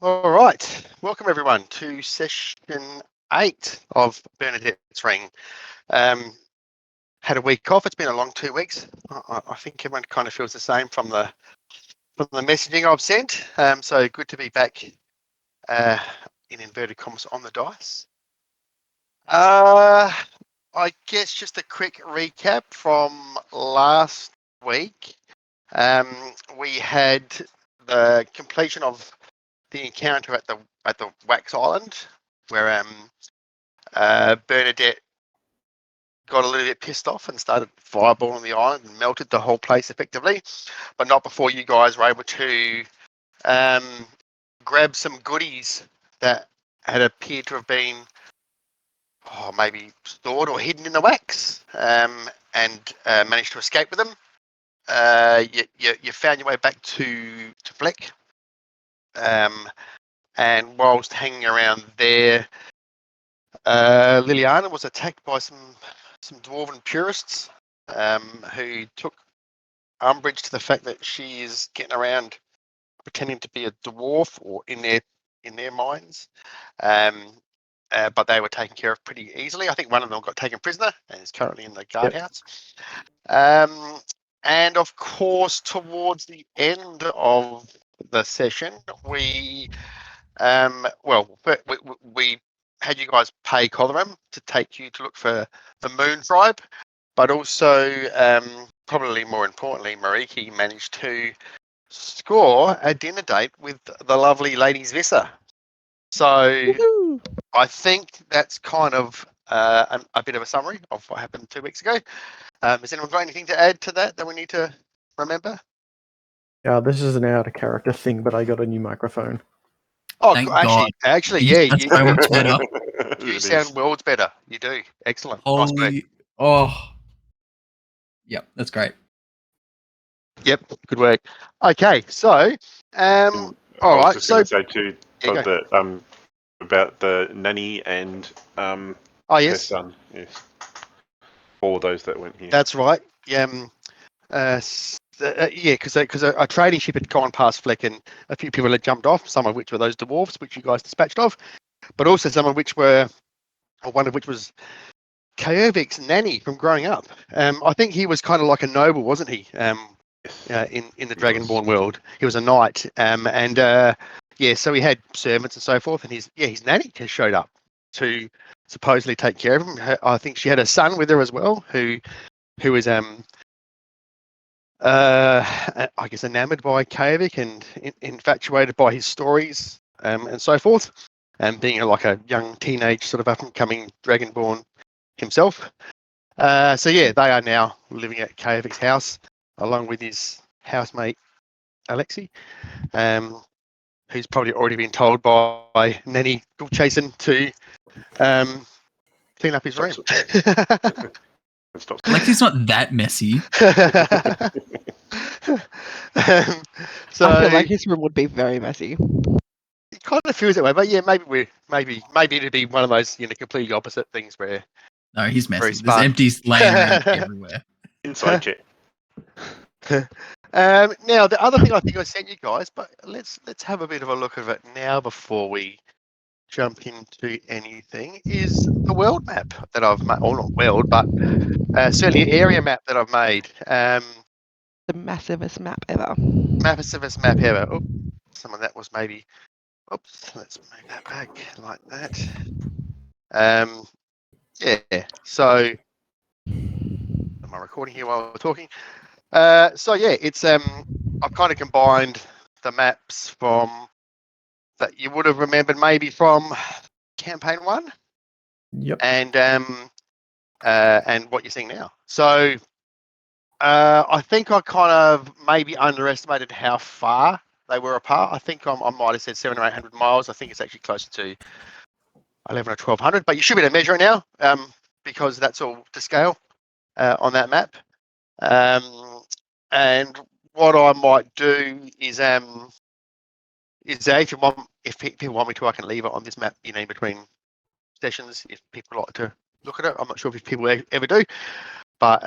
All right, welcome everyone to session 8 of Burnadette's Ring. Had a week off. It's been a long 2 weeks. I think everyone kind of feels the same from the messaging I've sent. So good to be back in inverted commas on the dice. I guess just a quick recap from last week. We had the completion of the encounter at the Wax Island, where Burnadette got a little bit pissed off and started fireballing the island and melted the whole place effectively, but not before you guys were able to grab some goodies that had appeared to have been maybe stored or hidden in the wax, and managed to escape with them. You found your way back to Fleck, and whilst hanging around there, Liliana was attacked by some dwarven purists who took umbrage to the fact that she is getting around pretending to be a dwarf, or in their minds. But they were taken care of pretty easily. I think one of them got taken prisoner and is currently in the guardhouse. And of course, towards the end of the session, we had you guys pay Coloram to take you to look for the Moon Tribe, but also, probably more importantly, Mariki managed to score a dinner date with the lovely Lady Zvissa. So Woo-hoo! I think that's kind of a bit of a summary of what happened 2 weeks ago. Has anyone got anything to add to that we need to remember? Yeah, this is an out of character thing, but I got a new microphone. Oh, Thank actually, God. yeah, That's so much better. you sound worlds better. You do. Excellent. Nice work. Holy, oh, yep, that's great. Yep, good work. Okay, so, all I right. was just So, going to say too, Yeah, Todd, that about the nanny and oh her yes, son. Yes, all of those that went here. that's right. Yeah, because a trading ship had gone past Fleck, and a few people had jumped off. Some of which were those dwarves, which you guys dispatched of, but also some of which were, or one of which was Kajovik's nanny from growing up. I think he was kind of like a noble, wasn't he? In the Dragonborn world, he was a knight, so he had servants and so forth, and his nanny has showed up to supposedly take care of him. I think she had a son with her as well, who was I guess enamored by Kajovik and infatuated by his stories, and so forth, and being like a young teenage sort of up and coming Dragonborn himself. They are now living at Kajovik's house along with his housemate Alexei, who's probably already been told by Nanny Gulchason to clean up his room. Alexi's not that messy. I feel like his room would be very messy. It kind of feels that way, but yeah, maybe it'd be one of those completely opposite things where. No, he's Very messy. There's smart. empty laying around everywhere. Inside check. Now the other thing I think I sent you guys, but let's have a bit of a look at it now before we jump into anything, is the world map that I've made. Well, not world, but certainly area map that I've made. The massivest map ever. Massivest map ever. Oh, some of that was maybe. Oops, let's move that back like that. So am I recording here while we're talking? It's I've kind of combined the maps from that you would have remembered maybe from campaign 1. Yep. And what you're seeing now. So I think I kind of maybe underestimated how far they were apart. I think I might have said 700 or 800 miles. I think it's actually closer to 11 or 1200, but you should be able to measure it now, because that's all to scale on that map. And what I might do is if people want me to, I can leave it on this map, in between sessions if people like to look at it. I'm not sure if people ever do, but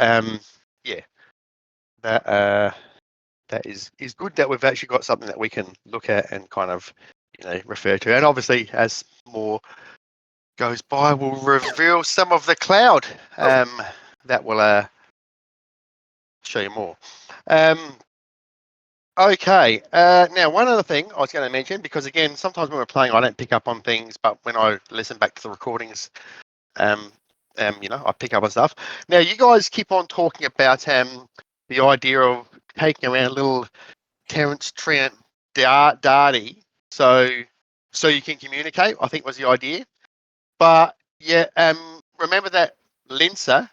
that is good that we've actually got something that we can look at and kind of refer to. And obviously, as more goes by, we'll reveal some of the cloud. That will show you more. Okay. Now, one other thing I was going to mention, because again, sometimes when we're playing, I don't pick up on things, but when I listen back to the recordings, I pick up on stuff. Now, you guys keep on talking about the idea of taking around a little Terence Trent Darty, so you can communicate. I think was the idea. But yeah, remember that Linsa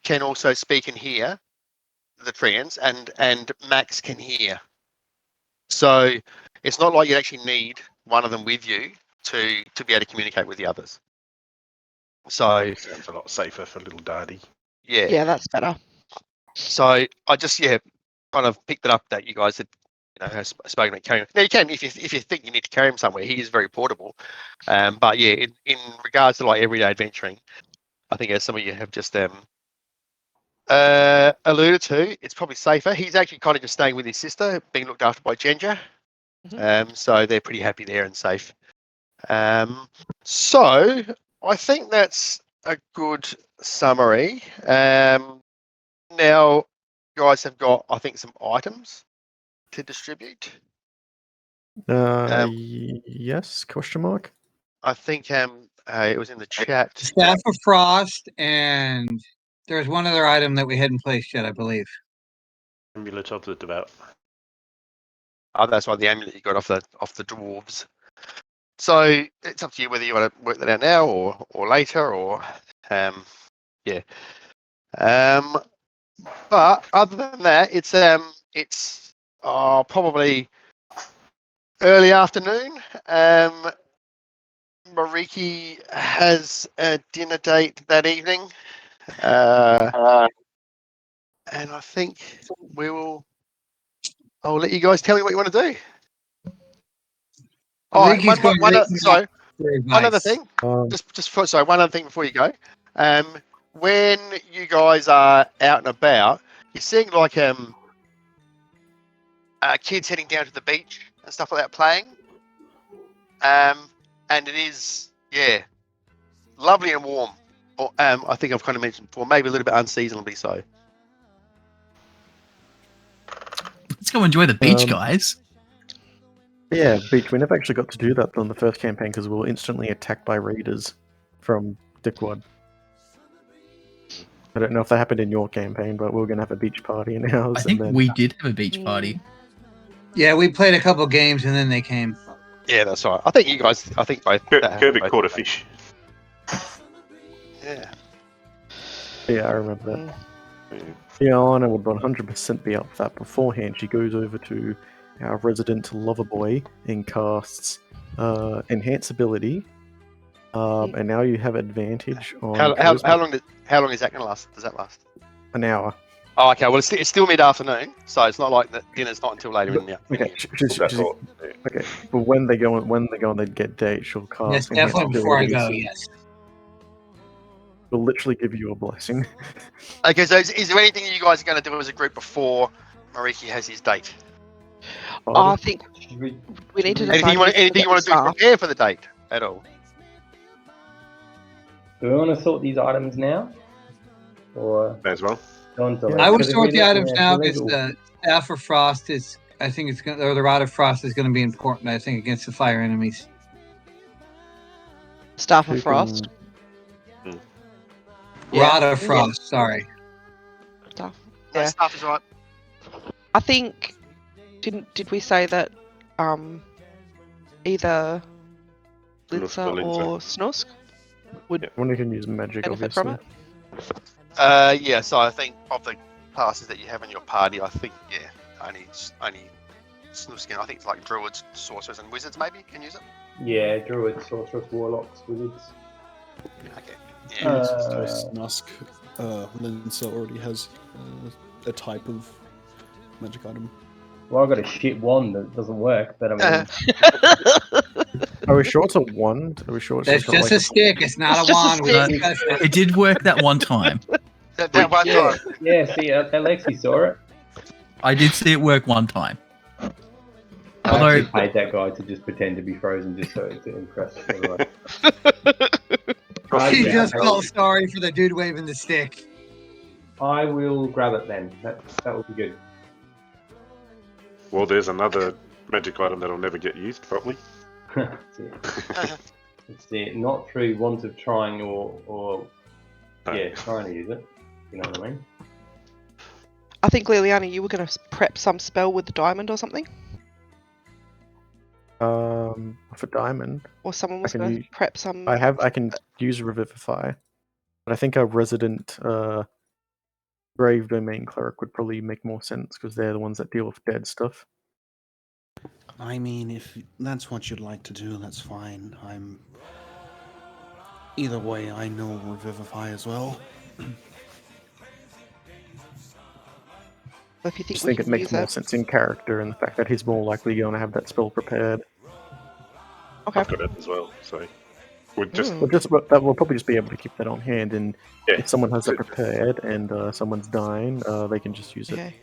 can also speak and hear the trans, and Max can hear. So it's not like you actually need one of them with you to be able to communicate with the others. So sounds a lot safer for little Darty. Yeah, that's better. So I just kind of picked it up that you guys had spoken about carrying. Now you can if you think you need to carry him somewhere. He is very portable. But yeah, in regards to like everyday adventuring, I think as some of you have just alluded to, it's probably safer. He's actually kind of just staying with his sister, being looked after by Ginger. So they're pretty happy there and safe. So I think that's a good summary. Now, you guys have got, I think, some items to distribute. Yes? Question mark. I think it was in the chat. Staff of Frost, and there's one other item that we hadn't placed yet, I believe. Amulet of the Devout. Oh, that's why the amulet you got off the dwarves. So it's up to you whether you want to work that out now or later, or yeah. But other than that, it's probably early afternoon. Mariki has a dinner date that evening, and I think I'll let you guys tell me what you want to do. Oh, one other thing. One other thing before you go. When you guys are out and about, you're seeing like kids heading down to the beach and stuff like that playing. And it is, lovely and warm. Or, I think I've kind of mentioned before, maybe a little bit unseasonably so. Let's go enjoy the beach, guys. Yeah, beach. We never actually got to do that on the first campaign because we were instantly attacked by raiders from Dickwad. I don't know if that happened in your campaign, but we were going to have a beach party in ours. I think we did have a beach party. Yeah, we played a couple games and then they came. Yeah, that's right. I think you guys, both. Kirby caught a fish. Yeah. Yeah, I remember that. Yeah, Anna would 100% be up for that. Beforehand, she goes over to our resident Loverboy and casts Enhance Ability. And now you have advantage on... How long is that going to last? Does that last? An hour. Oh, okay. Well, it's still mid-afternoon, so it's not like that dinner's not until later in the Okay. Okay. But when they go on the get date, she'll cast. Yes, definitely before I go. Yes. We'll literally give you a blessing. Okay. So is there anything you guys are going to do as a group before Mariki has his date? I think we need to. Anything you want to do to prepare for the date at all? Do we want to sort these items now, or May as well? I would sort the items now because the Staff of Frost is. I think it's going, or the Rod of Frost is going to be important. I think against the fire enemies. Staff of Frost. Rod of Frost. Sorry. Staff. Yeah. Staff is right. I think. Did we say that either Linsa or Snosk would One who can use magic, benefit obviously. from it? Yeah. So I think of the classes that you have in your party, I think only Snuskin. I think it's like druids, sorcerers, and wizards maybe can use it. yeah, druids, sorcerers, warlocks, wizards. Okay. Yeah. Snusk, Linsa already has a type of magic item. Well, I've got a shit wand that doesn't work, but I mean, Are we sure it's a wand? Are we sure it's It's got, just like, a stick. It's not It's a just a wand. stick. It did work that one time. That one time. yeah. See, Alexi saw it. I did see it work one time. I Although- actually paid that guy to just pretend to be frozen just so to impress everyone. He Yeah, just okay. felt sorry for the dude waving the stick. I will grab it then. That will be good. Well, there's another magic item that'll never get used, probably. That's it. Let's see it. Not through want of trying or No. trying to use it. You know what I mean? I think Liliana, you were going to prep some spell with the diamond or something, For diamond, or someone was can going to use- prep some. I can use Revivify, but I think a resident Grave Domain Cleric would probably make more sense because they're the ones that deal with dead stuff. I mean, if that's what you'd like to do, that's fine. Either way, I know Revivify as well. If you I think just we think it can makes use more it. sense in character and the fact that he's more likely going to have that spell prepared. Okay. I've got it as well, so we'll just That we'll probably just be able to keep that on hand, and yeah. if someone has it prepared and someone's dying, they can just use it. Okay.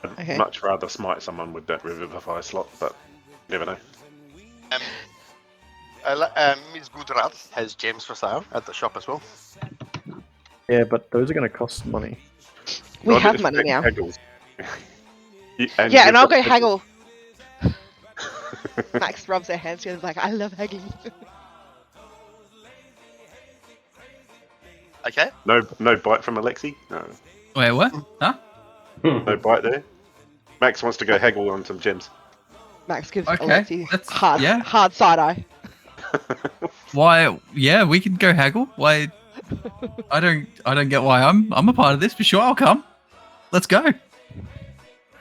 I'd Okay. much rather smite someone with that Revivify slot, but never know. Ms. Gudrath has gems for sale at the shop as well. Yeah, but those are going to cost money. We Not have if money it now. haggles. And you've I'll got go to- haggle. Max rubs their hands together like, I love haggling. Okay. No bite from Alexi? No. Wait, what? Huh? No bite there? Max wants to go haggle on some gems. Max gives Okay, Alexi that's- hard, yeah. hard side eye. Why? Yeah, we can go haggle. Why? I don't get why I'm a part of this, but sure, I'll come. Let's go.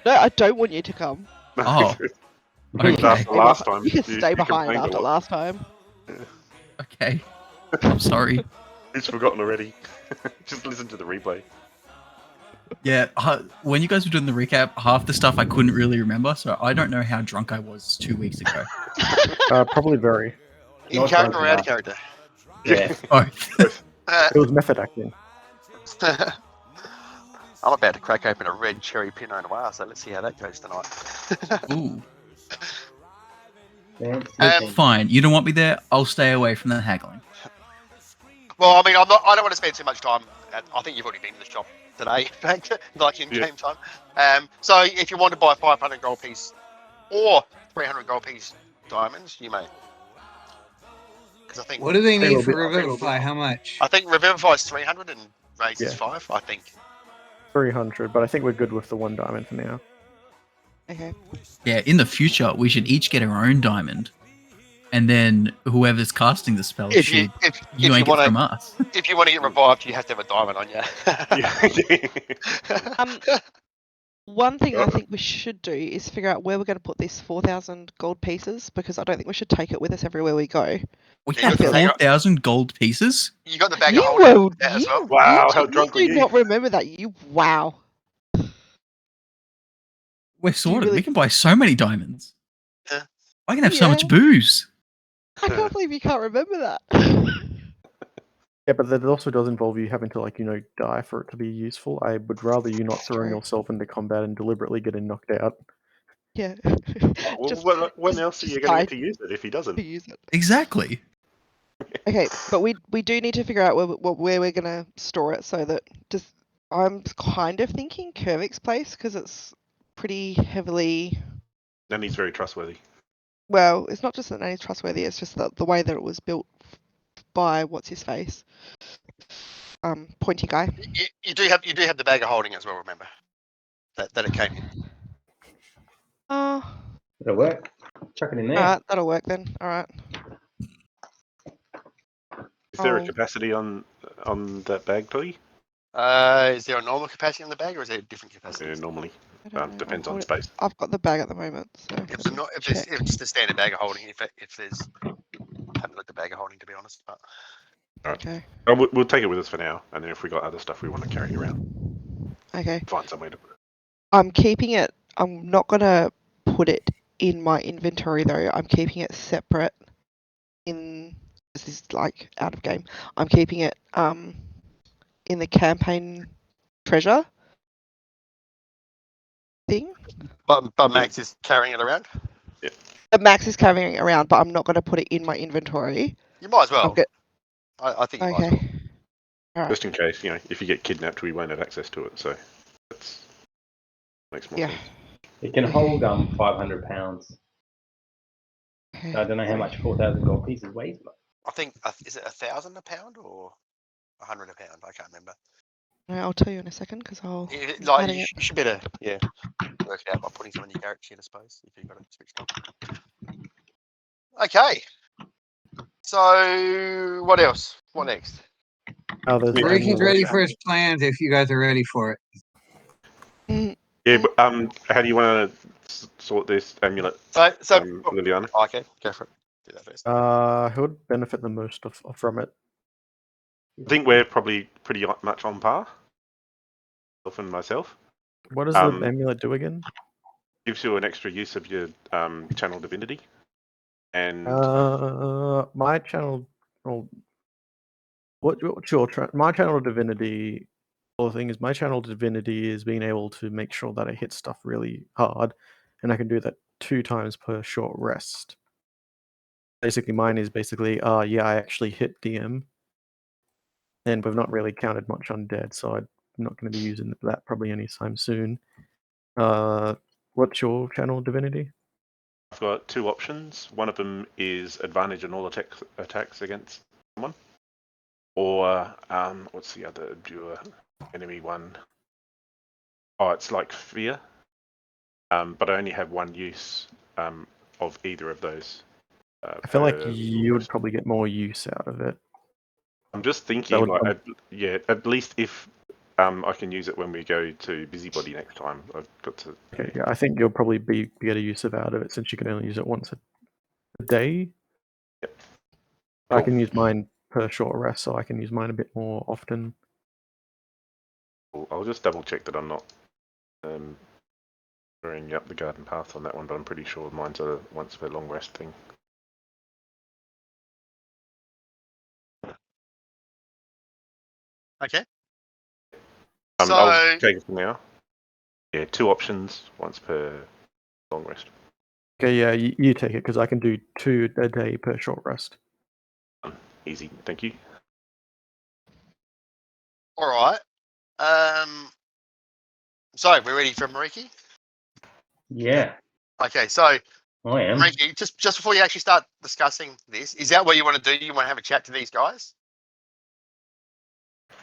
No, I don't want you to come. Oh, You okay. can After stay last beh- time, you can you- stay you behind complained a after lot. last time. Okay. I'm sorry. He's forgotten already. Just listen to the replay. Yeah, when you guys were doing the recap, half the stuff I couldn't really remember, so I don't know how drunk I was 2 weeks ago. Probably very. In Not character drunk or out of enough. character? Yeah. Both. It was method acting. I'm about to crack open a red cherry Pinot Noir, so let's see how that goes tonight. Ooh. Fancy. Fine. You don't want me there? I'll stay away from the haggling. Well, I mean, I don't want to spend too much time. I think you've already been to the shop today, like in game time. So if you want to buy 500 gold piece or 300 gold piece diamonds, you may. Because I think What do they They need will for be- Revivify? How much? I think Revivify is 300 and Raise is Yeah. 5. I think. 300, but I think we're good with the one diamond for now. Okay. Yeah, in the future, we should each get our own diamond. And then whoever's casting the spell If should you yank it want from to us. if you want to get revived, you have to have a diamond on you. One thing I think we should do is figure out where we're going to put these 4,000 gold pieces, because I don't think we should take it with us everywhere we go. We Yeah, have you got the 4,000 gold pieces? You got the bag You of holding will, as you, well. Wow, you, how do- drunk were you do you? not remember that. You wow. We're sorted. really- We can buy so many diamonds. Yeah. I can have so Yeah. much booze. I can't believe you can't remember that. Yeah, but that also does involve you having to, like, die for it to be useful. I would rather you not throwing True. yourself into combat and deliberately getting knocked out. Yeah. Well, Just when else are you just going to die get to use it if he doesn't? to use it. Exactly. Okay, but we do need to figure out where we're gonna store it so that I'm kind of thinking Kervik's place because it's pretty heavily. And he's very trustworthy. Well, it's not just that it's trustworthy; it's just the way that it was built by what's his face, pointy guy. You do have the bag of holding as well. Remember that it came in. Oh, That'll work. Chuck it in there. all right, that'll work then. All right. Is there Oh. a capacity on that bag, Toddy? Is there a normal capacity on the bag, or is there a different capacity? Yeah, normally. I don't know. Depends I've on got it- space. I've got the bag at the moment, so. If let it's me not, if check. it's the standard bag of holding, if there's, I haven't looked at the bag of holding to be honest, but Okay. Oh, we'll take it with us for now, and then if we got other stuff we want to carry around, Okay. find somewhere to put it. I'm keeping it. I'm not gonna put it in my inventory though. I'm keeping it separate. This is like out of game. I'm keeping it in the campaign treasure thing. but Max is carrying it around. that Max is carrying around, but I'm not going to put it in my inventory. You might as I'll well. get. I think you might as well. Okay. All right. Just in case, if you get kidnapped, we won't have access to it. So that makes more Yeah. sense. It can hold 500 pounds. Okay. I don't know how much 4,000 gold pieces weighs, but I think is it 1,000 a pound or 100 a pound? I can't remember. I'll tell you in a second because I'll. Like adding you, it. you should better work it out by putting some on your character sheet, I suppose, if you've got it switched on. Okay. So what else? What next? Oh, there's Riki's He's animal. ready for his plans if you guys are ready for it. Mm, Yeah, but how do you want to sort this amulet, So Liliana? okay, go for it. Do that first. Who would benefit the most from it? I think we're probably pretty much on par. Myself and myself. What does the amulet do again? Gives you an extra use of your channel divinity, and My channel. Well, what's your my channel divinity? Well, the thing is, my channel divinity is being able to make sure that I hit stuff really hard, and I can do that 2 times per short rest. Basically, mine is I actually hit DM, and we've not really counted much on dead, so I'm not going to be using that probably anytime soon. What's your channel divinity? I've got 2 options. One of them is advantage on all attacks against someone, or what's the other enemy one? Oh, it's like fear. But I only have 1 use of either of those. I feel like you would probably get more use out of it. I'm just thinking, at least if I can use it when we go to Busybody next time. I've got to. Okay, yeah, I think you'll probably get a use out of it since you can only use it once a day. Yep. I Cool. can use mine per short rest, so I can use mine a bit more often. I'll just double check that I'm not bringing up the garden path on that one, but I'm pretty sure mine's a once per long rest thing. Okay. I'll take it from now. Yeah, 2 options, once per long rest. Okay, yeah, you take it because I can do 2 a day per short rest. Easy, thank you. All right. So we're ready for Mariki? yeah, Okay, so I am. Mariki, just before you actually start discussing this, is that what you want to do? You want to have a chat to these guys?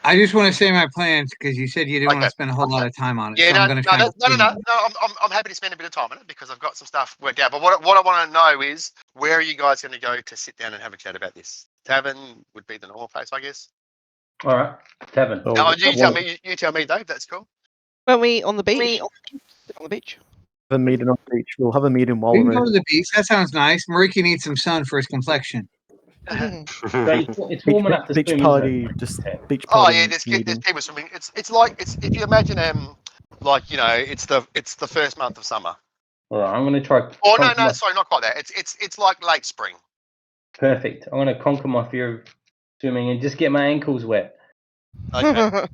I just want to say my plans because you said you didn't want Okay. to spend a whole lot of time on it. Yeah, so I'm going to try. no. I'm happy to spend a bit of time on it because I've got some stuff worked out. But what I want to know is where are you guys going to go to sit down and have a chat about this? Tavern would be the normal place, I guess. All right, tavern. Oh, No, you tell me. You tell me, Dave. That's cool. Weren't we on the beach? On the beach. Have a meeting on the beach. We'll have a meeting while We can we're go to the beach. That sounds nice. Mariki needs some sun for his complexion. It's warm enough to beach swim party. in. Just beach Oh party. yeah, there's meeting. people swimming. It's like if you imagine like it's the first month of summer. All right, I'm going to try. Oh no, sorry, not quite that. It's like late spring. Perfect. I'm going to conquer my fear of swimming and just get my ankles wet. Okay.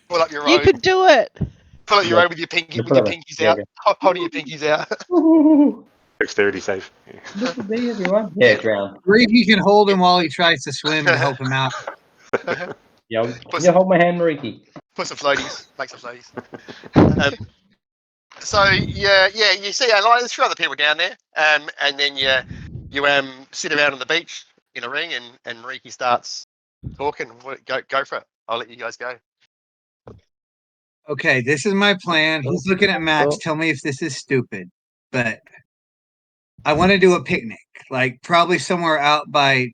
Pull up your You robe. could do it. Pull up your robe with your pinkies out. Holding your pinkies out. Dexterity save. Look at me, everyone. Yeah, drown. Mariki can hold him while he tries to swim to help him out. Yeah, you hold my hand, Mariki. Put some floaties. Make some floaties. So yeah, you see, like there's a few other people down there, and then you sit around on the beach in a ring, and Mariki starts talking. Go for it. I'll let you guys go. Okay, this is my plan. He's looking at Max. Tell me if this is stupid, but I want to do a picnic, like probably somewhere out by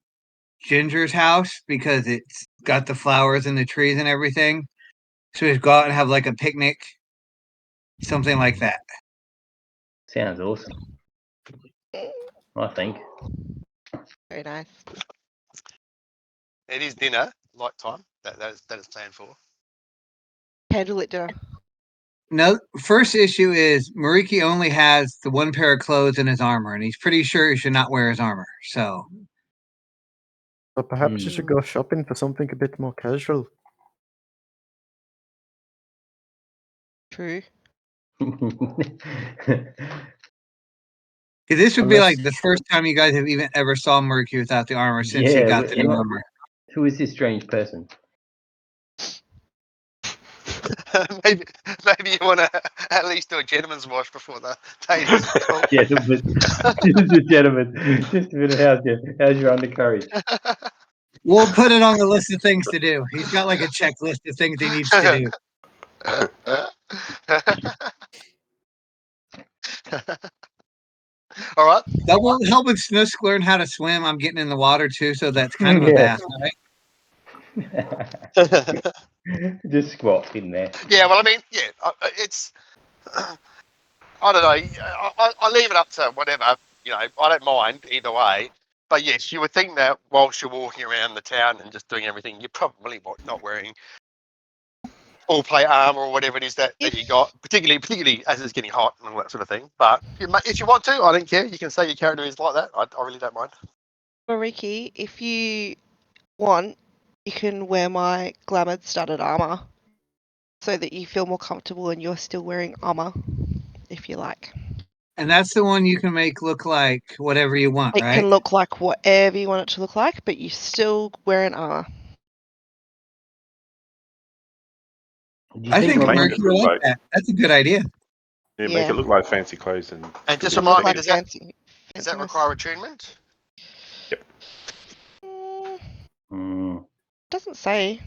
Ginger's house because it's got the flowers and the trees and everything. So we just go out and have like a picnic, something like that. Sounds awesome. I think. Very nice. It is dinner, light time. That is planned for. Candlelit dinner. No, first issue is Mariki only has the 1 pair of clothes and his armor, and he's pretty sure he should not wear his armor. So perhaps you should go shopping for something a bit more casual. True. This would be Unless- like the first time you guys have even ever saw Murky without the armor since he Yeah, got but- the new armor. Who is this strange person? maybe you want to at least do a gentleman's wash before the taters. Gentlemen, gentlemen, just a minute. How's your undercarriage? We'll put it on the list of things to do. He's got like a checklist of things he needs to do. All right. That won't help with Snusk learn how to swim. I'm getting in the water too, so that's kind of a Yeah. pass, right? Just squat in there. Yeah, well, I mean, yeah, it's. I don't know. I leave it up to whatever. You know, I don't mind either way. But yes, you would think that whilst you're walking around the town and just doing everything, you're probably not wearing all plate armor or whatever it is that you got. Particularly as it's getting hot and all that sort of thing. But if you want to, I don't care. You can say your character is like that. I really don't mind. Mariki, if you want, you can wear my glamour studded armor so that you feel more comfortable and you're still wearing armor, if you like. And that's the one you can make look like whatever you want, It right? can look like whatever you want it to look like, but you still wearing armor. Do you I think Make it Murky look will like like- that. That's a good idea. Yeah, make Yeah. it look like fancy clothes and just be remind me, protected. does that require attunement? Doesn't say.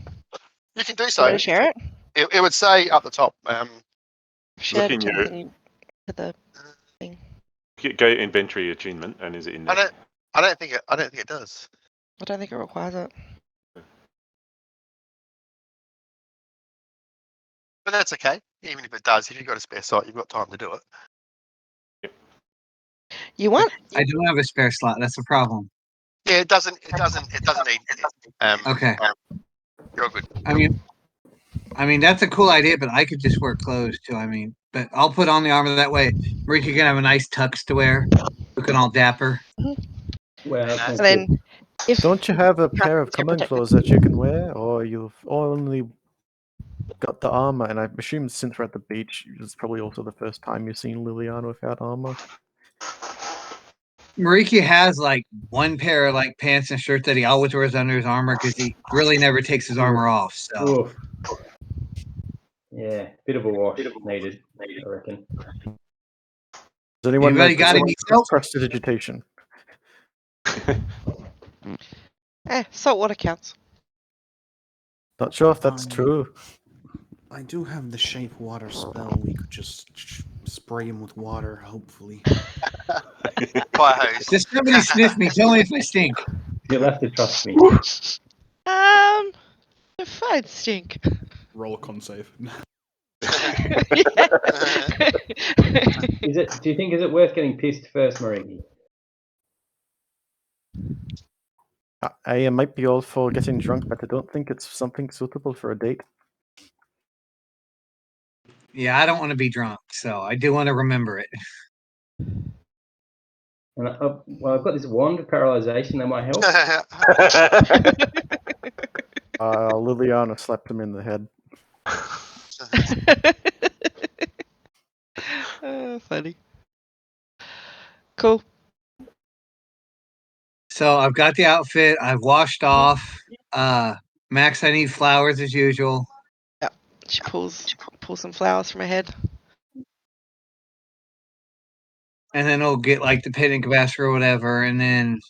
You can do Do so. you want to share it? It would say up the top. Share in it your- to the thing. Go inventory attunement, and is it in there? I don't think it does. I don't think it requires it. But that's okay. Even if it does, if you've got a spare site, you've got time to do it. You want? I don't have a spare slot. That's a problem. Yeah, it doesn't need. Okay. You're good. I mean that's a cool idea, but I could just wear clothes too. I mean, but I'll put on the armor that way. Murky can have a nice tux to wear, looking all dapper. Well, that sounds And then, if Don't you have a Traffic pair of is common protected. clothes that you can wear, or you've only got the armor? And I assume since we're at the beach, it's probably also the first time you've seen Liliana without armor. Mariki has like one pair of like pants and shirt that he always wears under his armor because he really never takes his armor off. So Oof. Yeah, bit of a wash needed, I reckon. Does anyone Anybody got any soap? prestidigitation? saltwater counts. Not sure if that's Um, true. I do have the shape water spell. We could just spray him with water, hopefully. Fire hose. Does somebody sniff me? Tell me if I stink. You'll have to trust me. Fine stink. Roll a con save. Is it? Do you think is it worth getting pissed first, Mariki? I might be all for getting drunk, but I don't think it's something suitable for a date. Yeah, I don't want to be drunk, so I do want to remember it. And well, I've got this wand of paralyzation that might help. Liliana slapped him in the head. Funny. Cool. So I've got the outfit. I've washed off. Max, I need flowers as usual. She pulls some flowers from her head. And then I'll get like the picnic basket or whatever, and then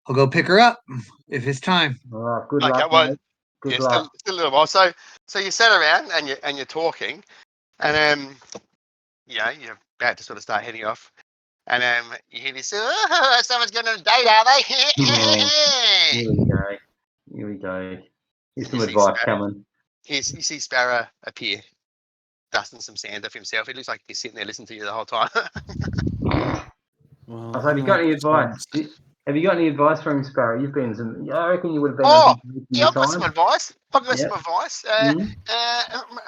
I'll go pick her up if it's time. All right, good Okay, luck, well, mate. Good yeah, luck. still a little while. So you sat around and you're talking, and you're about to sort of start heading off, and you hear this. Oh, someone's going on a date, are they? Here we go. Here we go. Here's some You see advice Sparrow. coming. You see Sparrow appear, dusting some sand off himself. It looks like he's sitting there listening to you the whole time. Well, So have you got any advice? Have you got any advice from Sparrow? You've been some. I reckon you would have been. Oh, on yeah, I've got some advice. Yeah. Mhm.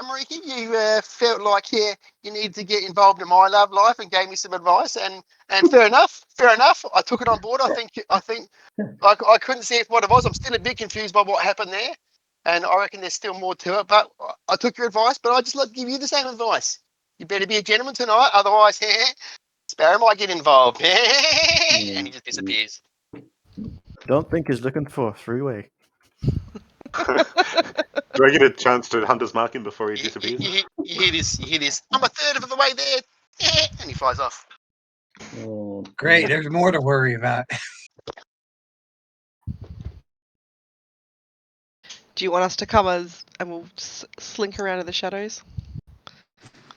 Mariki, you felt like you needed to get involved in my love life and gave me some advice, and fair enough. I took it on board. I think I couldn't see what it was. I'm still a bit confused by what happened there, and I reckon there's still more to it. But I took your advice, but I just like to give you the same advice. You better be a gentleman tonight, otherwise, Sparrow might get involved. And he just disappears. Don't think he's looking for a three-way. Do I get a chance to Hunter's Mark him before he You disappears? hear this. You hear this. I'm a third of the way there. And he flies off. Oh, Great. There's more to worry about. Do you want us to come as and we'll slink around in the shadows?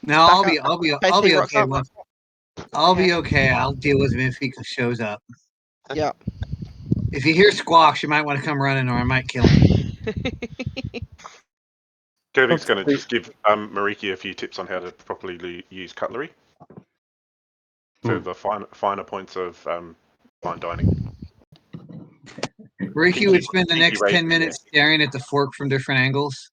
No, Back I'll be up. okay. rocks up. I'll Okay. be okay. I'll deal with him if he shows up. Yeah. If you hear squawks, you might want to come running, or I might kill him. Kervik's going to just give Mariki a few tips on how to properly use cutlery for the finer points of fine dining. Ricky would spend the Pinky next raise 10 in the minutes staring at the fork from different angles.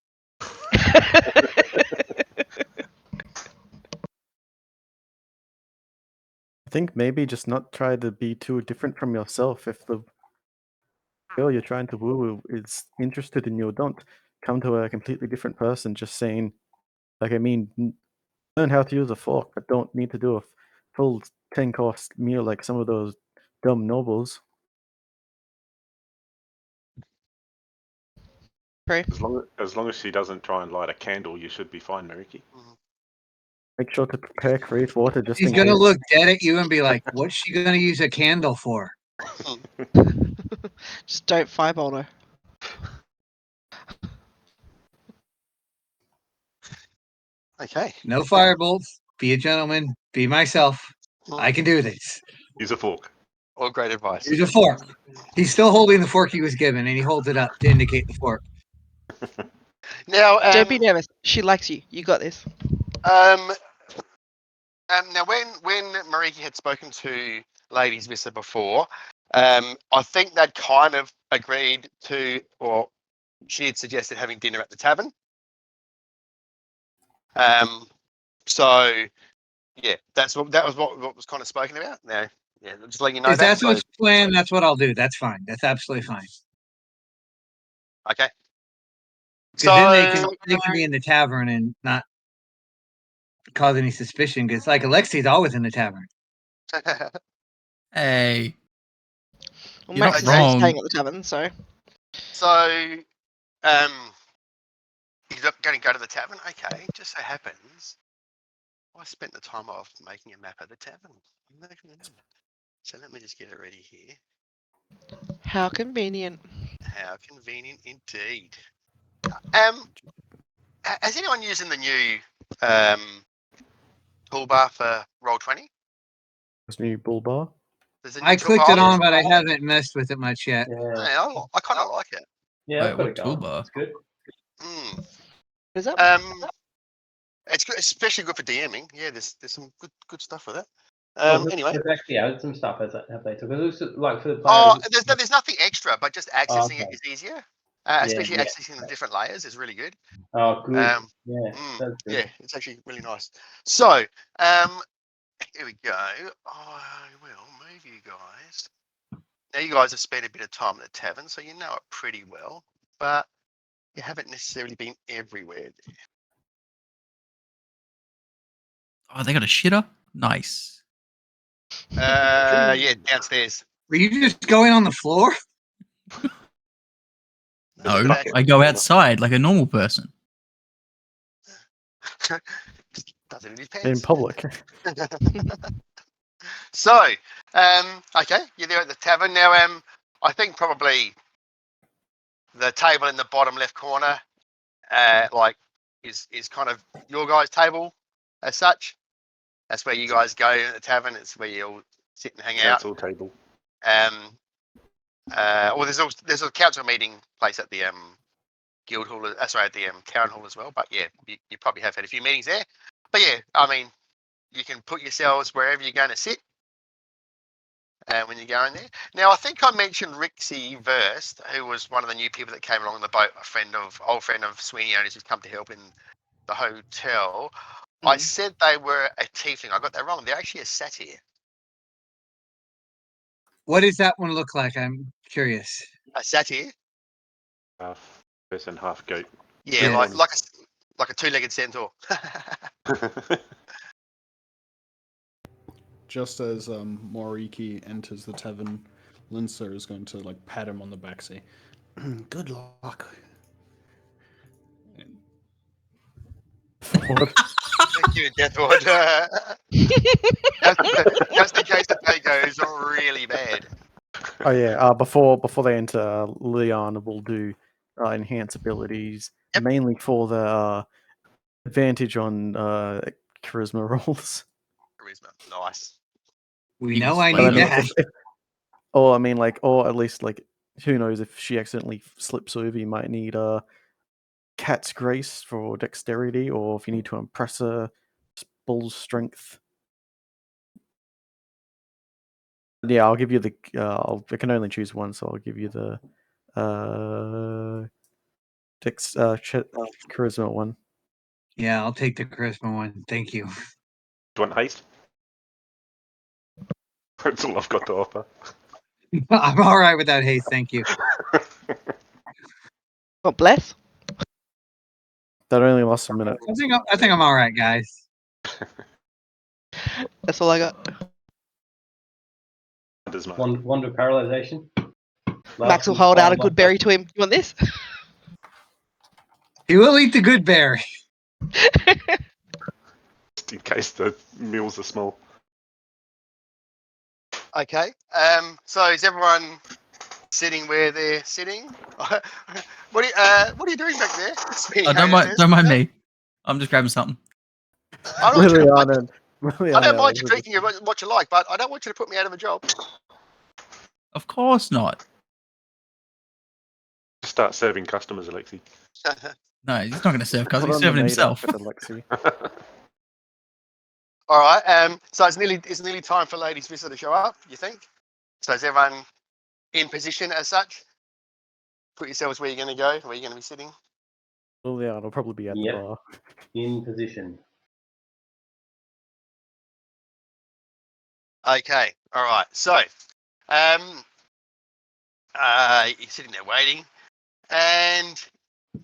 I think maybe just not try to be too different from yourself. If the girl you're trying to woo is interested in you, don't come to a completely different person just saying, like, I mean, learn how to use a fork, but don't need to do a full 10-course meal like some of those dumb nobles. As long as she doesn't try and light a candle, you should be fine, Mariki. Make sure to prepare crave water just He's in gonna case. look dead at you and be like, "What's she gonna use a candle for?" Just don't fireball her. Okay. No firebolts. Be a gentleman. Be myself. I can do this. Use a fork. All great advice. Use a fork. He's still holding the fork he was given, and he holds it up to indicate the fork. Now, Don't be nervous. She likes you. You got this. now when Mariki had spoken to Ladies Vista before, I think they'd kind of agreed to, or she had suggested having dinner at the tavern. So yeah, that was what was kind of spoken about. Now, yeah, just letting you know If that's that. what's planned, that's what I'll do. That's fine. That's absolutely fine. Okay. Because then they can be in the tavern and not cause any suspicion. Because like Alexi's always in the tavern. Hey, Well, You're Max not is wrong. staying at the tavern, so. So, he's not going to go to the tavern. Okay, just so happens, I spent the time off making a map of the tavern. So let me just get it ready here. How convenient. How convenient indeed. Has anyone using the new toolbar for Roll20? This new bull bar. There's a new I clicked it toolbar. on, but I haven't messed with it much yet. Yeah, Hey, I kind of like it. yeah, Wait, I've got what it going. toolbar? It's good. Mm. Is that? It's good, especially good for DMing. Yeah, there's some good stuff with it. Well, Anyway. they've actually added some stuff, have they? Because it looks like for the Oh, players. there's nothing extra, but just accessing okay. it is easier. Yeah, Especially yeah. accessing the different layers is really good. Oh, good. Yeah, that's good. Yeah, it's actually really nice. So, here we go. I will move you guys. Now, you guys have spent a bit of time at the tavern, so you know it pretty well, but you haven't necessarily been everywhere. Oh, they got a shitter? Nice. Yeah, downstairs. Were you just going on the floor? No, Bucket. I go outside like a normal person. Just does it in his In pants. public. So, okay, you're there at the tavern now. I think probably the table in the bottom left corner, is kind of your guys' table as such. That's where you guys go at the tavern. It's where you all sit and hang out. Council table. Well, there's a council meeting place at the guild hall. Sorry, at the town hall as well. But yeah, you probably have had a few meetings there. But yeah, I mean, you can put yourselves wherever you're going to sit when you're going there. Now, I think I mentioned Rixie Verst, who was one of the new people that came along on the boat, old friend of Sweeney owners who's come to help in the hotel. I said they were a tiefling. I got that wrong. They're actually a satyr. What does that one look like? I'm curious. A satyr? Half person, half goat. Yeah, Yeah. like a two-legged centaur. just as Moriki enters the tavern, Lindsay is going to like pat him on the back, say, "Good luck." What? Thank you, Deathwood. Just in case the day goes really bad. Oh yeah. Before they enter, Leon will do enhance abilities, Yep. mainly for the advantage on charisma rolls. Charisma, nice. We You know can I But I need mean, that. or I mean, like, or at least like, who knows if she accidentally slips over, you might need cat's grace for dexterity, or if you need to impress her, bull's strength. Yeah, I'll give you the. I can only choose one, so I'll give you the charisma one. Yeah, I'll take the charisma one. Thank you. Do you want haste? That's all I've got to offer. I'm all right without haste. Thank you. God bless. That only lasts a minute. I think I'm all right, guys. That's all I got. Does not. Wand of paralyzation. Max will hold out a good berry to him. You want this? He will eat the good berry. Just in case the meals are small. Okay. So is everyone sitting where they're sitting? What are you doing back there? Oh, don't mind me. I'm just grabbing something. I don't, Really, I Arnon. Really, don't mind Arnon. you drinking what you like, but I don't want you to put me out of a job. Of course not. Just start serving customers, Alexi. No, he's not going to serve because Put he's on the serving maid himself. outfit, Alexi. All right. So it's nearly time for Ladies Vista to show up. You think? So is everyone in position as such? Put yourselves where you're going to go. Where you're going to be sitting. Well, yeah, it'll probably be at Yep. the bar. In position. Okay. All right. So, you're sitting there waiting, and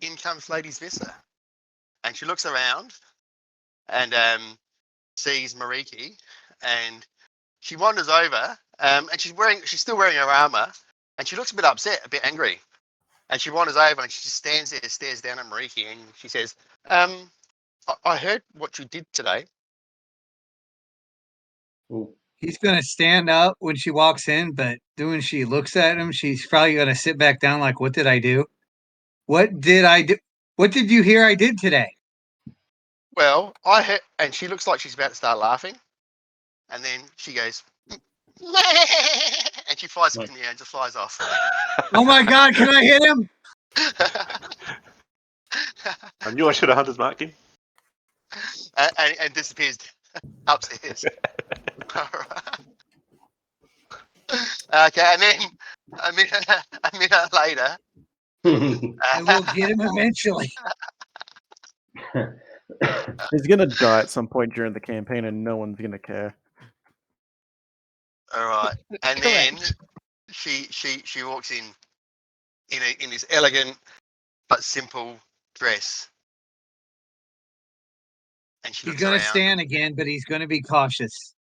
in comes Ladies Vista, and she looks around, and sees Mariki, and she wanders over, and she's still wearing her armor, and she looks a bit upset, a bit angry, and she wanders over and she just stands there, stares down at Mariki, and she says, I heard what you did today. Ooh. He's gonna stand up when she walks in, but when she looks at him, she's probably gonna sit back down like, "What did I do? What did I do? What did you hear I did today?" Well, I heard, and she looks like she's about to start laughing, and then she goes, and she flies up in the air and just flies off. Oh my God! Can I hit him? I knew I should have hunter's marked him. and disappears upstairs. Okay, and then a minute later, I will get him eventually. He's gonna die at some point during the campaign, and no one's gonna care. all right, and then she walks in this elegant but simple dress, and she He's looks gonna around. stand again, but he's gonna be cautious.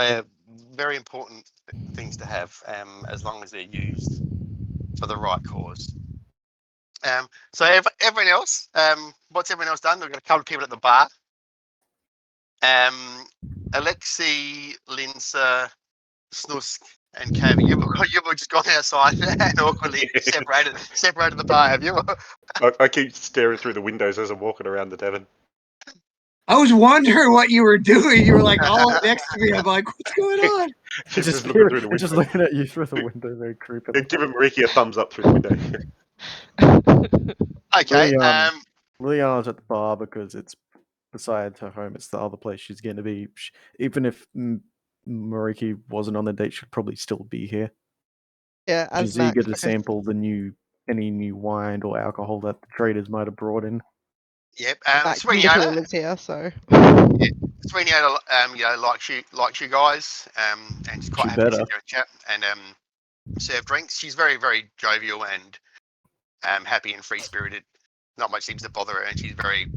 They're very important things to have, as long as they're used for the right cause. So everyone else, what's everyone else done? We've got a couple of people at the bar. Alexi, Linsa, Snusk, and Cavi. You've all just gone outside and awkwardly separated the bar, have you? I keep staring through the windows as I'm walking around the tavern. I was wondering what you were doing. You were like all next to me. I'm like, what's going on? Just looking through the We're just window. looking at you through the window, very creepy. They're giving Mariki a thumbs up through the window. Okay. Liliana's at the bar because it's beside her home. It's the other place she's going to be. Even if Mariki wasn't on the date, she'd probably still be here. Yeah, as She's Max. eager to sample any new wine or alcohol that the traders might have brought in. Yep. Max Sweeneyana, literally lives here, so. Sweeneyana, likes you guys, and she's quite She happy to better. sit there and chat and serve drinks. She's very, very jovial and happy and free spirited. Not much seems to bother her, and she's very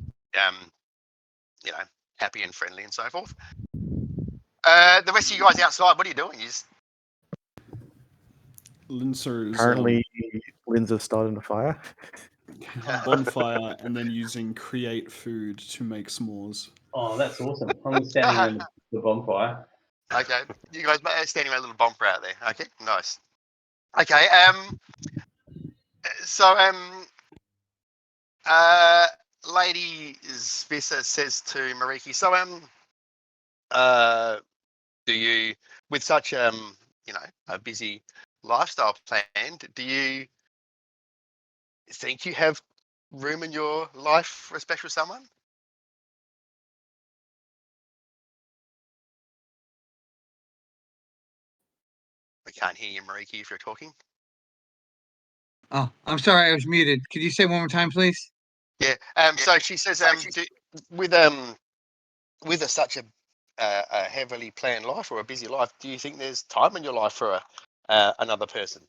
happy and friendly and so forth. The rest of you guys outside, what are you doing? Linser's Apparently, Linza's starting a fire. a bonfire and then using create food to make s'mores. Oh, that's awesome. I'm standing around the bonfire. Okay, you guys are standing around a little bonfire out there. Okay, nice. Okay, so Lady Svisa says to Mariki, so do you, with such a busy lifestyle planned, do you think you have room in your life for a special someone? I can't hear you, Mariki, if you're talking. Oh, I'm sorry, I was muted. Could you say one more time, please? Yeah. So she says, with such a heavily planned life or a busy life, do you think there's time in your life for another person?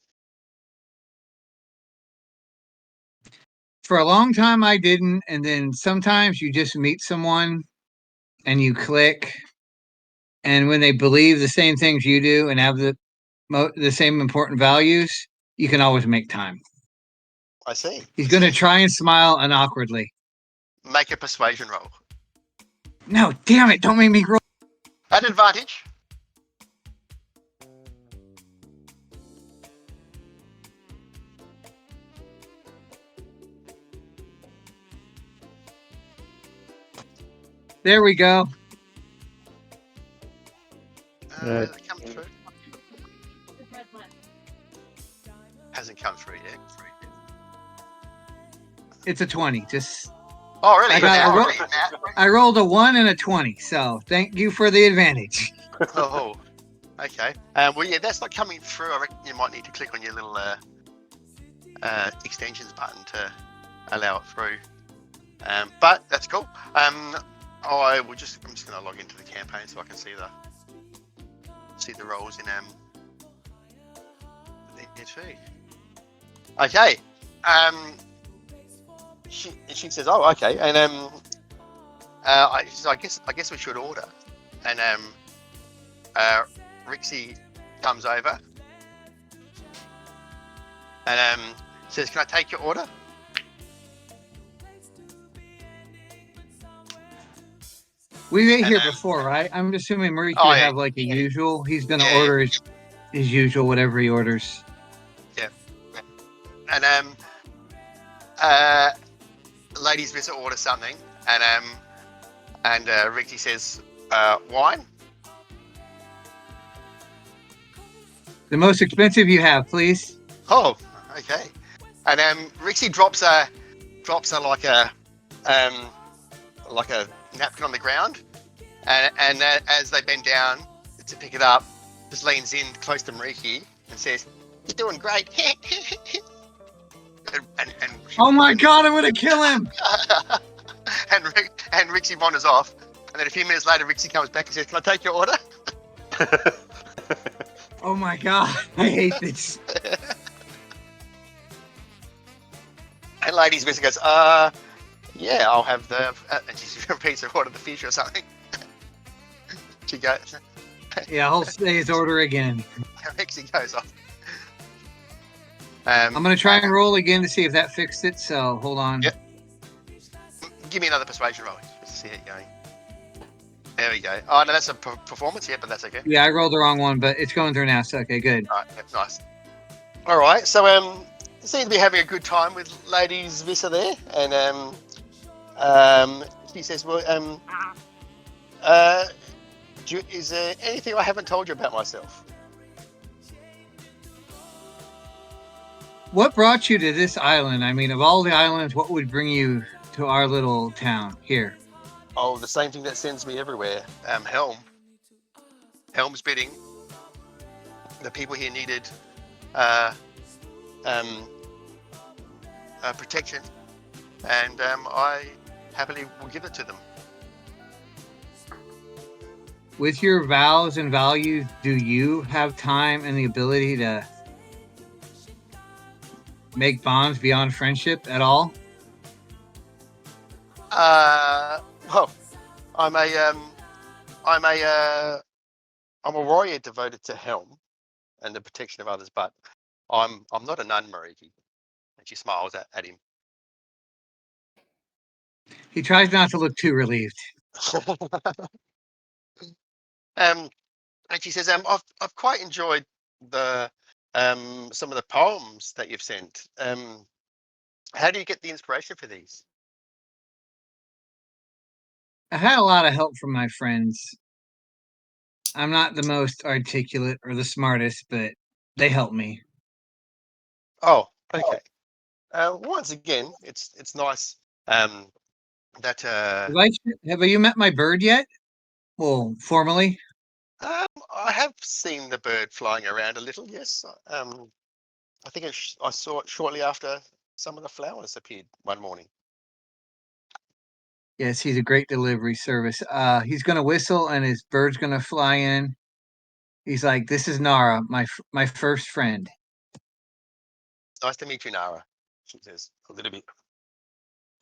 For a long time, I didn't, and then sometimes you just meet someone and you click, and when they believe the same things you do and have the same important values, you can always make time. I see. He's going to try and smile unawkwardly. Make a persuasion roll. No, damn it! Don't make me roll. At advantage. There we go. Has it come through? Hasn't come through yet. It's a 20. Just. Oh, really? I rolled a 1 and a 20, so thank you for the advantage. Oh, okay. Well, yeah, that's not coming through. I reckon you might need to click on your little extensions button to allow it through. But that's cool. I'm just going to log into the campaign so I can see the roles in the feed. Okay. She says, "Oh, okay," and I guess we should order. And Rixie comes over and says, "Can I take your order?" We ate here before, right? I'm assuming Murray could have like a usual. He's gonna order his usual, whatever he orders. Yeah. And Ladies Visa order something, and Rixie says, "Wine." The most expensive you have, please. Oh, okay. And Rixie drops a napkin on the ground, and as they bend down to pick it up, just leans in close to Mariki and says, "You're doing great." and oh my god, I'm gonna kill him! and Rixie wanders off, and then a few minutes later, Rixie comes back and says, "Can I take your order?" Oh my god, I hate this. And Ladies Vista goes, yeah, I'll have the, and she repeats her order, the fish or something. She goes, Yeah, I'll say his order again. Rexy goes off. I'm gonna try and roll again to see if that fixed it. So hold on. Yep. Give me another persuasion roll. Let's see it going. There we go. Oh no, that's a performance. Yeah, but that's okay. Yeah, I rolled the wrong one, but it's going through now. So okay, good. All right, yep, nice. All right, so seem to be having a good time with Ladies Vissa there, and she says, well, is there anything I haven't told you about myself? What brought you to this island? I mean, of all the islands, what would bring you to our little town here? Oh, the same thing that sends me everywhere. Helm's bidding. The people here needed protection, and I happily will give it to them. With your vows and values, do you have time and the ability to make bonds beyond friendship at all? Well, I'm a warrior devoted to Helm and the protection of others, but I'm not a nun, Mariki. And she smiles at him. He tries not to look too relieved. And she says, I've quite enjoyed the some of the poems that you've sent. How do you get the inspiration for these? I had a lot of help from my friends. I'm not the most articulate or the smartest, but they helped me. Oh, okay. Once again, it's nice that Have you met my bird yet? Well, formally. I have seen the bird flying around a little. Yes. I think I saw it shortly after some of the flowers appeared one morning. Yes, he's a great delivery service. He's gonna whistle, and his bird's gonna fly in. He's like, "This is Nara, my first friend." Nice to meet you, Nara. She says a little bit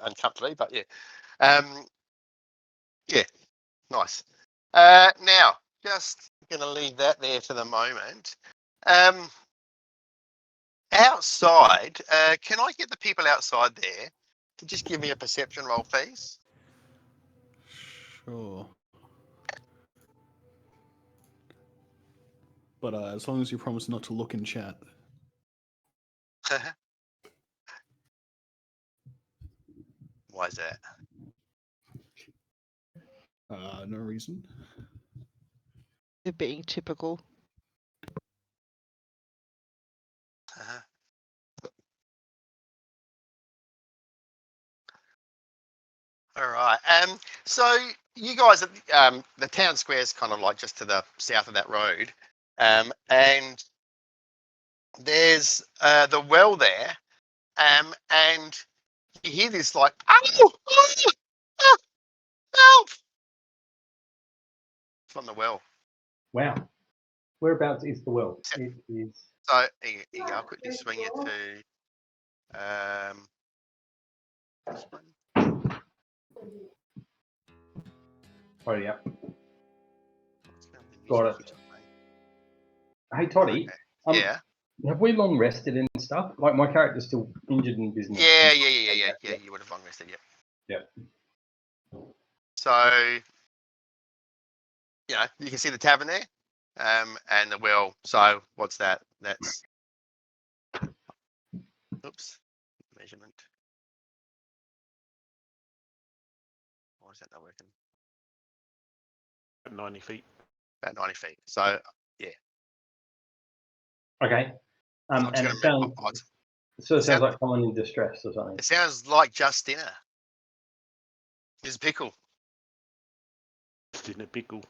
uncomfortably, but yeah. Yeah, nice. Now, just gonna leave that there for the moment. Outside, can I get the people outside there to just give me a perception roll, please? Sure. But as long as you promise not to look in chat. Why is that? No reason. They're being typical. All right. So you guys, the town square is kind of like just to the south of that road, and there's the well there, and you hear this like, "Ow! Oh, help!" from the well. Wow. Whereabouts is the well? It is. So here you go. I'll quickly swing you to this one. Oh, yeah. Got it. Hey, Toddy. Okay. Yeah. Have we long rested and stuff? Like, my character's still injured in business. Yeah. You would have long rested, Yep. So, you know, you can see the tavern there, and the well. So, what's that? That's, oops, measurement. Why is that not working? 90 feet. About 90 feet. So, yeah. Okay. And it sounds like someone in distress or something. It sounds like Justina. Ms. Pickle. Justina Pickle.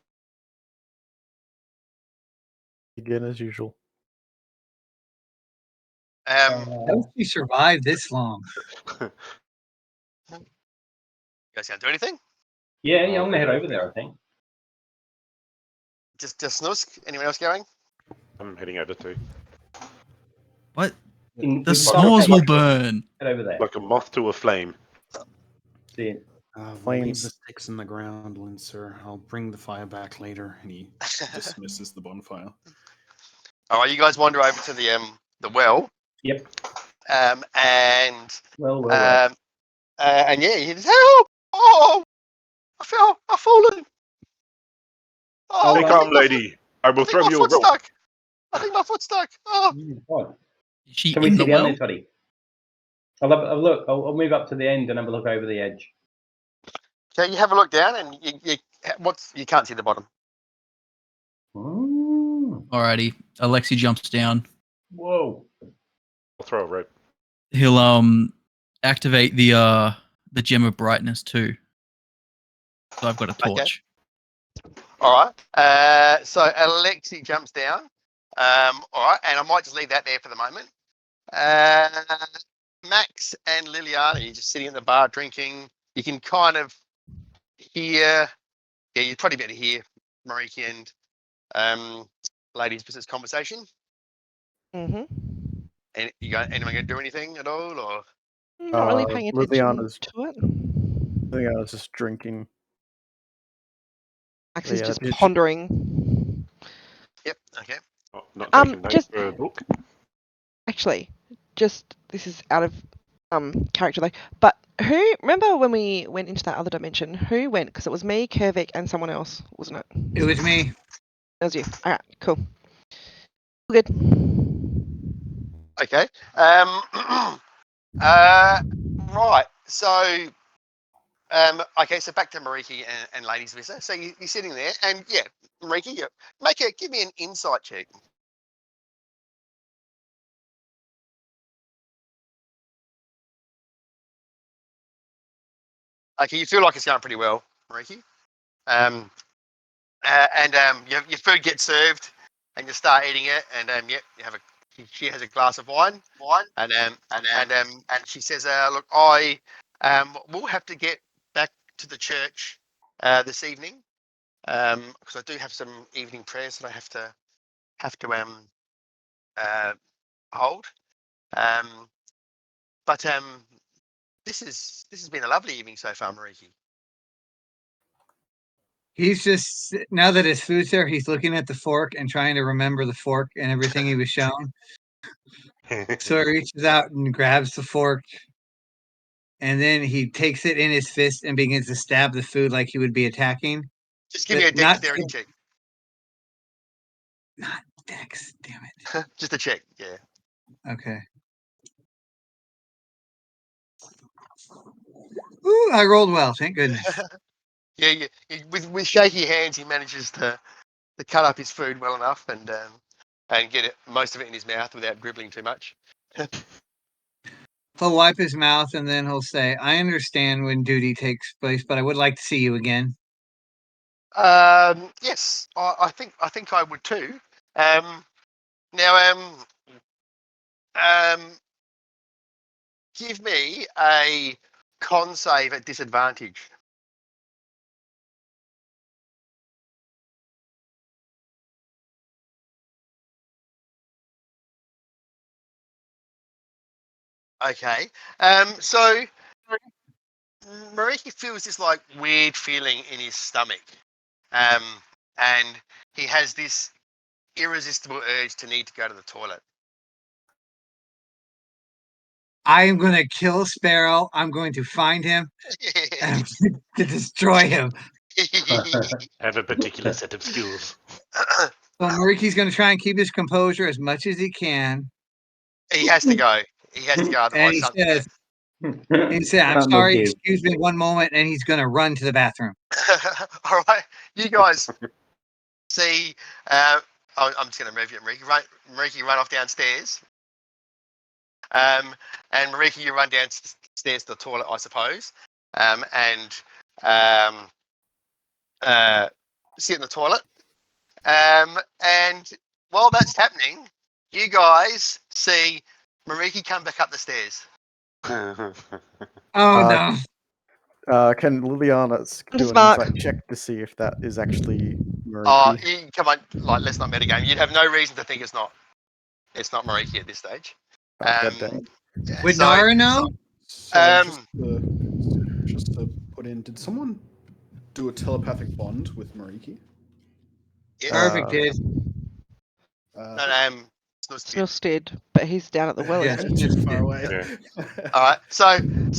Again, as usual. How did she survive this long? You guys gonna do anything? Yeah, I'm gonna head over there, I think. Just Snusk? Anyone else going? I'm heading over too. What? In The s'mores will burn. Head over there. Like a moth to a flame. See, We'll leave Flames. the sticks in the ground, Lincer. I'll bring the fire back later. And he dismisses the bonfire. All right, you guys wander over to the well. Yep. And Well. and yeah, you just help! Oh, I've fallen. Oh, Take I arm, think my lady. I will foot- I think throw my you a foot's rope. stuck. I think my foot's stuck. Oh, God. Is she Can we in see the down well? there, Toddy? I'll have a look. I'll move up to the end and have a look over the edge. so you have a look down, and you can't see the bottom. Alrighty. Alexi jumps down. Whoa. I'll throw a rope. He'll activate the gem of brightness too. So I've got a torch. All right. So Alexi jumps down. All right, and I might just leave that there for the moment. Max and Liliana, you're just sitting in the bar drinking. You can kind of hear. Yeah, you'd probably better hear Mariki and ladies' business conversation. Mm-hmm. And anyone going to do anything at all, or? Not really paying attention Liliana's- to it. Liliana's just drinking. Max is Yeah, just it's- pondering. Yep. Okay. Oh, not taking notes just- for a book. Actually, just this is out of character though. But who remember when we went into that other dimension? Who went? Because it was me, Kervik, and someone else, wasn't it? It was me. It was you. All right, cool. Good. Okay. Right. So. Okay. So back to Mariki and ladies' business. So you're sitting there, and yeah, Mariki, give me an insight check. Okay, you feel like it's going pretty well, Mariki. Your food gets served, and you start eating it, and she has a glass of wine, and she says, look, I will have to get back to the church this evening, because I do have some evening prayers that I have to hold. But this has been a lovely evening so far, Mariki. He's just now that his food's there, he's looking at the fork and trying to remember the fork and everything he was shown. So he reaches out and grabs the fork, and then he takes it in his fist and begins to stab the food like he would be attacking. Just give me a Not dexterity check. Not Dex, damn it. Just a check, yeah. Okay. Ooh, I rolled well, thank goodness. Yeah, with shaky hands, he manages to cut up his food well enough and get most of it in his mouth without dribbling too much. He'll wipe his mouth and then he'll say, I understand when duty takes place, but I would like to see you again. Yes, I think I would too. Now, give me a con save at disadvantage. Okay. So Mariki feels this like weird feeling in his stomach, and he has this irresistible urge to need to go to the toilet. I am going to kill Sparrow. I'm going to find him and I'm going to destroy him. Have a particular set of skills. So Mariki's going to try and keep his composure as much as he can. He has to go. He has to go. And Otherwise, he said, I'm Can't sorry, make you. excuse me one moment. And he's going to run to the bathroom. all right, you guys see. I'm just going to move you, Mariki, run off downstairs. And Mariki, you run downstairs to the toilet, I suppose. And sit in the toilet. And while that's happening, you guys see Mariki come back up the stairs. Oh, Uh, no. Can Liliana do an Mark. insight check to see if that is actually Oh, Mariki? come on, let's not metagame. You'd have no reason to think it's not Mariki at this stage. God dang. Would so- Nara know? So Um, just to put put in. Did someone do a telepathic bond with Mariki? Yes. Perfect, did. Sniffs did, but he's down at the well, Yeah. isn't he? Too far away. All right. So and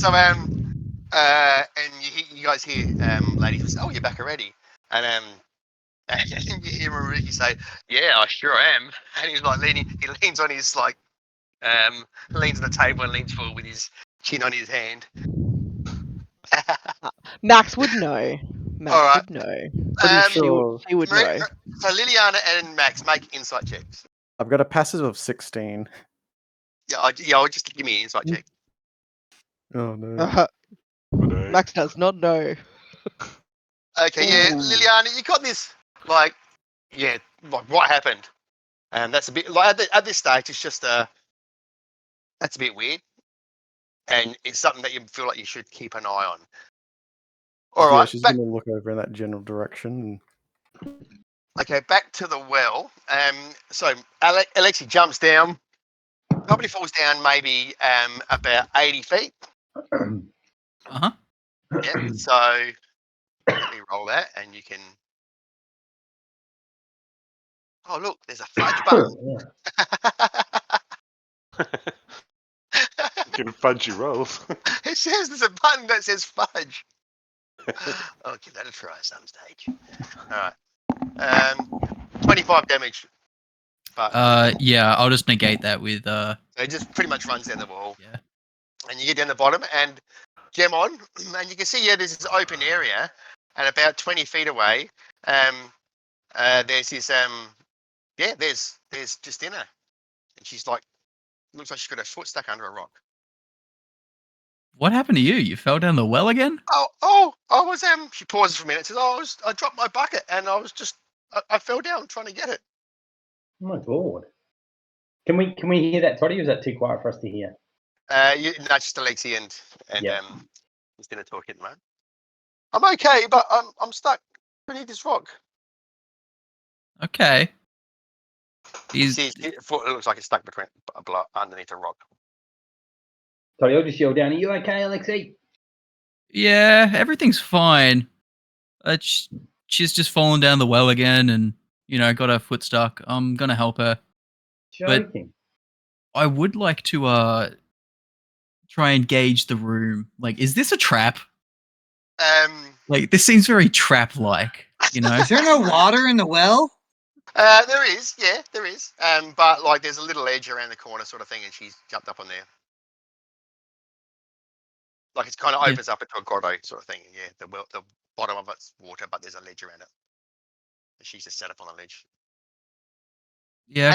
you guys hear lady goes, "Oh, you're back already," and you hear Mariki say, "Yeah, I sure am," and he's like leaning. He leans on his leans on the table and leans forward with his chin on his hand. Max would know. Max Alright. would know. Pretty She would, sure. she would know. So Liliana and Max make insight checks. I've got a passive of 16. Yeah, I'll just give me an insight check. Oh no. Max does not know. Okay, yeah, Ooh. Liliana, you got this. Like what happened? And that's a bit like at this stage, it's just that's a bit weird, and it's something that you feel like you should keep an eye on. All Yeah, right, she's back, gonna look over in that general direction. okay, back to the well. So Alexi jumps down, probably falls down maybe about 80 feet. Uh-huh. Yep. So let me roll that, and you can. Oh look, there's a fudge button. Can fudge your rolls. It says there's a button that says fudge. I'll give that a try at some stage. All right. 25 damage. But Yeah, I'll just negate that with so it just pretty much runs down the wall. yeah. And you get down the bottom and gem on, and you can see there's this open area, and about 20 feet away, there's this there's Justina, and she's like, looks like she's got her foot stuck under a rock. What happened to you? You fell down the well again? I was She pauses for a minute. Says, I dropped my bucket, and I was just I fell down trying to get it. Oh my god. Can we hear that, Toddy, or is that too quiet for us to hear? No, just Alexi and Yeah. Justina talking at the moment. I'm okay, but I'm stuck beneath this rock. Okay. His foot looks like it's stuck underneath a rock. Toddy, I'll just yell down, are you okay, Alexi? Yeah, everything's fine. She's just fallen down the well again and, got her foot stuck. I'm going to help her. Joking. But I would like to try and gauge the room. Like, is this a trap? Like, this seems very trap-like, Is there no water in the well? There is, yeah, there is. But like, there's a little edge around the corner, sort of thing, and she's jumped up on there. Like, it's kind of opens up into a grotto, sort of thing. Yeah, the bottom of it's water, but there's a ledge around it. She's just set up on the ledge. Yeah,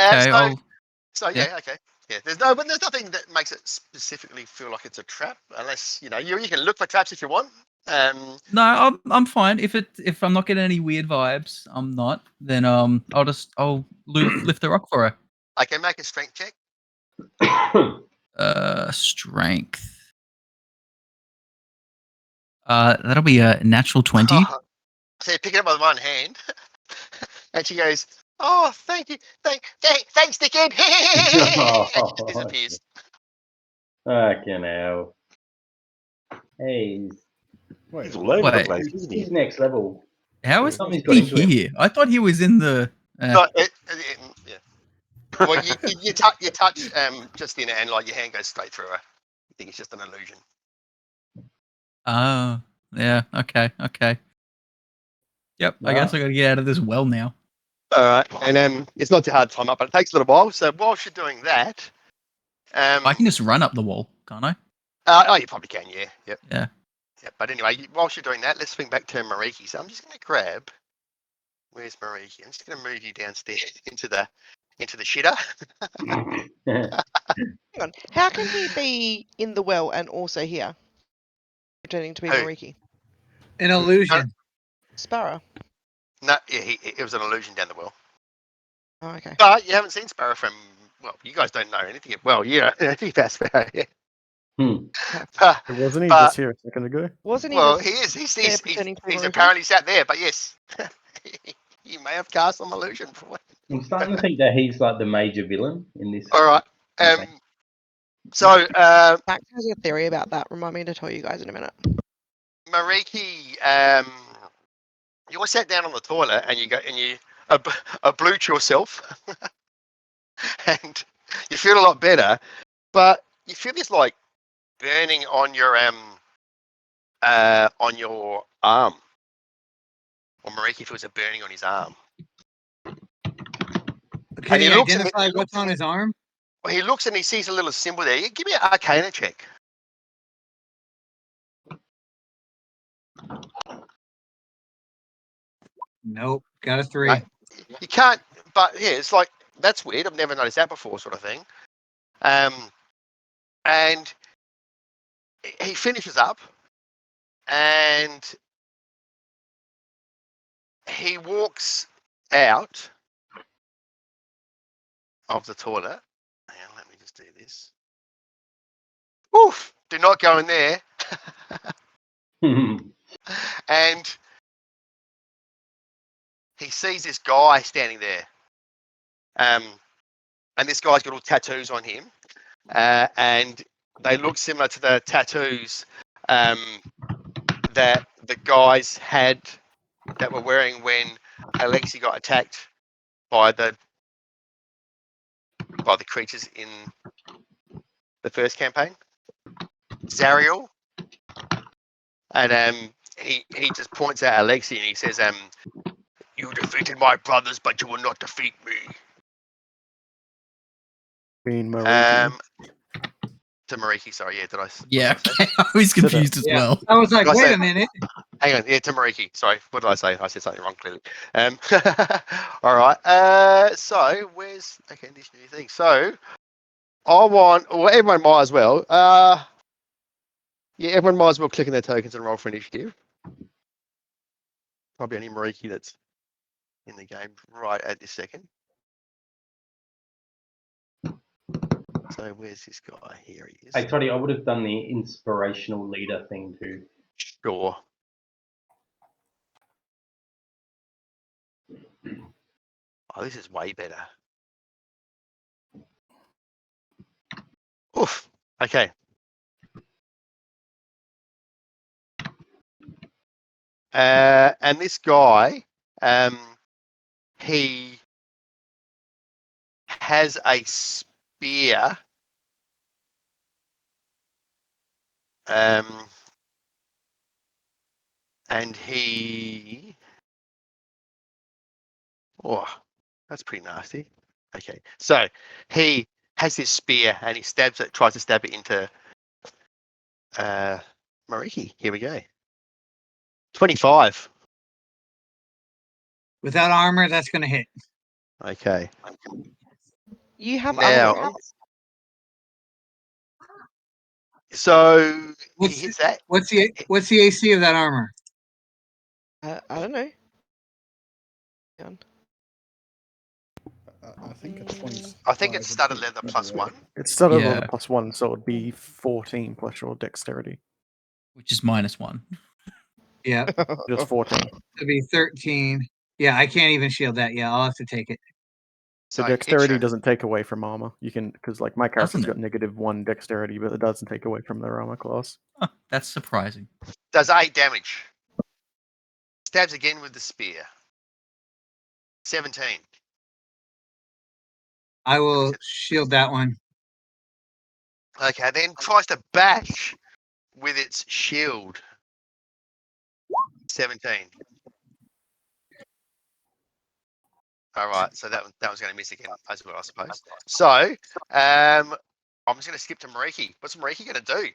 okay. Yeah, okay. Yeah, there's nothing that makes it specifically feel like it's a trap, unless you can look for traps if you want. No, I'm fine. If I'm not getting any weird vibes, I'm not. Then I'll lift the rock for her. I can make a strength check. Strength. That'll be a natural 20. So you pick it up with one hand, and she goes, "Oh, thank you, thanks, dickhead." And she just disappears. Fucking hell. Hey, He's all over the Wait. place, isn't he? he's next level. How is Something's got he into him. here? I thought he was in the. Yeah. Well, you touch Justina, and like your hand goes straight through her. I think it's just an illusion. Oh, yeah. Okay. Yep. I guess I gotta get out of this well now. All right, and it's not too hard to climb up, but it takes a little while. So whilst you're doing that, I can just run up the wall, can't I? you probably can, yeah. Yep. Yeah. Yeah, but anyway, whilst you're doing that, let's swing back to Mariki. So I'm just going to grab. Where's Mariki? I'm just going to move you downstairs into the shitter. Hang on. How can he be in the well and also here? Pretending to be Who? Mariki. An illusion. Sparrow. No, yeah, it was an illusion down the well. Oh, okay. But you haven't seen Sparrow from. Well, you guys don't know anything. Well, yeah, anything about Sparrow. Yeah. Wasn't he just here a second ago? Wasn't he? Well, just he is. He's pretending to be Mariki? apparently sat there, but yes, he may have cast some illusion for what. I'm starting to think that he's like the major villain in this. All right. Okay. So Max has a theory about that. Remind me to tell you guys in a minute. Mariki, you were sat down on the toilet and you abluch yourself, and you feel a lot better, but you feel this like burning on your arm. Or Mariki feels a burning on his arm. Can he you looks identify what's on his arm? Well, he looks and he sees a little symbol there. Give me an Arcana check. Nope, got a 3. Right. You can't, but yeah, it's like, that's weird. I've never noticed that before, sort of thing. And he finishes up and he walks out of the toilet. Hang on, let me just do this. Oof! Do not go in there. And he sees this guy standing there. And this guy's got all tattoos on him. And they look similar to the tattoos that the guys had that were wearing when Alexi got attacked by the creatures in the first campaign. Zariel. And he just points out Alexi and he says, you defeated my brothers, but you will not defeat me. To Mariki, sorry, yeah, did I? Yeah, I was confused as well. I was like, Did I wait say- a minute. Hang on, yeah, to Mariki. Sorry, what did I say? I said something wrong, clearly. All right. So where's okay? Conditioning thing. So I want, well, everyone might as well. Yeah, everyone might as well click on their tokens and roll for initiative. Probably only Mariki that's in the game right at this second. So where's this guy? Here he is. Hey, Toddy, I would have done the inspirational leader thing too. Sure. Oh, this is way better. Oof. Okay. And this guy, he has a spear. And he, oh, that's pretty nasty. Okay, so he has this spear and he stabs it, tries to stab it into Mariki. Here we go. 25. Without armor, that's going to hit. Okay. You have Now- armor on. So he What's hits that. What's the AC of that armor? I don't know. Hang on. I think it's 20. I think it's studded leather plus 1. It's still a Yeah. +1, so it would be 14 plus your dexterity. Which is -1. Yeah, Just 14. it'd be 13. Yeah, I can't even shield that. Yeah, I'll have to take it. So So dexterity hit you. doesn't take away from armor. You can, because like my character's Doesn't got -1 dexterity, but it doesn't take away from their armor class. Huh, that's surprising. Does 8 damage. Stabs again with the spear. 17. I will shield that one. Okay, then tries to bash with its shield. 17. All right, so that was going to miss again as well, I suppose. So I'm just going to skip to Mariki. What's Mariki going to do?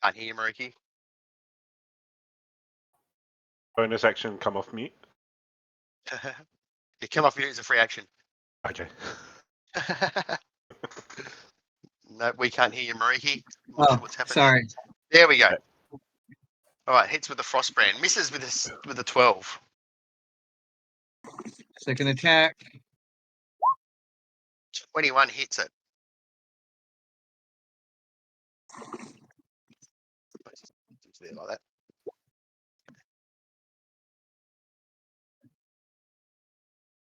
Can't hear you, Mariki. Bonus action, come off mute. You come off mute as a free action. Okay. No, we can't hear you, Mariki. Not sure Oh, what's happening. sorry. There we go. All right, hits with the Frostbrand. Misses with a 12. Second attack. 21 hits it. Like that.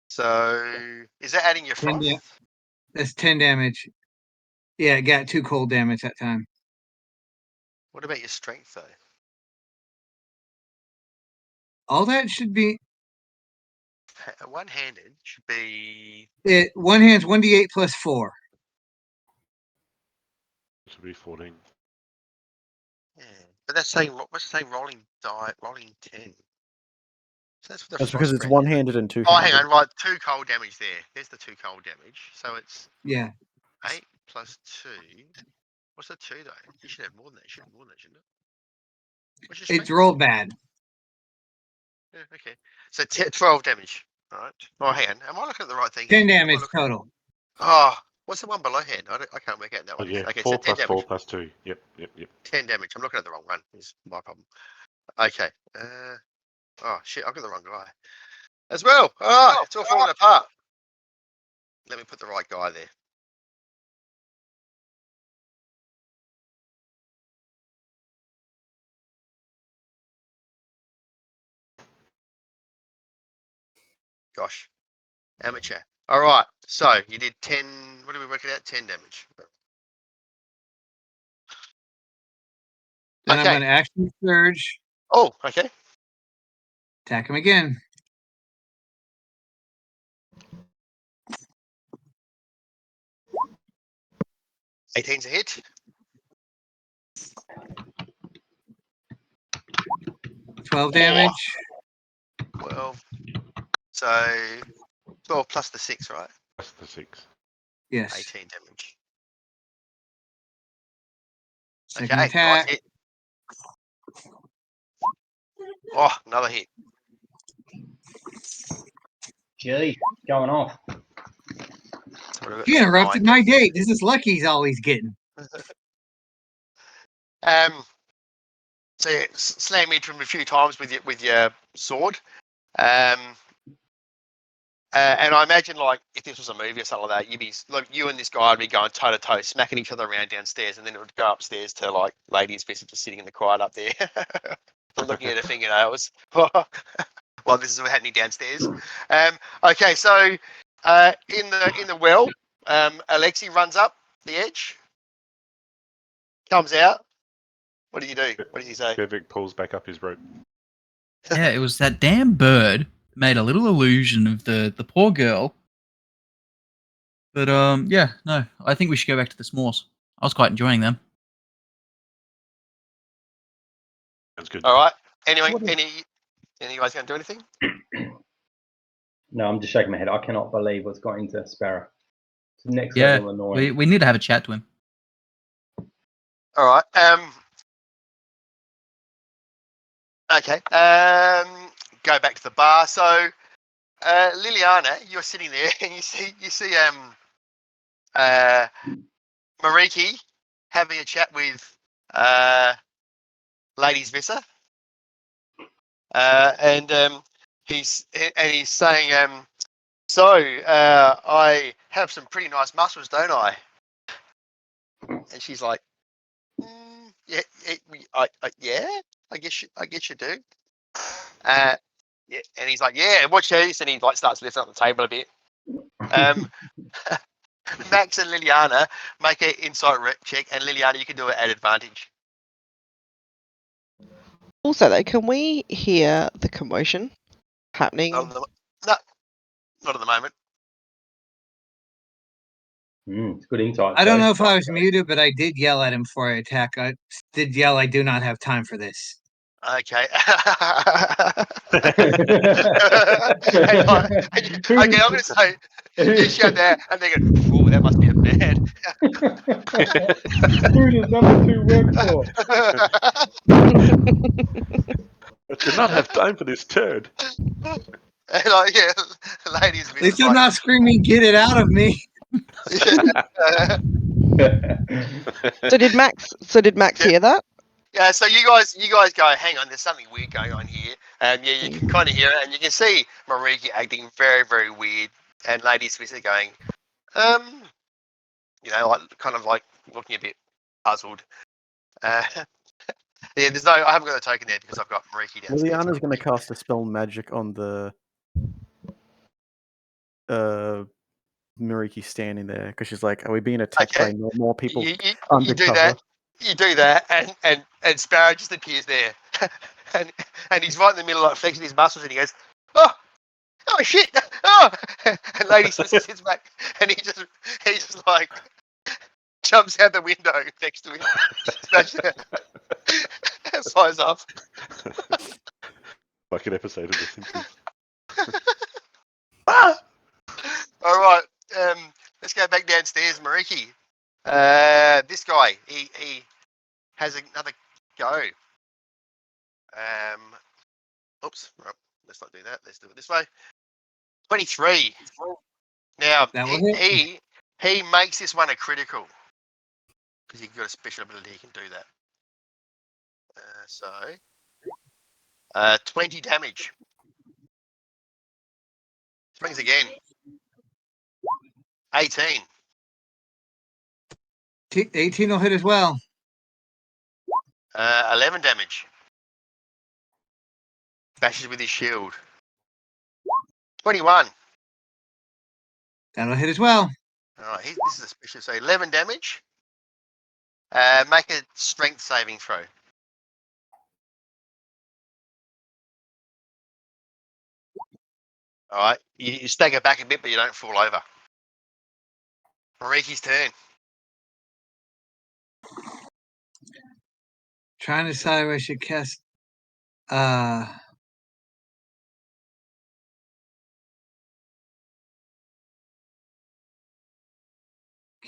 So is that adding your 10 frost? That's 10 damage. Yeah, it got 2 cold damage that time. What about your strength though? All that should be One-handed should be. it. One hand's 1d8 plus 4. Should be 14. Yeah, but that's saying what's the saying? Rolling 10. So that's for the That's because it's frostbite. one-handed and Oh, two-handed. hang on, right, 2 cold damage there. There's the 2 cold damage. So it's Yeah. 8 plus 2. What's the 2 though? You should have more than that. You should have more than that, shouldn't it? What's your It's strength? rolled bad. Yeah, okay. So 12 damage. All right. Oh, hang on. Am I looking at the right thing? 10 damage total. Oh, what's the one below hand? I can't work out that Oh, one. yeah, Okay, 4 so 10 plus 4 damage. plus 2. Yep. 10 damage. I'm looking at the wrong one. Is my problem. Okay. Oh shit! I've got the wrong guy as well. Oh, it's all falling apart. Let me put the right guy there. Gosh, amateur. All right. So you did 10. What did we work it out? 10 damage. Then Okay. I'm going to action surge. Oh, okay. Attack him again. '18's a hit. 12 damage. 12. So 12 plus the 6, right? Plus the 6. Yes. 18 damage. Second Okay. attack. Nice hit. Oh, another hit. Gee, going off. He interrupted my date. This is lucky he's always getting. So yeah, slam into him a few times with your sword. And I imagine, like, if this was a movie or something like that, you'd be like, you and this guy would be going toe to toe, smacking each other around downstairs, and then it would go upstairs to like ladies' visit, just sitting in the quiet up there, looking at her fingernails while this is happening downstairs. Okay, so in the well, Alexi runs up the edge, comes out. What did you do? What did he say? Bevik pulls back up his rope. Yeah, it was that damn bird made a little illusion of the poor girl. But yeah, no, I think we should go back to the s'mores. I was quite enjoying them. That's good. All right. Anyway, any guys going to do anything? No, I'm just shaking my head. I cannot believe what's got into Sparrow. It's next Yeah, level annoying. we need to have a chat to him. All right. Okay. Go back to the bar. So, Liliana, you're sitting there, and you see Mariki having a chat with Ladies Vissa, and he's saying, so I have some pretty nice muscles, don't I? And she's like, yeah, I guess you do. Yeah, and he's like, yeah, watch these, and he like starts lifting up the table a bit. Max and Liliana make an insight check, and Liliana, you can do it at advantage. Also, though, can we hear the commotion happening? No, not at the moment. It's good insight. I don't know if I was muted, but I did yell at him before I attack. I did yell, I do not have time for this. Okay. Okay, I'm going to say, you shout there, and they go, oh, that must be a man. Who does number 2 work for? I do not have time for this turd. And like, yeah, ladies. At least I'm not screaming, get it out of me. So did Max hear that? Yeah, so you guys go, hang on, there's something weird going on here. And yeah, you can kind of hear it, and you can see Mariki acting very, very weird, and Lady Swisser going, like kind of like looking a bit puzzled. Yeah, I haven't got a token there because I've got Mariki downstairs. Liliana's going to cast a spell magic on the Mariki standing there because she's like, "Are we being attacked Okay. by more people You do undercover?" that. You do that, and Sparrow just appears there, and he's right in the middle, like flexing his muscles, and he goes, "Oh, oh shit! Oh!" And Lady sits back, and he just like jumps out the window next to him, smashes it, flies off. Like an episode of The Simpsons. All right, let's go back downstairs, Mariki. This guy, he has another go. Oops, right, let's not do that. Let's do it this way. 23. Now That was it? he makes this one a critical because he's got a special ability. He can do that. So 20 damage. Swings again. 18. 18 will hit as well. 11 damage. Bashes with his shield. 21. That'll hit as well. All right, this is a special. So 11 damage. Make a strength saving throw. All right, you stagger back a bit, but you don't fall over. Mariki's turn. Trying to decide if I should cast.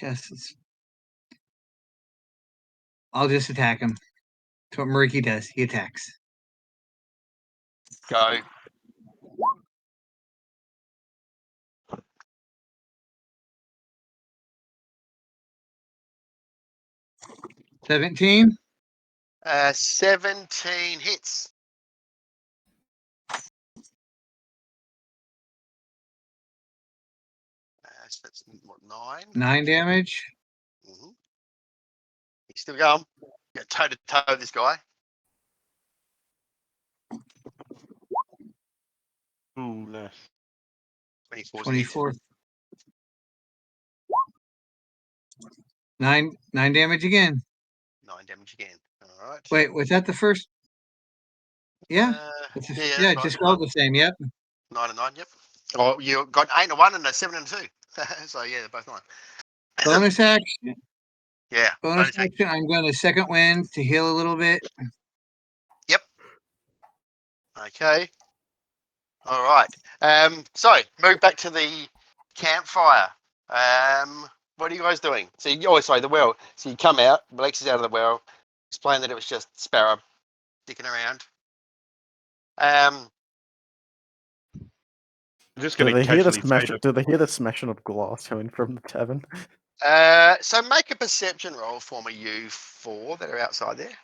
This. I'll just attack him. That's what Mariki does. He attacks. Go. $17. 17 hits. So that's what, 9? 9 damage. Mm-hmm. He's still going. Got toe to toe with this guy. Ooh, nice. 24. 9 damage again. 9 damage again. All right. Wait, was that the first? Yeah. Yeah, just rolled the same. Yep. 9 and 9. Yep. Oh, you got 8 and 1 and a 7 and 2. So yeah, they're both 9. Bonus action. Yeah. Bonus action. I'm going to second wind to heal a little bit. Yep. Okay. All right. So move back to the campfire. What are you guys doing? So the well. So you come out, Lex is out of the well, explain that it was just Sparrow sticking around. Just Do going they to hear the casually smash? throw Do they hear the smashing of glass coming from the tavern? So make a perception roll for me, you 4 that are outside there.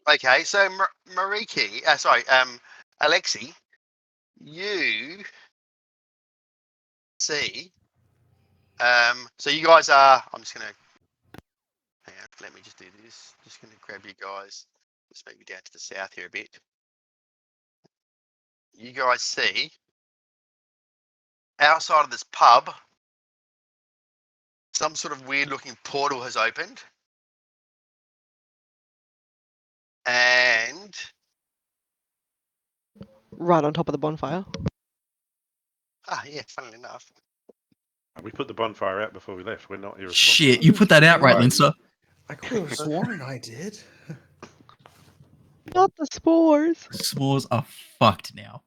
Okay, so Mariki, Alexi, you see, so you guys are, I'm just going to, hang on, let me just do this. Just going to grab you guys, just maybe down to the south here a bit. You guys see, outside of this pub, some sort of weird looking portal has opened. And Right on top of the bonfire. yeah, funnily enough. We put the bonfire out before we left. We're not irresponsible. Shit, you put that out right, Linster. I could have sworn I did. Not the spores. S'mores are fucked now.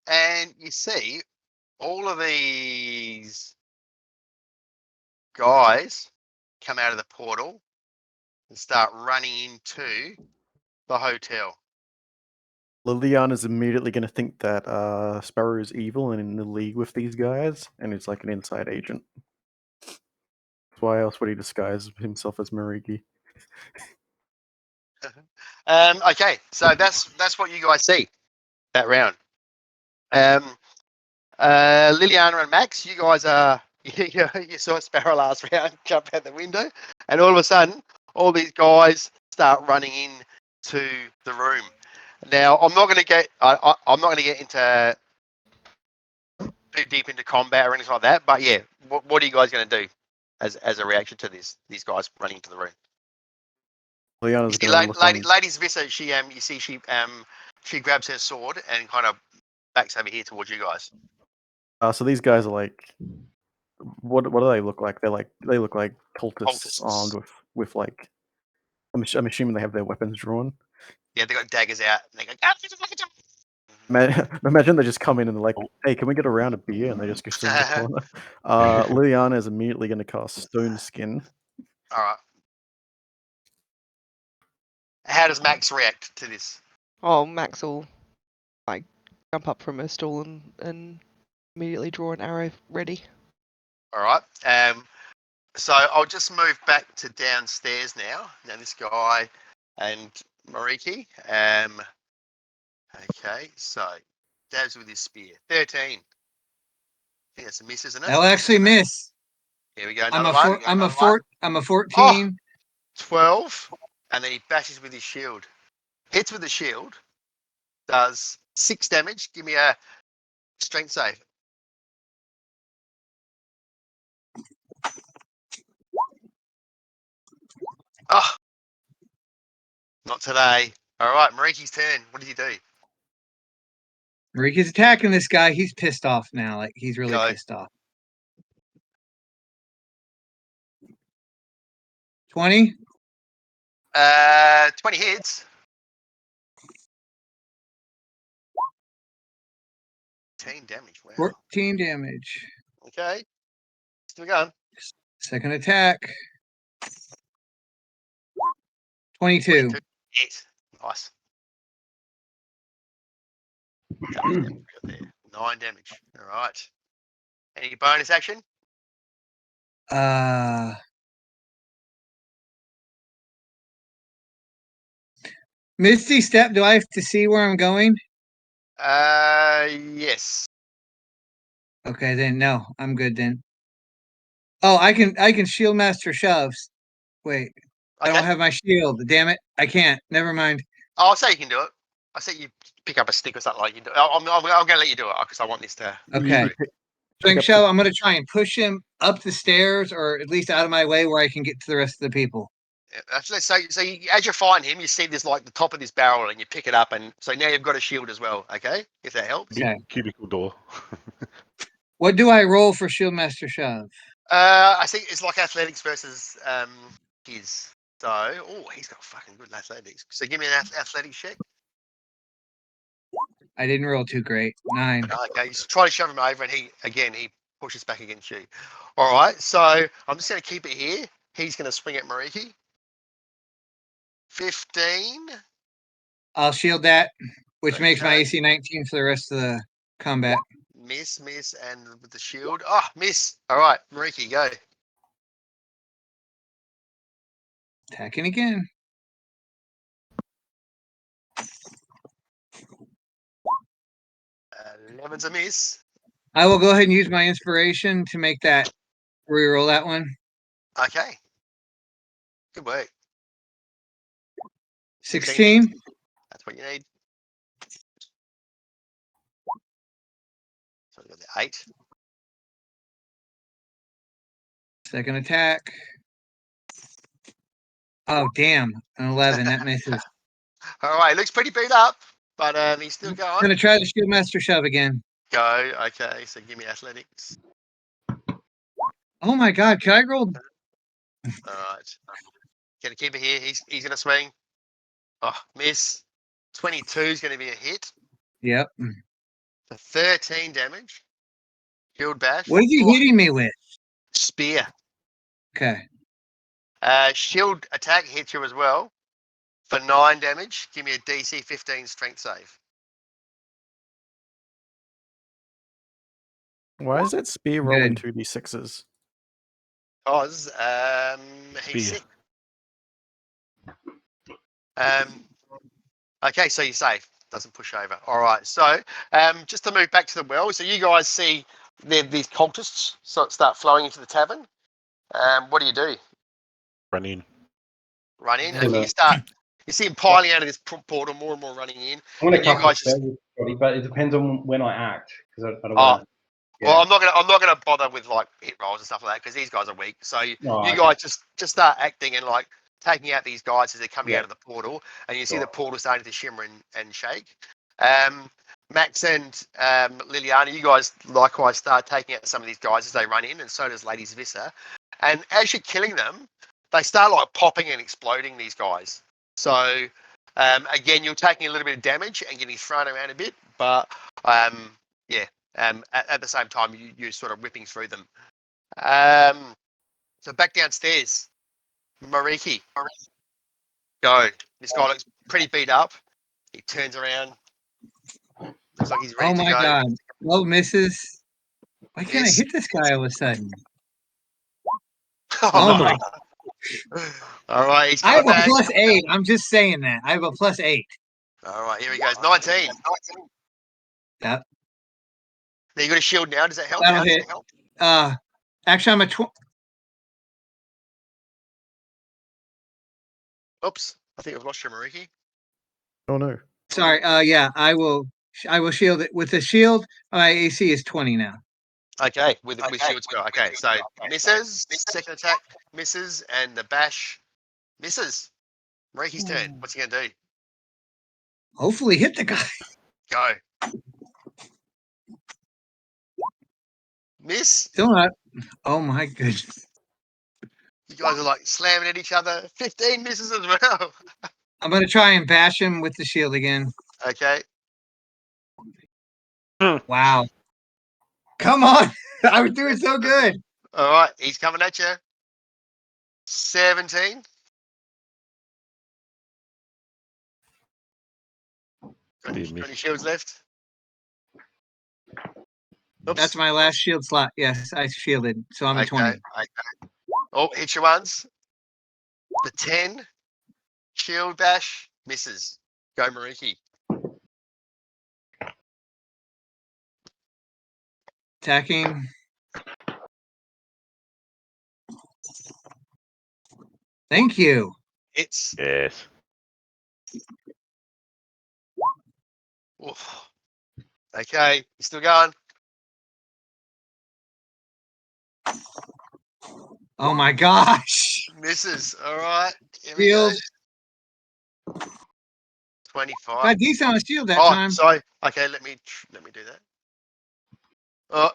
And you see all of these guys come out of the portal and start running into the hotel. Liliana's immediately going to think that Sparrow is evil and in the league with these guys, and is like an inside agent. Why else would he disguise himself as Mariki? Okay, so that's what you guys see that round. Liliana and Max, you guys are you saw Sparrow last round jump out the window, and all of a sudden, all these guys start running in to the room. Now, I'm not going to get. I'm not going to get into too deep into combat or anything like that. But yeah, what are you guys going to do as a reaction to this? These guys running into the room. Liana's You see, going to look on. Ladies Vissa, you see, she grabs her sword and kind of backs over here towards you guys. So these guys are like, what do they look like? They look like cultists armed with like, I'm assuming they have their weapons drawn. Yeah, they got daggers out. And they go. Imagine they just come in and they're like, "Hey, can we get a round of beer?" And they just go straight in the corner. Liliana is immediately going to cast Stone Skin. All right. How does Max react to this? Oh, Max will like jump up from her stool and immediately draw an arrow ready. All right. So I'll just move back to downstairs now. Now this guy and Mariki. Okay, so dabs with his spear. 13. I think that's a miss, isn't it? I'll actually miss. Here we go. I'm Another one. I'm a 14. 12. And then he bashes with his shield. Hits with the shield. Does 6 damage. Give me a strength save. Oh, not today. All right, Mariki's turn. What did he do? Mariki's attacking this guy. He's pissed off now. Like he's really Go. pissed off. 20. 20 hits. 14 damage. Wow. 14 damage. Okay. Still going. Second attack. 22. Hit. Nice. 9 damage. All right. Any bonus action? Misty Step. Do I have to see where I'm going? Yes. Okay, then no, I'm good then. Oh, I can shield master shoves. Wait, I don't have my shield. Damn it, I can't. Never mind. Oh, I'll say you can do it. I'll say you pick up a stick or something like you do. I'm going to let you do it because I want this to. Okay. Strength shove. I'm going to try and push him up the stairs, or at least out of my way, where I can get to the rest of the people. Actually, so you, as you're fighting him, you see this like the top of this barrel, and you pick it up, and so now you've got a shield as well. Okay, if that helps. Okay. Cubicle door. What do I roll for shield master shove? I think it's like athletics versus his. So, oh, he's got fucking good athletics. So give me an athletics check. I didn't roll too great. 9. Okay, you try to shove him over, and he pushes back against you. All right, so I'm just going to keep it here. He's going to swing at Mariki. 15. I'll shield that, which makes my AC 19 for the rest of the combat. Miss, and with the shield. Oh, miss. All right, Mariki, go. Attacking again. 11's a miss. I will go ahead and use my inspiration to make that reroll that one. Okay. Good work. 16. That's what you need. So we got the 8. Second attack. Oh, damn. An 11. That misses. All right, looks pretty beat up, but he's still going. I'm going to try the shield master shove again. Go. Okay, so give me athletics. Oh my god, can I roll? All right. Gonna keep it here. He's gonna swing. Oh, miss. 22 is gonna be a hit. Yep. For 13 damage. Shield bash. What is he hitting me with? Spear. Okay. Shield attack hits you as well. For 9 damage. Give me a DC 15 strength save. Why is that spear rolling 2d6s? Because he's sick. Okay, so you're safe. Doesn't push over. All right. So just to move back to the well. So you guys see these cultists start flowing into the tavern. What do you do? Run in. Run in. Okay, you start You see him piling out of this portal, more and more running in. I'm going And to you cast guys a spell, Scotty, but it depends on when I act because I don't Oh, want to. well, I'm not gonna bother with like hit rolls and stuff like that because these guys are weak. So you Okay. guys just start acting and like taking out these guys as they're coming Yeah. out of the portal, and you see Sure. the portal starting to shimmer and shake. Max and Liliana, you guys likewise start taking out some of these guys as they run in, and so does Ladies Vissa. And as you're killing them, they start like popping and exploding, these guys. So again, you're taking a little bit of damage and getting thrown around a bit, but yeah. At the same time, you're sort of ripping through them. So back downstairs, Mariki, go. This guy looks pretty beat up. He turns around. Looks like he's ready Oh to my go. god. Oh, misses. Why can't Miss. I hit this guy all of a sudden? Oh, Oh no. my. All right, he's I have coming a back. +8. I'm just saying that. I have a +8. All right, here he goes. 19. Yep. Now you got a shield now. Does that help? That'll How does hit. it help? Actually, I'm a 20. Oops. I think I've lost you, Mariki. Oh no. Sorry. Yeah, I will shield it with the shield. My AC is 20 now. Okay, with shield spell. Okay, so misses, second attack misses, and the bash misses. Mariki's turn. What's he gonna do? Hopefully, hit the guy. Go. Miss. Still not. Oh my goodness. You guys are like slamming at each other. 15 misses as well. I'm gonna try and bash him with the shield again. Okay. Wow. Come on. I was doing so good. All right, he's coming at you. 17. Got any shields left? Oops. That's my last shield slot. Yes, I shielded. So I'm at 20. Okay. Oh, hit you once. The 10. Shield bash misses. Go, Mariki. Attacking. Thank you. Hits. Yes. Oof. Okay, you still going? Oh my gosh. Misses. All right. Here we Shield. go. 25. Got decent on a shield that Oh, time. sorry. Okay, let me do that. Oh,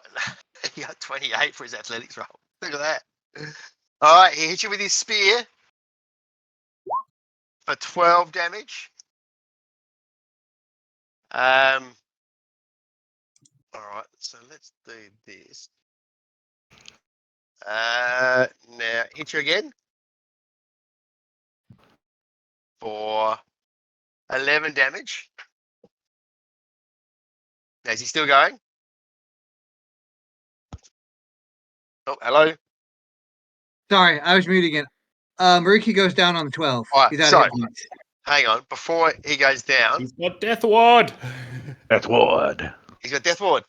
he got 28 for his athletics roll. Look at that. All right, he hit you with his spear for 12 damage. All right, so let's do this. Now hit you again for 11 damage. Now, is he still going? Oh, hello. Sorry, I was muted again. Mariki goes down on the 12. All right, He's out so- of hit points. Hang on. Before he goes down, He's got Death Ward. That's Ward. he's got Death Ward.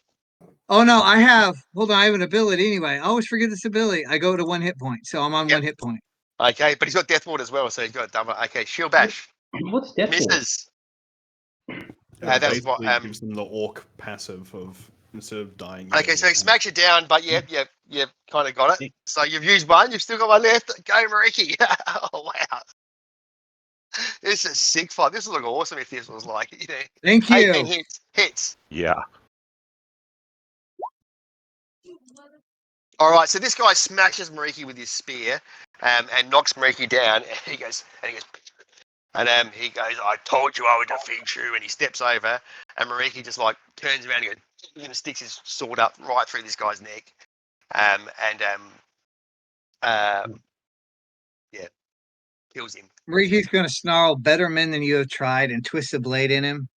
Oh no, I have. Hold on, I have an ability anyway. I always forget this ability. I go to 1 hit point, so I'm on Yep. 1 hit point. Okay, but he's got Death Ward as well, so he's got double. Okay, Shield Bash What's Death Ward? misses. It that's what, basically gives them the orc passive of instead of dying. you Okay, get so he your- smacks you down, but you've kind of got it. So you've used one, you've still got one left. Go, Mariki. Oh, wow. This is a sick fight. This would look awesome if this was like, Thank 18 you. hits. Yeah. All right, so this guy smashes Mariki with his spear and knocks Mariki down. And he goes, I told you I would defeat you. And he steps over, and Mariki just like turns around and goes, and sticks his sword up right through this guy's neck. Kills him. Mariki's gonna snarl, "Better men than you have tried," and twist the blade in him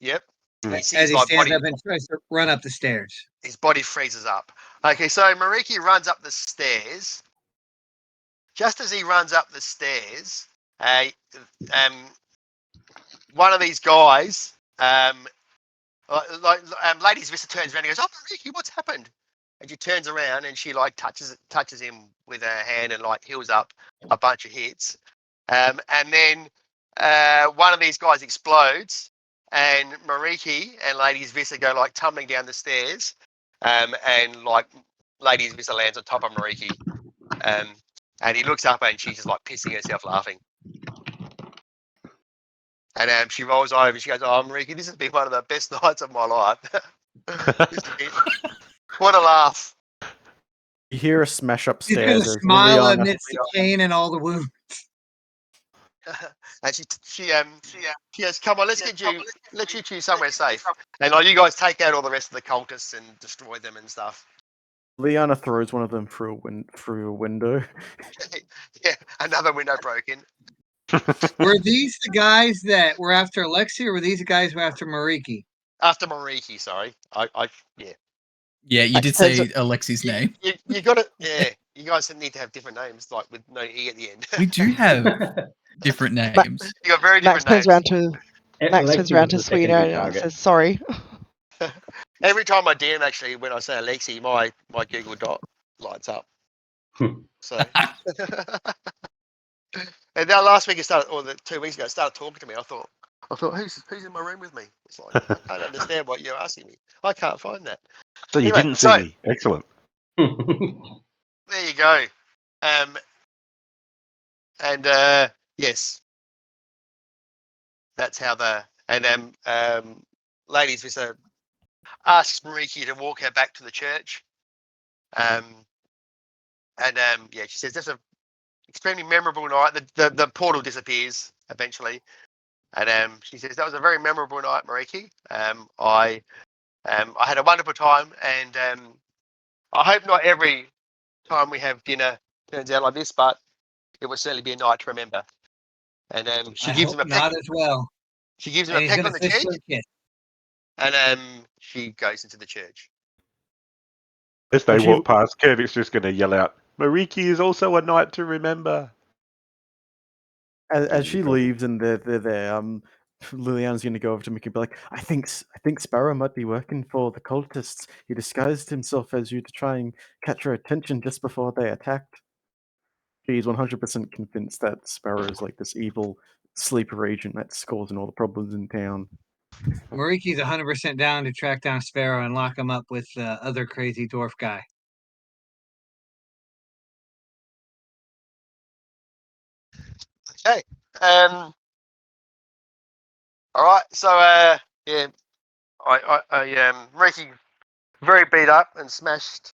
Yep. You as see his, he like, stands body, up and tries to run up the stairs. his body freezes up. Okay, so Mariki runs up the stairs. Just as he runs up the stairs, one of these guys, Ladies Vista turns around and goes, "Oh, Mariki, what's happened?" And she turns around and she like touches him with her hand and like heals up a bunch of hits. And then one of these guys explodes, and Mariki and Ladies Vista go like tumbling down the stairs, and like Ladies Vista lands on top of Mariki, and he looks up and she's just like pissing herself laughing. And she rolls over and she goes, "Oh, Mariki, this has been one of the best nights of my life." What a laugh. You hear a smash She's upstairs. gonna as smile Liliana- amidst the pain and all the wounds. And she goes, "Come on, let you two somewhere safe." And like you guys take out all the rest of the cultists and destroy them and stuff. Liana throws one of them through a window. Yeah, another window broken. Were these the guys that were after Alexi, or were these the guys who were after Mariki? After Mariki, sorry. Yeah. Yeah, you did say Alexi's name. You got it. Yeah, you guys need to have different names, like with no E at the end. We do have different names. You got very Max different turns names. around to Sweeter and says, "Sorry." Every time I DM, actually, when I say Alexi, my Google Doc lights up. So, and now last week it started, or 2 weeks ago, it started talking to me. I thought, who's in my room with me? It's like I can't understand what you're asking me. I can't find that. So you Anyway, didn't see me. Excellent. There you go. Yes, that's how Ladies Vista asks Mariki to walk her back to the church. She says that's a extremely memorable night. The portal disappears eventually, and she says that was a very memorable night, Mariki. I had a wonderful time, and I hope not every time we have dinner turns out like this, but it will certainly be a night to remember. And she gives him a peck. Not as well. She gives him a peck on the cheek, and she goes into the church. As they walk past, Kervik's just going to yell out, "Mariki is also a night to remember." As she leaves and they're there, Liliana's going to go over to Mickey and be like, I think Sparrow might be working for the cultists. He disguised himself as you to try and catch her attention just before they attacked. She's 100% convinced that Sparrow is like this evil sleeper agent that's causing all the problems in town. Mariki's 100% down to track down Sparrow and lock him up with the other crazy dwarf guy. Okay. All right. So Mariki, very beat up and smashed.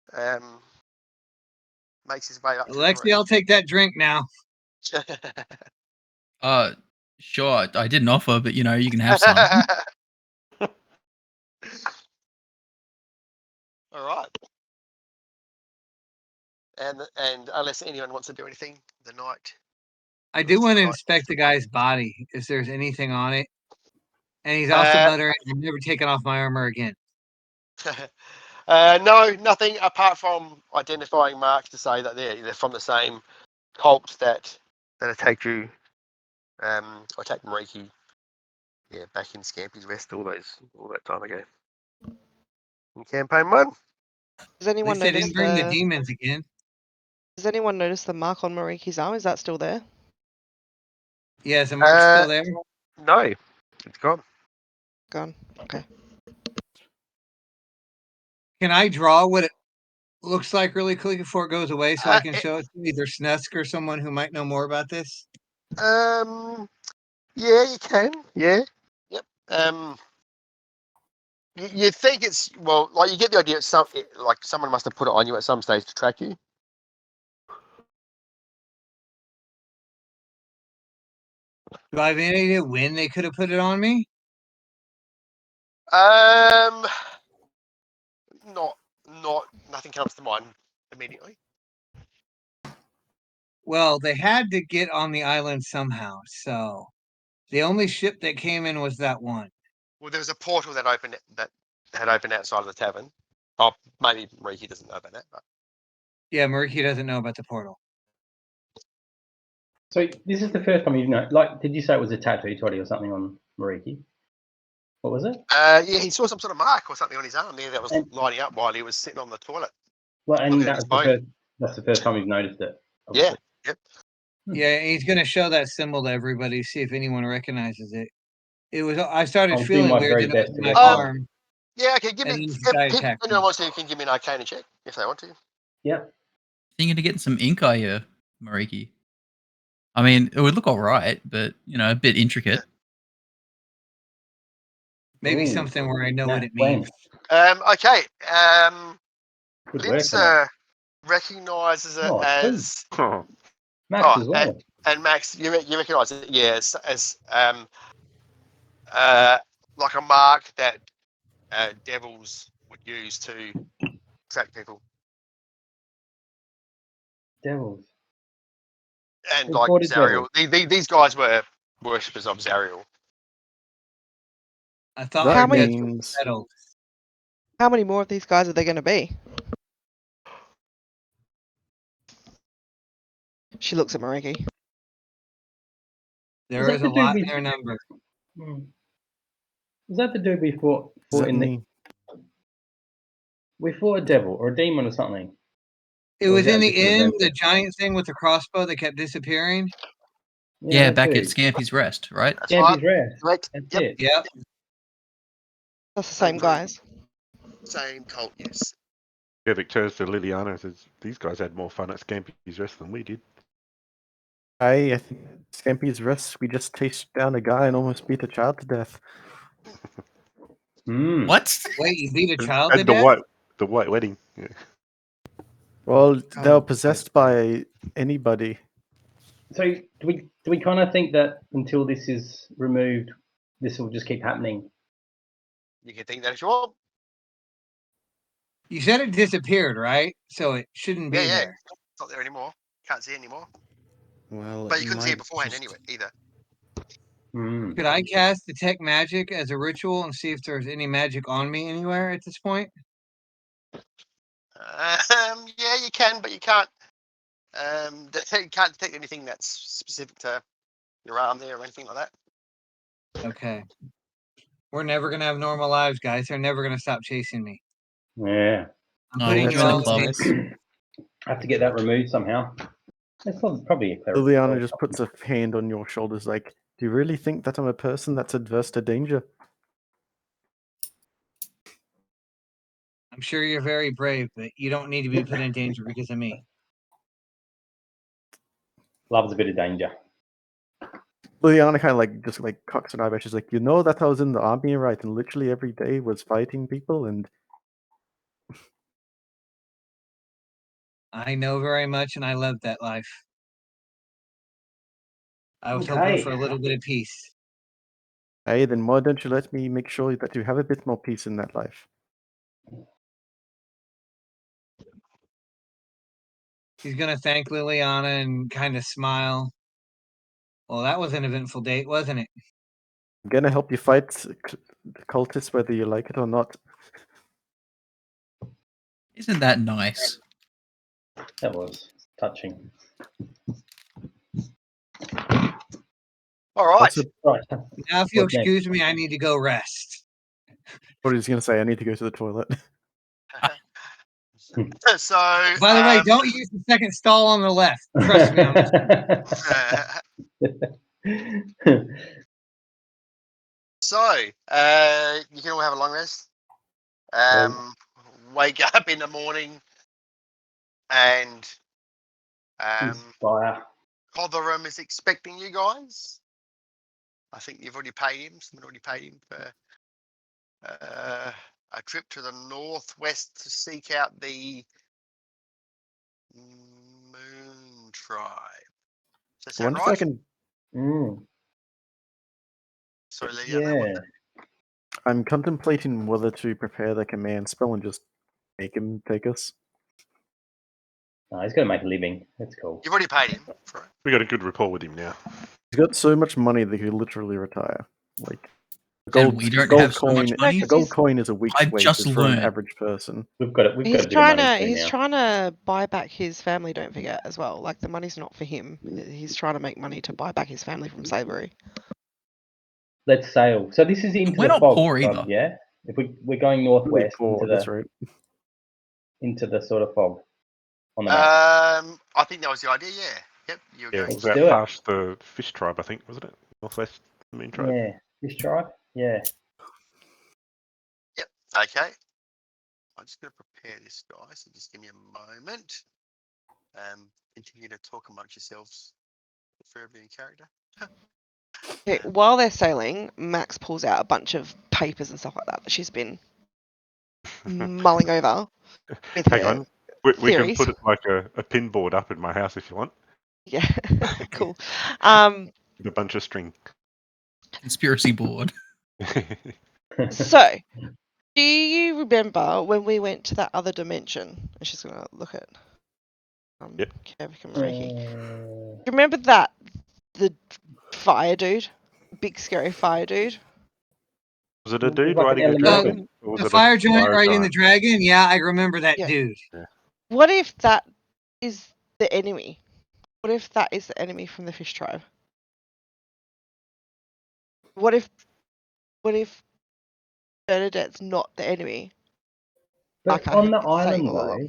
Makes his way up. Alexi, I'll take that drink now. Sure. I didn't offer, but you can have some. All right. And unless anyone wants to do anything, the night. I do want to inspect the guy's body, if there's anything on it. And he's also muttering, "I'm never taking off my armor again." No, nothing apart from identifying marks to say that they're from the same cult that attacked you, attacked Mariki. Yeah, back in Scampy's Rest all that time ago. In campaign 1. Does anyone They notice didn't bring the demons again. Does anyone notice the mark on Mariki's arm? Is that still there? Yeah, is the mark still there? No, it's gone. Gone. Okay. Can I draw what it looks like really quickly before it goes away so I can show it to either Snusk or someone who might know more about this? Yeah, you can. Yeah. Yep. You think it's like you get the idea. Like someone must have put it on you at some stage to track you. Do I have any idea when they could have put it on me? Nothing comes to mind immediately. Well, they had to get on the island somehow, so the only ship that came in was that one. Well, there was a portal that had opened outside of the tavern. Oh, maybe Mariki doesn't know about that. But... Yeah, Mariki doesn't know about the portal. So this is the first time you've known. Like, did you say it was a tattoo, Toddy, or something on Mariki? What was it? Yeah, he saw some sort of mark or something on his arm there that was lighting up while he was sitting on the toilet. Well, and that's the first time you've noticed it. Obviously. Yeah. Yep. Yeah, he's gonna show that symbol to everybody, see if anyone recognizes it. It was. I started I'll do feeling my weird very and it was best to my recognize. arm. Yeah, okay, give me. And then If this guy people attacked know me. wants to, you can give me an Arcana check if they want to. Yep. Thinking of getting some ink eye here, Mariki. I mean, it would look all right, but a bit intricate. Maybe Ooh, something where I know nat what it means. Okay. Good work on that. Linzer recognises it Oh, as Oh, Max as well. and Max, you recognise it, yeah, as like a mark that devils would use to track people, Devils. and They like fought a Zariel. These guys were worshippers of Zariel. I thought That How our many- debts were means settled. How many more of these guys are there going to be? She looks at Mariki. There is a lot in their number. Is that the dude we fought does that in the, mean we fought a devil or a demon or something? It Or was is that in a the different end, adventure? the giant thing with the crossbow that kept disappearing. Yeah, that back at dude. Scampy's Rest, right? That's Campy's right. Rest. Correct. That's Yep. it. Yep. That's the same guys. Same cult, yes. yeah, Vic turns to Liliana and says, "These guys had more fun at Scampy's Rest than we did." I think Scampy's Rest, we just chased down a guy and almost beat a child to death. Hmm. What? Wait, you beat a child to And death? the white wedding. Yeah. Well, they were Oh, possessed by anybody. So do we kind of think that until this is removed, this will just keep happening? You can think that if you want. You said it disappeared, right? So it shouldn't be Yeah, yeah. there. It's not there anymore. Can't see it anymore. Well, But you couldn't see it might beforehand just- anyway, either. Hmm. Could I cast Detect Magic as a ritual and see if there's any magic on me anywhere at this point? Yeah, you can, but you can't. You can't detect anything that's specific to your arm there or anything like that. Okay. We're never gonna have normal lives, guys. They're never gonna stop chasing me. Yeah. I'm No, putting we'll you join all the in club. danger. I have to get that removed somehow. That's probably a clerical Liliana spell. just puts a hand on your shoulders like, do you really think that I'm a person that's adverse to danger? I'm sure you're very brave, but you don't need to be put in danger because of me. Loves a bit of danger. Liliana kind of just cocks an eyebrow. She's like, you know that I was in the army, right? And literally every day was fighting people and I know very much, and I love that life. I was hoping Okay. for a little bit of peace. hey, then why don't you let me make sure that you have a bit more peace in that life? He's gonna thank Liliana and kind of smile. Well, that was an eventful date, wasn't it? I'm gonna help you fight the cultists whether you like it or not. Isn't that nice? That was touching. All right. Also, Right. Now, if you'll What's next? excuse me, I need to go rest. what he's gonna say, I need to go to the toilet. So, By the way, don't use the second stall on the left. Trust me on this. so you can all have a long rest. Wake up in the morning, and Fire. Cotherham is expecting you guys. I think you've already paid him. Someone already paid him for a trip to the northwest to seek out the Moon Tribe. Does that I sound wonder if I right? can. Sorry, Liliana. Yeah. I'm contemplating whether to prepare the command spell and just make him take us. No, he's got to make a living. That's cool. You've already paid him for it. We got a good rapport with him now. He's got so much money that he could literally retire. Like, And we don't gold have so coin. much money? A gold coin is a week's I've wages just for an learned. average person. We've got it. We've got He's a bit of money too he's now. trying to buy back his family. Don't forget as well. Like the money's not for him. He's trying to make money to buy back his family from slavery. Let's sail. So this is into We're the not fog, poor right? either. Yeah. If we're going Really northwest poor, that's right. into the sort of fog on the map. I think that was the idea. Yeah. Yep, you're Yeah, it going. was Let's out do it. past the fish tribe, I think, wasn't it? Northwest Moon tribe. Yeah, this tribe. Yeah. Yep. Okay. I'm just going to prepare this, guys. So just give me a moment. Continue to talk amongst yourselves for every new character. Okay, while they're sailing, Max pulls out a bunch of papers and stuff like that she's been mulling over with Hang her on. We can theories. put it like a pin board up in my house if you want. Yeah, cool. With a bunch of string. Conspiracy board. So, do you remember when we went to that other dimension? And she's gonna look at Yep. Kevik and Mariki. Do you remember that the fire dude, big scary fire dude? Was it a It was dude like an riding a elemental. dragon? Or was The it fire a giant fire riding the giant? dragon. Yeah, I remember that Yeah. dude. What if that is the enemy? What if that is the enemy from the fish tribe? What if Bernadette's not the enemy? But Like I on the have been saying island, all along. though,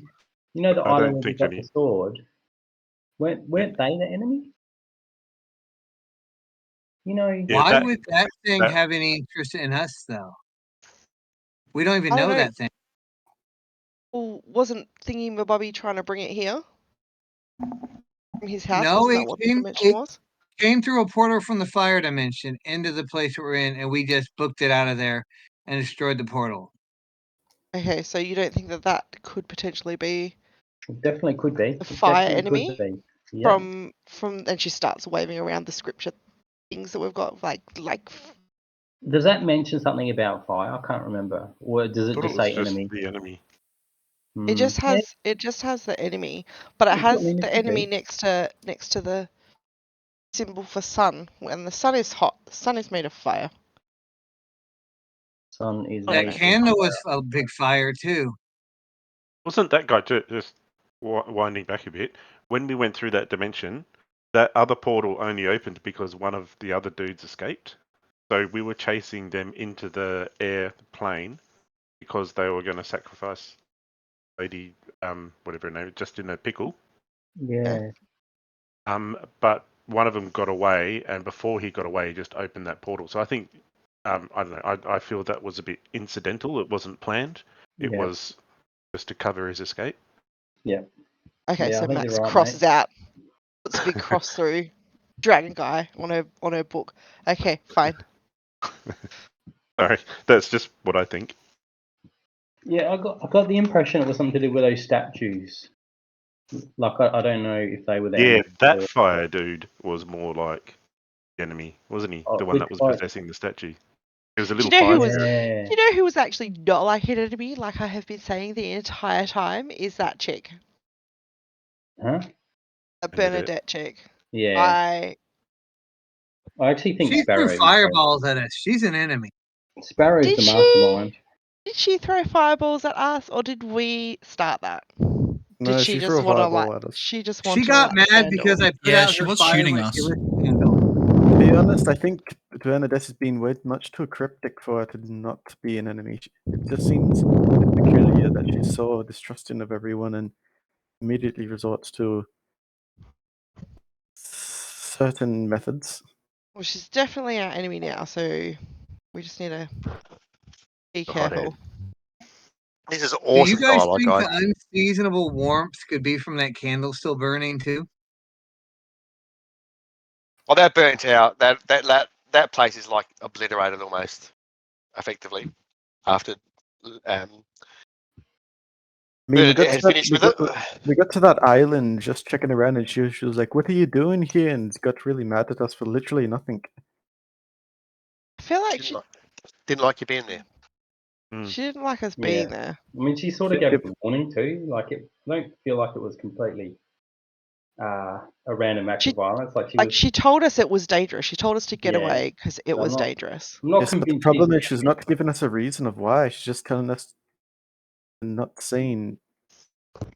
you know the I island don't where we think got any. the sword. Weren't they the enemy? You know. Yeah, Why that- would that thing that- have any interest in us, though? We don't even I don't know know. that thing. Well, wasn't Thingy Bobby trying to bring it here from his house? No, Wasn't it that what the came. dimension It was? came through a portal from the fire dimension into the place we're in, and we just booked it out of there and destroyed the portal. Okay, so you don't think that that could potentially be It definitely could be. the It fire definitely enemy could be. Yeah. from? And she starts waving around the scripture things that we've got, like Does that mention something about fire? I can't remember. Or does I it thought just it was say just enemy? the enemy. it just Yeah, has the enemy, but it I has mean, it the could be. enemy next to the symbol for sun. When the sun is hot, the sun is made of fire. Sun is I don't That know. made candle was a big fire too. Wasn't that guy just winding back a bit? When we went through that dimension, that other portal only opened because one of the other dudes escaped. So we were chasing them into the airplane because they were going to sacrifice Lady, whatever her name, just in a pickle. Yeah. But one of them got away, and before he got away, he just opened that portal. So I think, I don't know, I feel that was a bit incidental. It wasn't planned. It Yeah. was just to cover his escape. Yeah. Okay, Yeah, I so think Max you're right, crosses mate. out, puts a big cross through Dragon Guy on her book. Okay, fine. Sorry, that's just what I think. Yeah, I got the impression it was something to do with those statues. Like I don't know if they were the Yeah, enemy that or- fire dude was more like the enemy, wasn't he? Oh, The one that which was fire? possessing the statue. It was a Do you little know fire. who was? Yeah. Do you know who was actually not like an enemy? Like I have been saying the entire time, is that chick, Huh? a Burnadette. Bernadette chick. Yeah. I actually think She Sparrow. threw fireballs at us. She's an enemy. Sparrow's Did the she? mastermind. Did she throw fireballs at us, or did we start that? No, Did she she threw just a want to fireball like? at us. She just She wanted to got light the mad candle. because I put Yeah, out she her was fire shooting when us. she lit the candle. To be honest, I think Bernadette has been way much too cryptic for her to not be an enemy. It just seems a bit peculiar that she's so distrusting of everyone and immediately resorts to certain methods. Well, she's definitely our enemy now, so we just need to be The hothead. careful. This is Do you awesome guys dialogue, think guys. the unseasonable warmth could be from that candle still burning too? Well, that burnt out. That place is like obliterated almost, effectively, after I mean, Bernadette had finished with it. we got to that island just checking around, and she was like, "What are you doing here?" And got really mad at us for literally nothing. I feel like Didn't like you being there. she didn't like us Yeah. being there. I mean, she sort of gave a warning too. Like I don't feel like it was completely a random act of violence. Like She told us it was dangerous. She told us to get Yeah. away because it So was I'm not- dangerous. I'm not Yes, but the convinced. problem is she's not giving us a reason of why. She's just telling us, and not saying.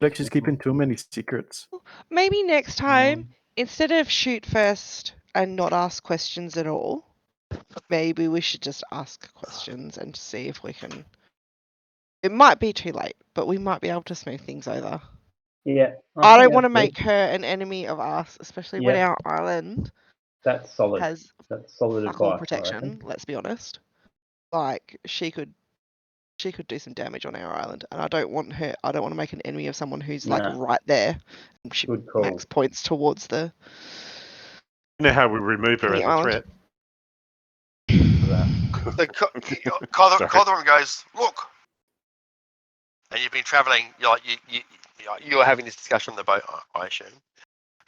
Like she's keeping too many secrets. Maybe next time, instead of shoot first and not ask questions at all, maybe we should just ask questions and see if we can. It might be too late, but we might be able to smooth things over. Yeah. I don't think want to that's make good. her an enemy of us, especially when Yeah. our island That's solid. has That's solid fuck all advice. I reckon. protection. Let's be honest. Like she could do some damage on our island, and I don't want her. I don't want to make an enemy of someone who's like Nah. right there. She Good call. max points towards the You know how we remove her the as a island. threat? The Cotherham goes, look, and you've been travelling. You're having this discussion on the boat, I assume,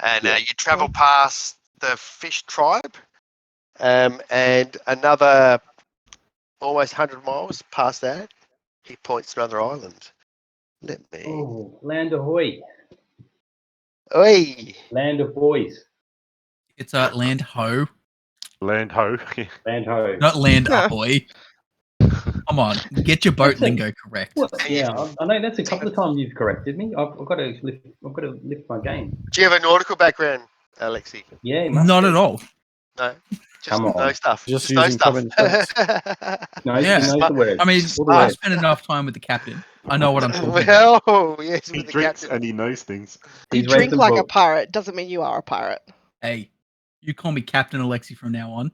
and Yeah. you travel past the fish tribe, and another almost 100 miles past that, he points to another island. Let me. Oh, land ahoy! Oi! Land of boys. It's land ho, Land ho. Land ho. not land ahoy. Come on, get your boat That's it. lingo correct. Well, yeah, I know that's a couple of times you've corrected me. I've got to lift my game. Do you have a nautical background, Alexi? Yeah, you must Not do. at all. No. Just Come on. no stuff. Just no using stuff. common sense. No, Yeah. he knows the word. I mean, Just All the I words. spent enough time with the captain. I know what I'm talking about. Well, yes, He with the drinks captain. and he knows things. You He's read drink some like a books. pirate doesn't mean you are a pirate Hey, you call me Captain Alexi from now on.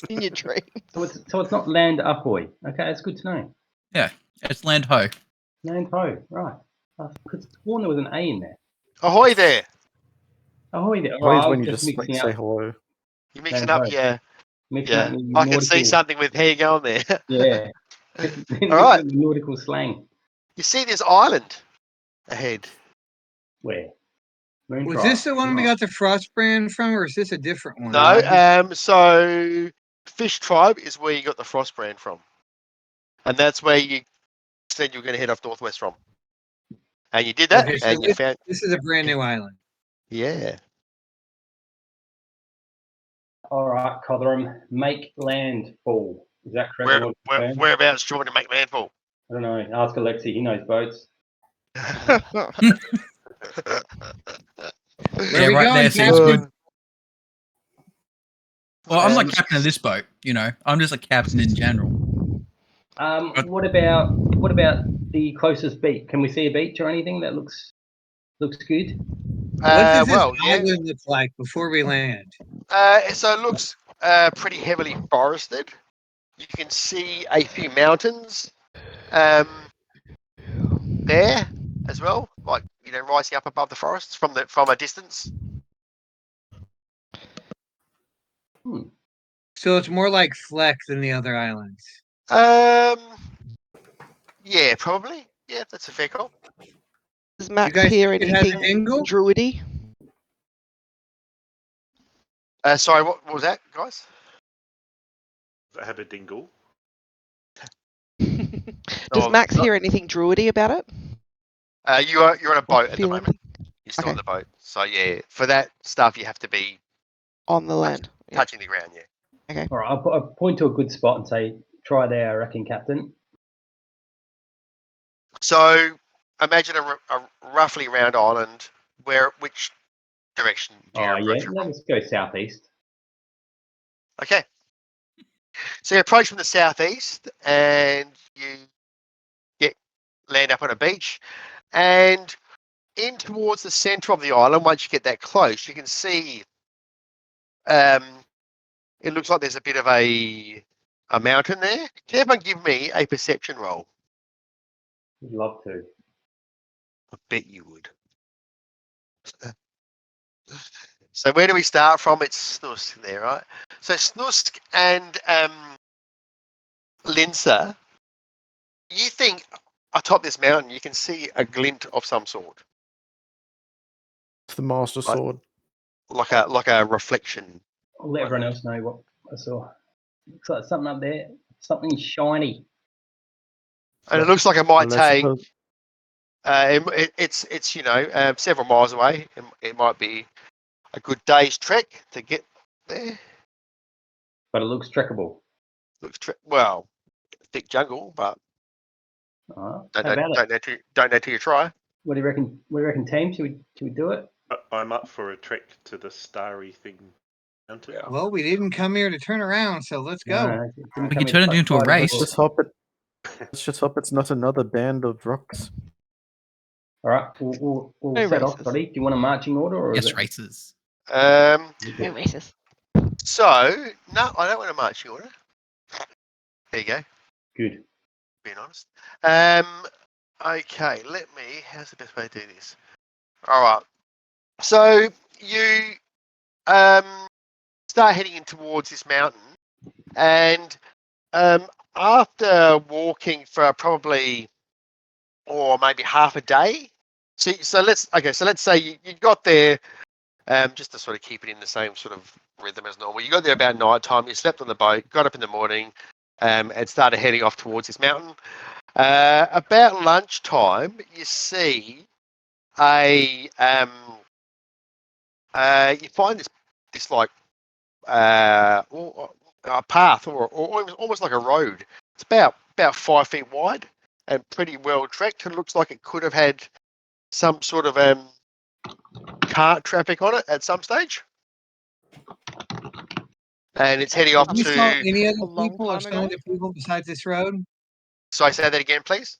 in your dream. So it's not land ahoy. Okay, that's good to know. Yeah, it's land ho. Land ho, right. I could sworn there was an A in there. Ahoy there! Ahoy there. Always I when was you just like, mixing say up. hello. You're mixing Land up, ho. yeah. Mixing Yeah. up the I can see nautical- something with how you going there. Yeah. Mixing All up right. the nautical slang. You see this island ahead. Where? Moon Was Trial. this the one we Right. got the frost brand from, or is this a different one? No, so Fish Tribe is where you got the frost brand from. And that's where you said you were going to head off northwest from. And you did that, Okay, so and you found, this is a brand new island. yeah. All right, Cotherham, make land fall. Is that correct? Whereabouts do you want to make landfall? I don't know. Ask Alexi. He knows boats. Where we right going, there seems Captain? good. Well, I'm not captain of this boat, you know. I'm just a captain in general. What about the closest beach? Can we see a beach or anything that looks good? What does this Well, yeah. island look like before we land? So it looks pretty heavily forested. You can see a few mountains there as well, like rising up above the forests from a distance. So it's more like Fleck than the other islands. Yeah, probably. Yeah, that's a fair call. Does Max guys hear think it has a anything dingle? druidy? Sorry, what was that, guys? Does it have a dingle? Does Max hear anything druidy about it? You're on a boat at the Feel moment. anything? You're still on Okay. the boat, so yeah, for that stuff you have to be On the land. Yeah. touching the ground. Yeah. All right, I'll point to a good spot and say, try there, I reckon, Captain. So imagine a roughly round island. Which direction do you Oh, yeah, approach it from? let's go southeast. Okay. So you approach from the southeast and you land up on a beach, and in towards the centre of the island. Once you get that close, you can see it looks like there's a bit of a mountain there. Can everyone give me a perception roll? Would love to. I bet you would. So where do we start from? It's Snusk there, right? So Snusk and Linsa, you think atop this mountain you can see a glint of some sort, It's the Master Like- Sword. like a reflection. I'll let everyone else know what I saw. Looks like something up there. Something shiny. And it looks like it might Well, let's take. suppose- It's several miles away. It might be a good day's trek to get there. But it looks trekkable. Looks well, thick jungle, but All don't right. know, How about it? don't know till you try. What do you reckon? What do you reckon, team? Should we do it? I'm up for a trek to the starry thing mountain. Yeah. Well, we didn't come here to turn around, so let's go. No, it didn't We come can in turn it quite into a quite race. bit. Let's just hope it's not another band of rocks. All right, we'll No set off, races. buddy. Do you want a marching order or is Yes, it? races. No races. So no, I don't want a marching order. There you go. Good. Being honest. Okay, let me. How's the best way to do this? All right. So you start heading in towards this mountain, and after walking for probably or maybe half a day. So let's say you got there. Just to sort of keep it in the same sort of rhythm as normal. You got there about night time. You slept on the boat, got up in the morning, and started heading off towards this mountain. About lunchtime, you see you find this like a path or almost like a road. It's about 5 feet wide and pretty well trekked. It looks like it could have had some sort of cart traffic on it at some stage. And it's heading off Have we saw to. any other A long people or time ago? signs of people besides this road? So I say that again, please.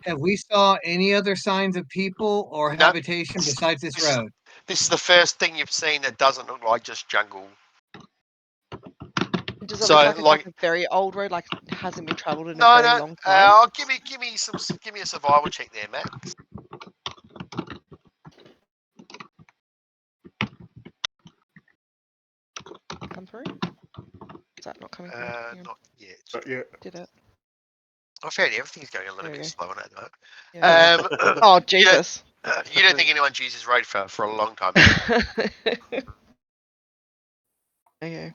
Have we saw any other signs of people or No. habitation besides this road? This is the first thing you've seen that doesn't look like just jungle. Does it So, look like it's like- like a very old road, like it hasn't been travelled in a No, very no. long time? Give me a survival check there, Max. Come through? Is that not coming through? Hang on. Not yet. Yeah. Did it? I found everything's going a little There we bit go. slow on it at the moment. Yeah. Oh, Jesus. You don't think anyone's used this road for a long time? Okay.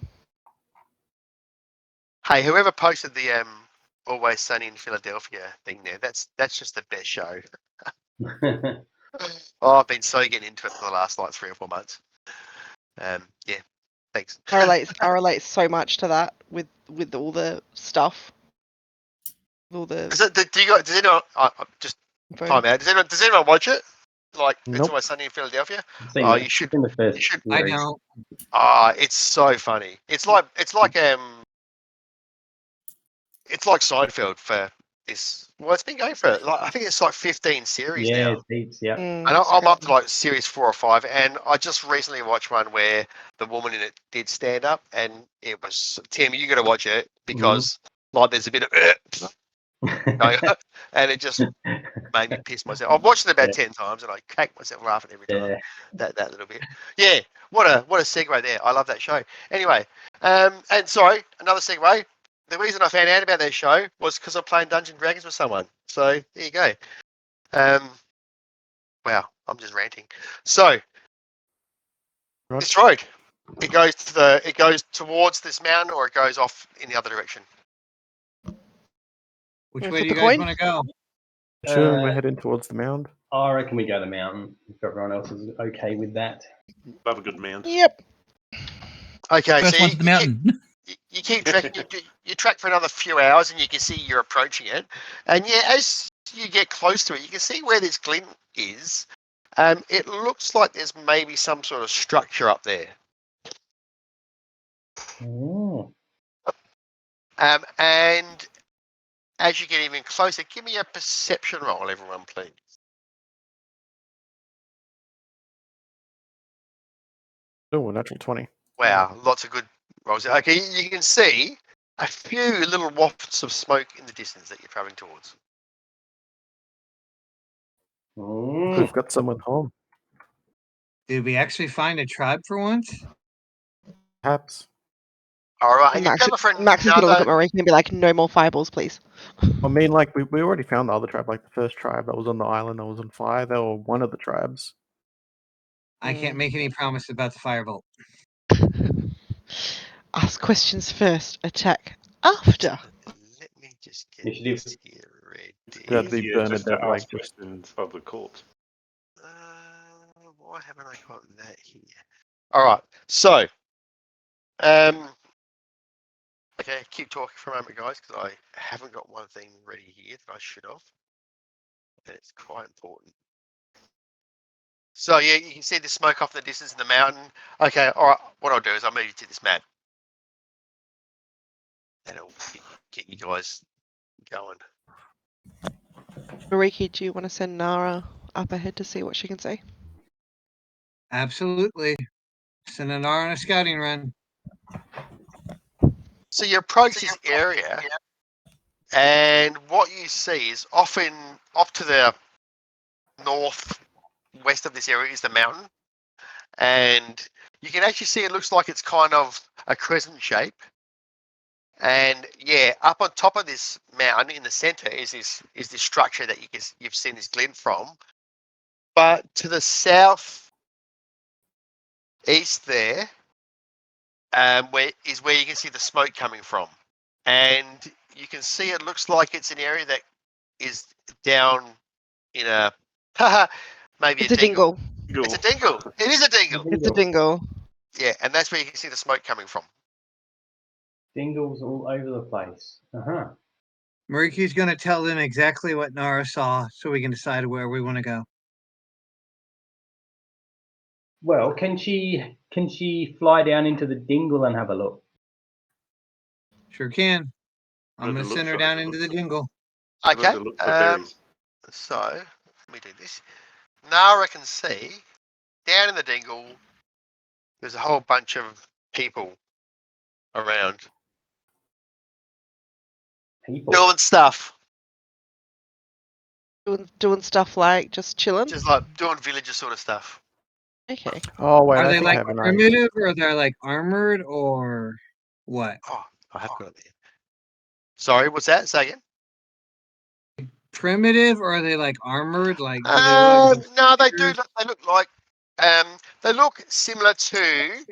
Hey, whoever posted the Always Sunny in Philadelphia thing there, that's just the best show. Oh, I've been so getting into it for the last like 3 or 4 months. Yeah, thanks. I relate so much to that with all the stuff. All the Does anyone just info. time out? Does anyone watch it? Like It's Nope. Always Sunny in Philadelphia? Seen Oh, the- you should. seen the first You should. I series. don't. It's so funny. It's like Seinfeld for this. Well, it's been going for like I think it's like 15 series Yeah, now. it's heaps, yeah. Mm, And I'm sorry. up to like series 4 or 5, and I just recently watched one where the woman in it did stand up, and it was Tim. You got to watch it because like there's a bit of going on, and it just made me piss myself. I've watched it about 10 times, and I crack myself laughing every time. Yeah. That little bit. Yeah, what a segue there. I love that show. Anyway, and sorry, another segue. The reason I found out about that show was because I'm playing Dungeons and Dragons with someone. So there you go. Wow, I'm just ranting. So Right. this road, it goes towards this mountain, or it goes off in the other direction. Which Wanna way flip do you the guys coin? want to go? Sure, we're heading towards the mound. I reckon we go to mountain if everyone else is okay with that. Love a good man. Yep. Okay, First so one to the mountain. you keep tracking. You track for another few hours, and you can see you're approaching it. And yeah, as you get close to it, you can see where this glint is. It looks like there's maybe some sort of structure up there. Oh. And as you get even closer, give me a perception roll, everyone, please. Oh, a natural 20. Wow, lots of good rolls. Okay, you can see a few little wafts of smoke in the distance that you're traveling towards. We've got someone home. Did we actually find a tribe for once? Perhaps. All right, and you're Max, traveling for Max is gonna look at another. Marika and be like, "No more fireballs, please." I mean, like, we already found the other tribe, like the first tribe that was on the island that was on fire. They were one of the tribes. I can't make any promise about the firebolt. Ask questions first, attack after. Let me just get Initiative. this here ready. That'd be Easier just to Burnadette, like, ask just questions of the corpse. Why haven't I got that here? All right, so, okay, keep talking for a moment, guys, because I haven't got one thing ready here that I should have, and it's quite important. So yeah, you can see the smoke off in the distance in the mountain. Okay, all right. What I'll do is I'll move you to this map, and it'll get you guys going. Mariki, do you want to send Nara up ahead to see what she can see. Absolutely. Send an R on a scouting run. So you approach this area, and what you see is often off to the northwest of this area is the mountain, and you can actually see it looks like it's kind of a crescent shape. And yeah, up on top of this mountain in the center is this structure that you've seen this glint from. But to the south east there, where you can see the smoke coming from, and you can see it looks like it's an area that is down in a maybe It's a dingle. It's a dingle. It is a dingle. It's a dingle. Yeah, and that's where you can see the smoke coming from. Dingles all over the place. Mariki's going to tell them exactly what Nara saw so we can decide where we want to go. Well, can she fly down into the dingle and have a look? Sure can. I'm By going the to send her looks of down it, into looks the dingle. by Okay. the looks of berries. So let me do this. Nara can see down in the dingle. There's a whole bunch of people around People. doing stuff, Doing stuff like just chilling. just like doing villager sort of stuff. Okay. Oh wait, Are I they think like I have an idea. primitive or they're like armored or what? Oh, I have got it there. Sorry, what's that? Say again. Primitive or are they like armored? Like do they look like No, they do. They look like. They look similar to.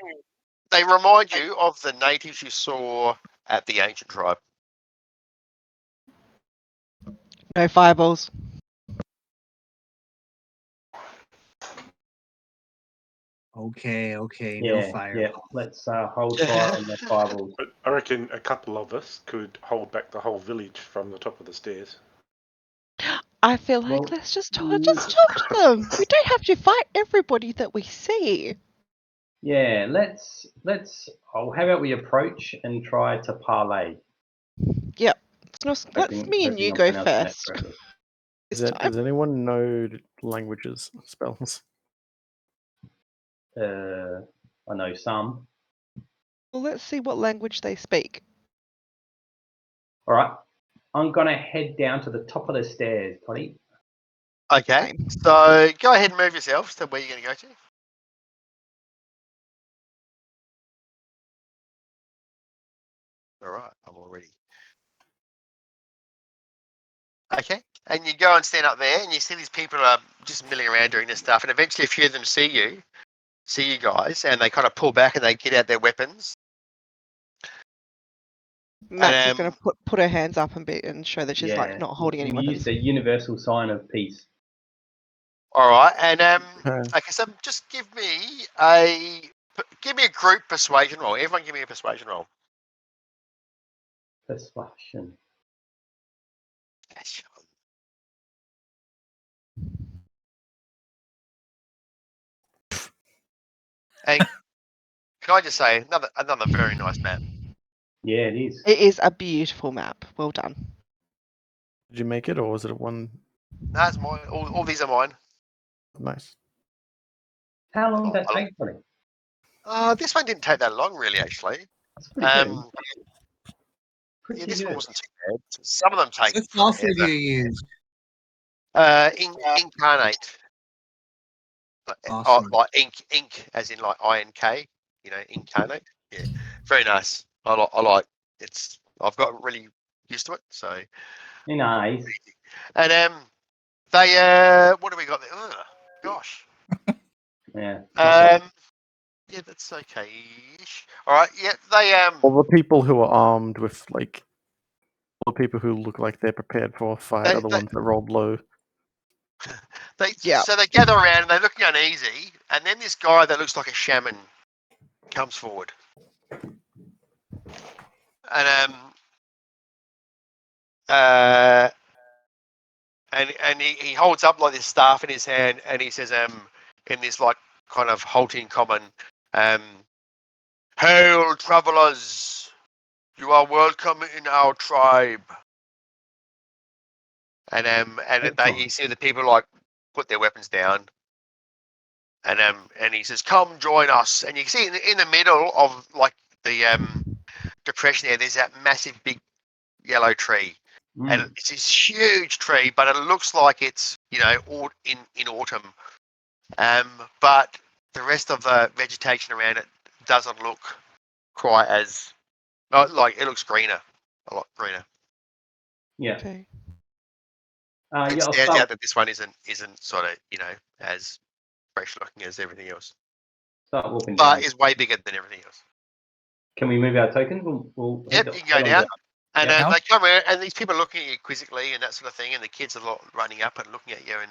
They remind you of the natives you saw at the ancient tribe. No fireballs. Okay, no Yeah, fire. yeah. Let's hold fire on the fireballs. But I reckon a couple of us could hold back the whole village from the top of the stairs. I feel like Well, let's just talk to them. We don't have to fight everybody that we see. Yeah, let's. Oh, how about we approach and try to parlay? Yep. Let's me and Hoping you I'm go pronouncing that first. correctly. Does anyone know languages spells? I know some. Well, let's see what language they speak. All right, I'm gonna head down to the top of the stairs, Connie. Okay. So go ahead and move yourselves to where you're going to go to. All right. I'm all ready. Okay. And you go and stand up there, and you see these people are just milling around doing this stuff, and eventually a few of them see you guys, and they kind of pull back and they get out their weapons. Max is going to put her hands up and show that she's like not holding any we weapons. use the universal sign of peace. All right, and okay, so just give me a group persuasion roll. Everyone, give me a persuasion roll. Persuasion. And can I just say another very nice map? Yeah, it is. It is a beautiful map. Well done. Did you make it, or was it one? No, it's mine. All these are mine. Nice. How long did that take for it? This one didn't take that long, really. Actually, That's pretty good. Yeah, this one wasn't too bad. Some of them take. What software do you use? Incarnate. Awesome. Like ink, as in like INK. You know, incarnate. Yeah, very nice. I like. It's. I've got really used to it. So. Nice. And they what do we got there? Ugh, gosh. Yeah. Yeah, that's okay. All right. Yeah, they All the people who are armed with like, all the people who look like they're prepared for a fight are the ones that rolled low. So they gather around and they're looking uneasy, and then this guy that looks like a shaman comes forward, and he holds up like this staff in his hand, and he says in this like kind of halting common, "Hail, travelers! You are welcome in our tribe." And you see the people like put their weapons down. And he says, "Come join us." And you can see in the middle of like the depression there's that massive big yellow tree, and it's this huge tree, but it looks like it's in autumn. But the rest of the vegetation around it doesn't look quite as like it looks greener, a lot greener. Yeah. Okay. It I'll stands start. out that this one isn't sort of as fresh looking as everything else, Start walking but down. is way bigger than everything else. Can we move our tokens? We'll Yep, you can go down. And Yeah. they come around, and these people are looking at you quizzically and that sort of thing, and the kids are running up and looking at you and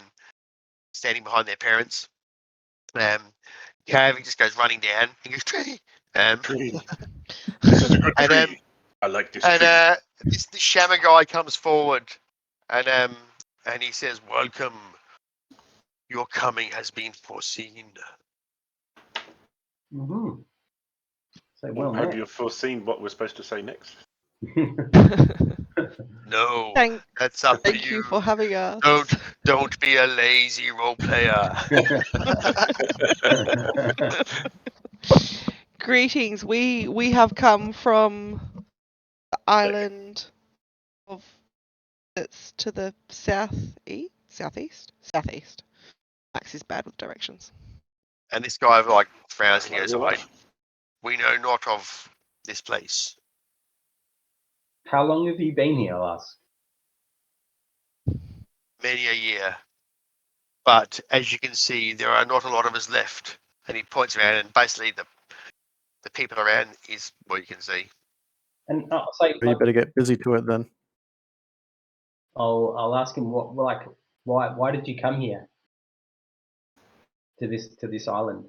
standing behind their parents. Cav just goes running down. He goes, "Tree." Tree. This is a good And, tree. I like this And tree. this Shammer guy comes forward, and he says, "Welcome. Your coming has been foreseen." Mm-hmm. So well, Have mate. you foreseen what we're supposed to say next? No, Thank that's up to you for having us. Don't be a lazy role player. Greetings. We have come from the island of that's to the southeast. Max is bad with directions. And this guy frowns and he Like goes, what? "We know not of this place." How long have you been here, Lars? Many a year. But as you can see, there are not a lot of us left. And he points around, and basically the people around is what you can see. And I'll say, You better get busy to it then. I'll ask him why did you come here to this island?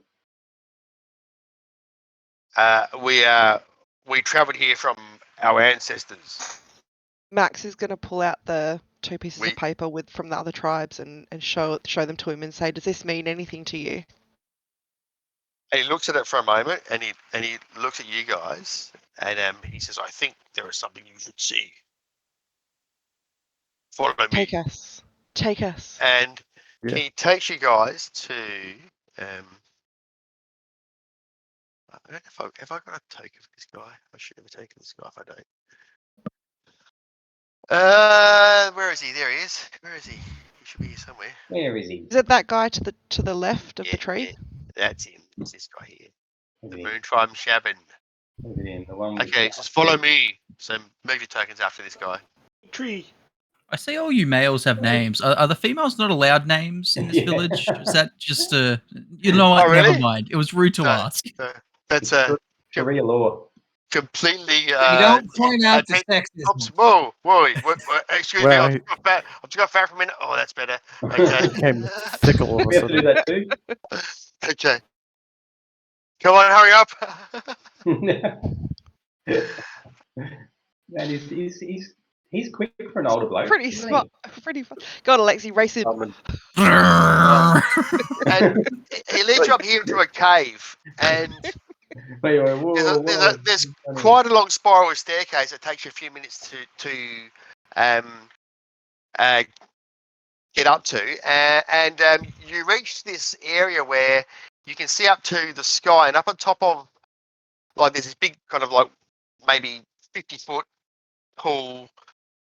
We travelled here from our ancestors. Max is going to pull out the two pieces We- of paper from the other tribes and show them to him and say, "Does this mean anything to you?" And he looks at it for a moment, and he looks at you guys, and he says, "I think there is something you should see. Follow me." Take us. And Yeah. he takes you guys to I don't know if I got a token for this guy. I should have taken this guy if I don't. Where is he? There he is. Where is he? He should be here somewhere. Where is he? Is it that guy to the left of the tree? Yeah, that's him. It's this guy here. Is The he? Moon Tribe Shabin. Is he the one with Okay, the- just follow me. So move your tokens after this guy. Tree. I see all you males have names. Are the females not allowed names in this Yeah. village? Is that just a... You know what? Oh, really? Never mind. It was rude to No. ask. That's a Sharia law. completely. You don't point out the sexism. Oops, whoa, excuse me, Well, I've just got fat for a minute. Oh, that's better. Okay. Became fickle all of a We have to do sudden. that too. Okay. Come on, hurry up. Man, he's quick for an older bloke. Pretty isn't he? smart. Pretty. God, Alexi, race him. And he leads you up here into a cave, and Wait, whoa, there's quite a long spiral staircase that takes you a few minutes to get up to, and you reach this area where you can see up to the sky, and up on top of there's this big kind of maybe 50-foot tall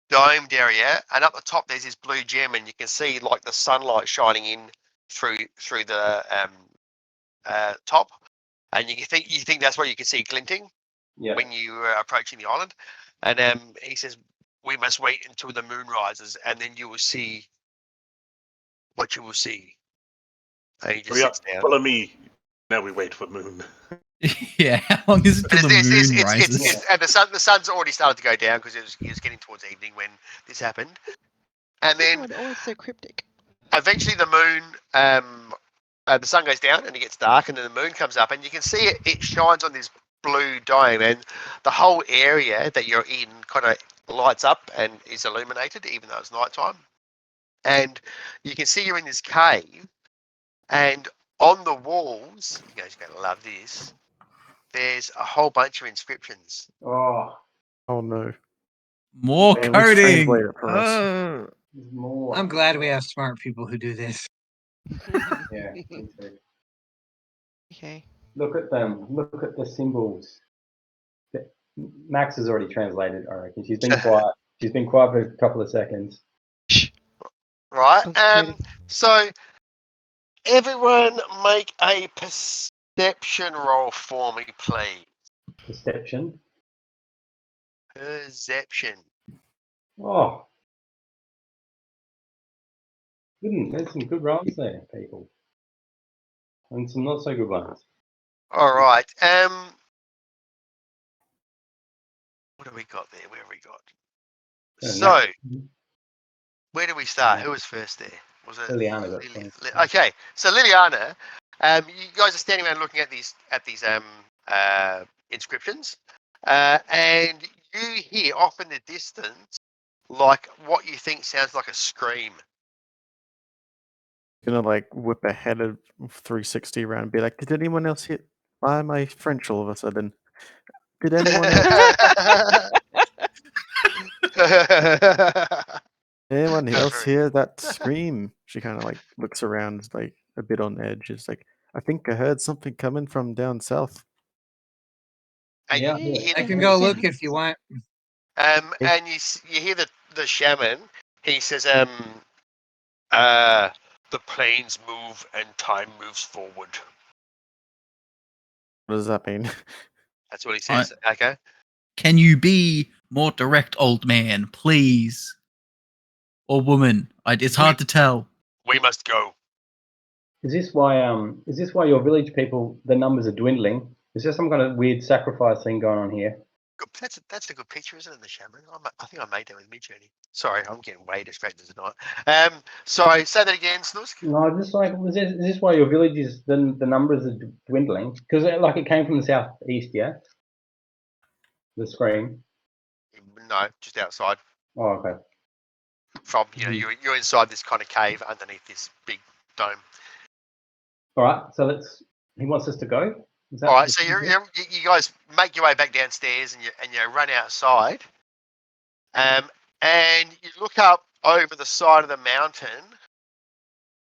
domed area, and up the top there's this blue gem, and you can see the sunlight shining in through the top, and you think that's what you can see glinting when you are approaching the island. And he says, "We must wait until the moon rises, and then you will see what you will see." And he just Hurry up, sits down. follow me. Now we wait for moon. Yeah, how long is it till the moon rises? It's and the sun's already started to go down because it was getting towards evening when this happened. And then Always so cryptic. eventually the moon, the sun goes down and it gets dark, and then the moon comes up, and you can see it shines on this blue dome, and the whole area that you're in kind of lights up and is illuminated, even though it's nighttime. And you can see you're in this cave, and on the walls, you guys are going to love this, there's a whole bunch of inscriptions. Oh, no. More Man, let's coding. translate it for us. more. I'm glad we have smart people who do this. Yeah. Me too. Okay. Look at them. Look at the symbols. Max has already translated. I reckon she's been quiet. She's been quiet for a couple of seconds. Right. Concentrating. So everyone make a perception roll for me, please. Perception. Perception. Oh. There's some good rolls there, people. And some not so good ones. All right. What have we got there? Where have we got? So, where do we start? Who was first there? Was it Liliana got Lily? 20. Okay, so Liliana, you guys are standing around looking at these inscriptions, and you hear off in the distance like what you think sounds like a scream. Gonna like whip a head of 360 around and be like, "Did anyone else hear? Why am I French all of a sudden? Did anyone else hear that scream?" She kind of like looks around, like a bit on edge. Is like, "I think I heard something coming from down south." And Yeah, you hear I the, can go look if you want. and you hear the shaman. He says, the planes move and time moves forward. What does that mean? That's what he says. Okay. Can you be more direct, old man, please? Or woman? It's hard to tell. We must go. Is this why your village people, the numbers are dwindling? Is there some kind of weird sacrifice thing going on here? Good. That's a good picture, isn't it? The shaman. I think I made that with Midjourney. Sorry, I'm getting way distracted tonight. Sorry. Say that again, Snusk. No, just like is this why your village is the numbers are dwindling? Because like it came from the southeast, yeah. The scream. No, just outside. Oh, okay. From you're inside this kind of cave underneath this big dome. All right. So he wants us to go. Is that All right. So you guys make your way back downstairs and you run outside. And you look up over the side of the mountain.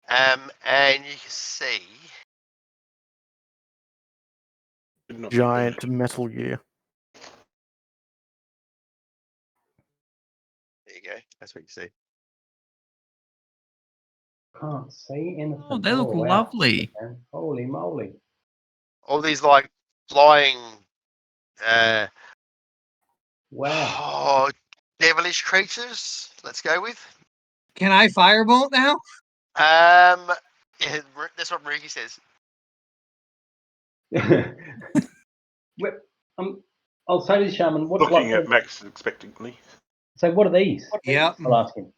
And you can see Giant Metal Gear. There you go. That's what you see. Can't see anything. Oh, they look wow. lovely. Holy moly! All these like flying, Wow. devilish creatures. Let's go with. Can I firebolt now? Yeah, that's what Ruki says. I'll say to the shaman. Looking at Max expectantly. So what are these? Yep. I'll ask him.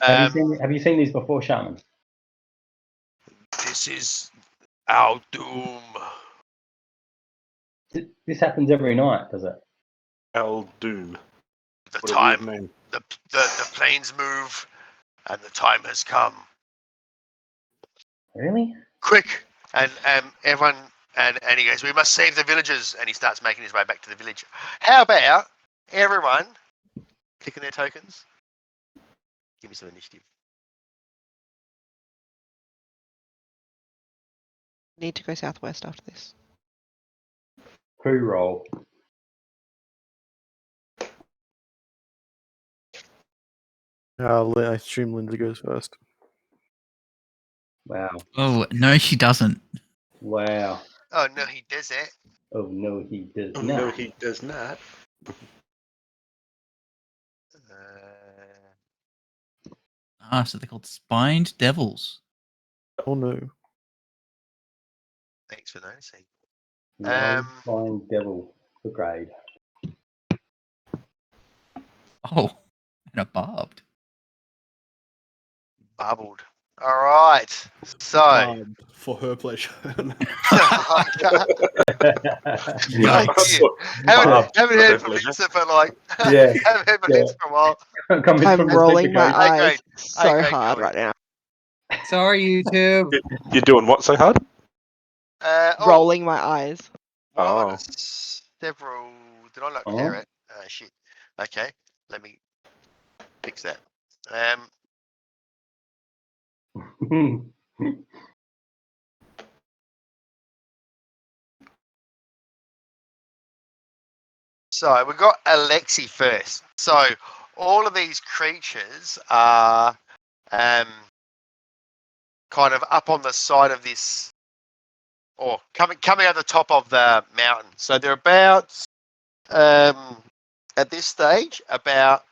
Have you seen these before, shaman? This is our doom. This happens every night, does it? Al Doom. The planes move, and the time has come. Really? Quick! And everyone, and he goes, we must save the villagers, and he starts making his way back to the village. How about everyone clicking their tokens? Give me some initiative. Need to go southwest after this. Crew roll. I assume Lindsay goes first. Wow. Oh, no, she doesn't. Wow. Oh, no, he does it. Oh, no, he does Oh, not. no, he does not. So they're called spined devils. Oh no. Thanks for noticing. Flying devil. Good grade. Oh, and a barbed. Bubbled. All right. So. For her pleasure. Thank you. Haven't heard from Vincent for like. Yeah. Haven't heard from Vincent for a while. I'm rolling my eyes great. so great, hard Joey. right now. Sorry, YouTube. You're doing what so hard? Rolling my eyes. Oh. Several. Did I not clear it? Shit. Okay. Let me fix that. So we've got Alexi first. So all of these creatures are kind of up on the side of this, or coming out the top of the mountain. So they're about at this stage about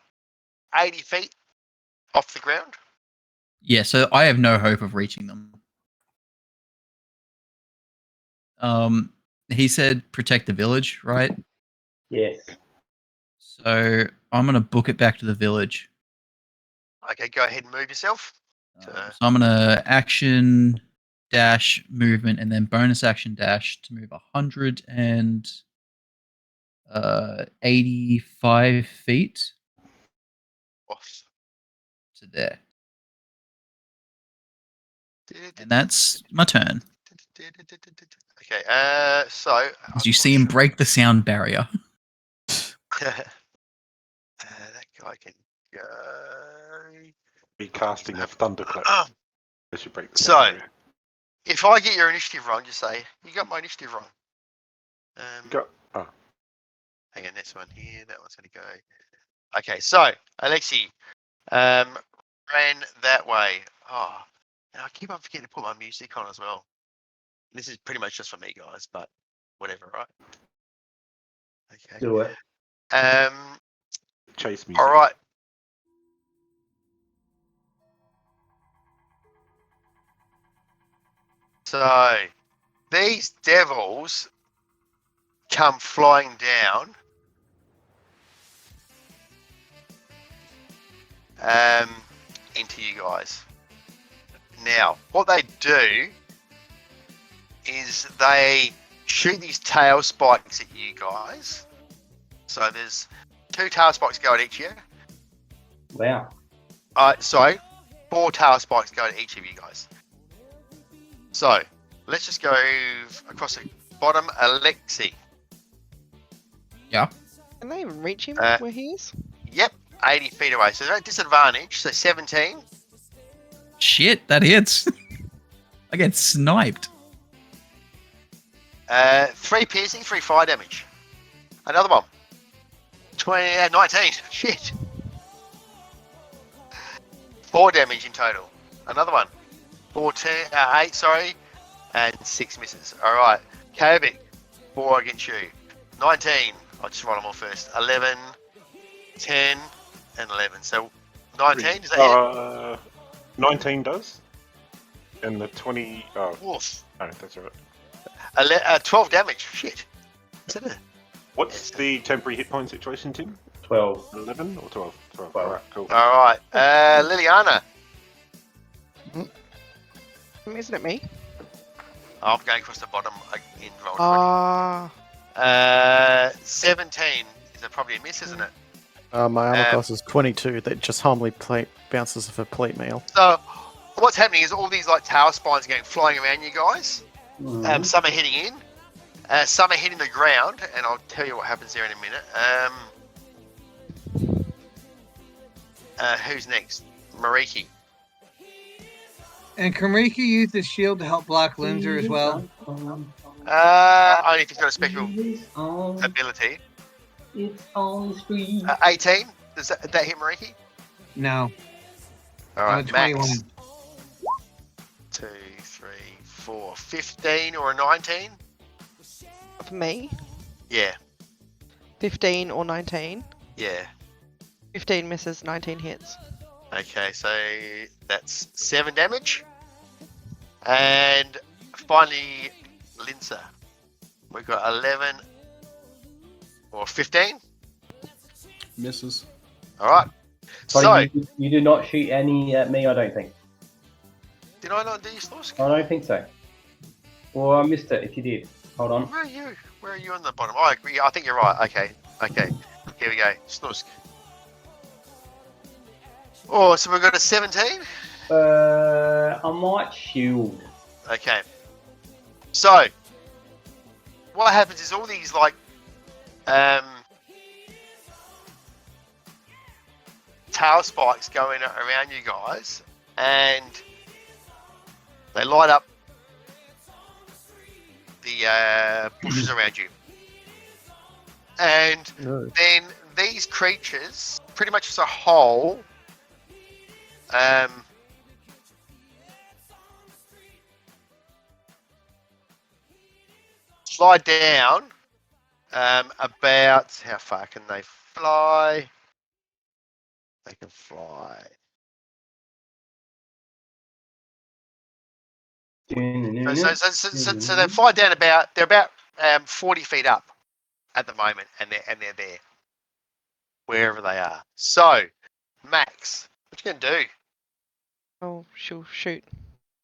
80 feet off the ground. Yeah, so I have no hope of reaching them. He said protect the village, right? Yes. So I'm gonna book it back to the village. Okay, go ahead and move yourself. So I'm gonna action dash movement and then bonus action dash to move 185 feet Off. to there, and that's my turn. Okay, so As you see him break the sound barrier. that guy can go. Be casting a thunderclap as you break the So- sound barrier. If I get your initiative wrong, just say you got my initiative wrong. Hang on, this one here. That one's going to go. Okay, so Alexi ran that way. Oh, and I keep on forgetting to put my music on as well. This is pretty much just for me, guys, but whatever, right? Okay. Do it. Chase music. All right. So these devils come flying down. Into you guys. Now, what they do is they shoot these tail spikes at you guys. So there's 2 tail spikes go at each of you. Wow. Sorry, 4 tail spikes go at each of you guys. So let's just go across the bottom. Alexi. Can they even reach him where he is? Yep, 80 feet away. So they're at disadvantage. So 17. Shit, that hits. I get sniped. 3 piercing, 3 fire damage. Another one. 19. Shit. 4 damage in total. Another one. 8, sorry. And 6 misses. Alright. Kovic, 4 against you. 19. I'll just roll them all first. 11, 10, and 11. So 19, does that hit? 19 does. And the 20... Oh, Woof. no, that's alright. 12 damage. Shit. Is that it? What's the temporary hit point situation, Tim? 12. 11 or 12? 12. 12. Alright, cool. Alright. Liliana. Isn't it me? I'm going across the bottom in roll 20. 17 is probably a miss, isn't it? My armor class is 22. That just harmlessly bounces off a plate mail. So what's happening is all these like tower spines are going flying around you guys. Mhm. Some are hitting in, some are hitting the ground, and I'll tell you what happens there in a minute. Who's next? Mariki. And can Riku use the shield to help block Linzer as well? Only if he's got a special ability. It's on the street. 18. Does that hit Mariki? No. All right, 21. max. 2, 3, 4, 15 or a 19? For me, Yeah, 15 or 19. yeah. 15 misses, 19 hits. Okay, so that's 7 damage. And finally, Linzer. We've got 11 or 15. Misses. All right. So So, you do not shoot any at me, I don't think. did I not do your Snorsk? I don't think so. Well, I missed it if you did. Hold on. Where are you? Where are you on the bottom? Oh, I think you're right. Okay. Here we go. Snorsk. Oh, so we've got a 17? I might shield. Okay. So, what happens is all these, like, tail spikes going around you guys, and They light up the bushes around you. And then these creatures, pretty much as a whole, slide down about, how far can they fly? They can fly. So they fly down they're about 40 feet up at the moment, and they're there, wherever they are. So, Max, what you gonna do? Oh, she'll shoot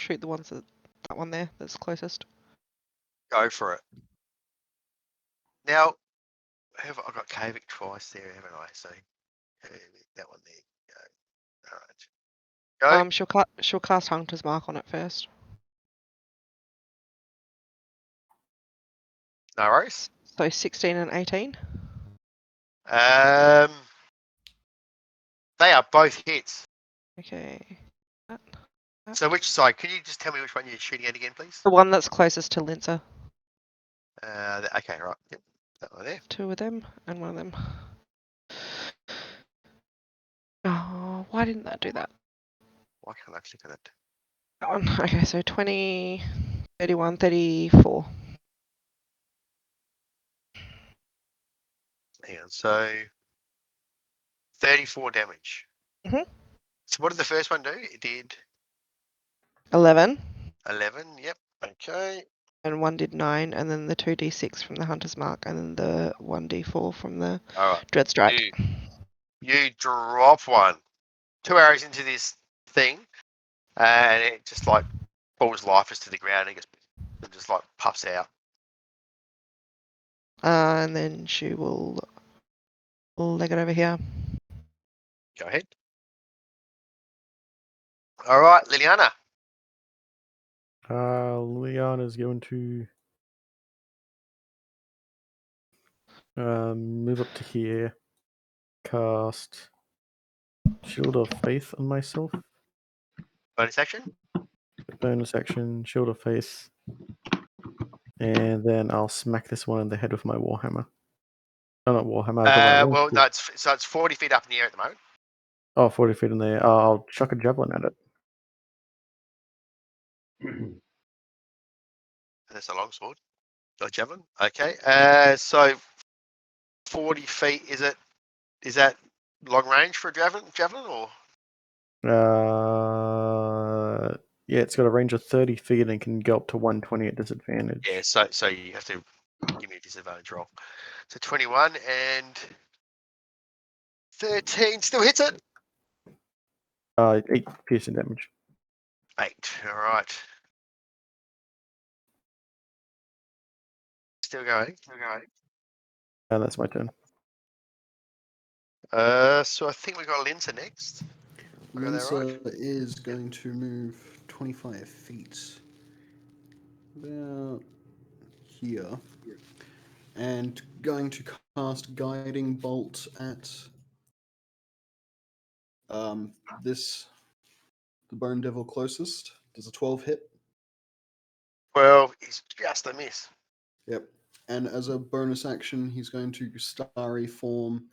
the ones that one there that's closest. Go for it. Now, I've got Kavik twice there, haven't I? So that one there. Go. All right. Go. She'll cast Hunter's Mark on it first. No worries. So 16 and 18. They are both hits. Okay. So which side? Can you just tell me which one you're shooting at again, please? The one that's closest to Linzer. Okay, right. Yep. That one there. 2 of them and 1 of them. Oh, why didn't that do that? Why can't I click on it? That one. Okay, so 20, 31, 34. Hang on. So 34 damage. Mhm. So what did the first one do? It did 11. 11. Yep. Okay. And 1 did 9, and then the 2d6 from the Hunter's Mark, and then the 1d4 from the All right. Dread Strike. You drop one. 2 arrows into this thing, and it just like falls lifeless to the ground. And it just like puffs out. And then she will leg it over here. Go ahead. All right, Liliana. Liliana's going to move up to here, cast Shield of Faith on myself. Bonus action. Bonus action, Shield of Faith. And then I'll smack this one in the head with my Warhammer. Oh, not Warhammer. Well, it's 40 feet up in the air at the moment. Oh, 40 feet in the air. I'll chuck a javelin at it. That's a longsword. Not javelin. Okay. So 40 feet. Is that long range for a javelin or? Yeah, it's got a range of 30 feet and can go up to 120 at disadvantage. Yeah. So you have to give me a disadvantage roll. So 21 and 13 still hits it. 8 piercing damage. 8. All right. Still going. And that's my turn. So I think we got Linza next. Linza is going to move 25 feet about here, and going to cast Guiding Bolt at the Bone Devil closest. Does a 12 hit? 12 is just a miss. Yep. And as a bonus action, he's going to Starry Form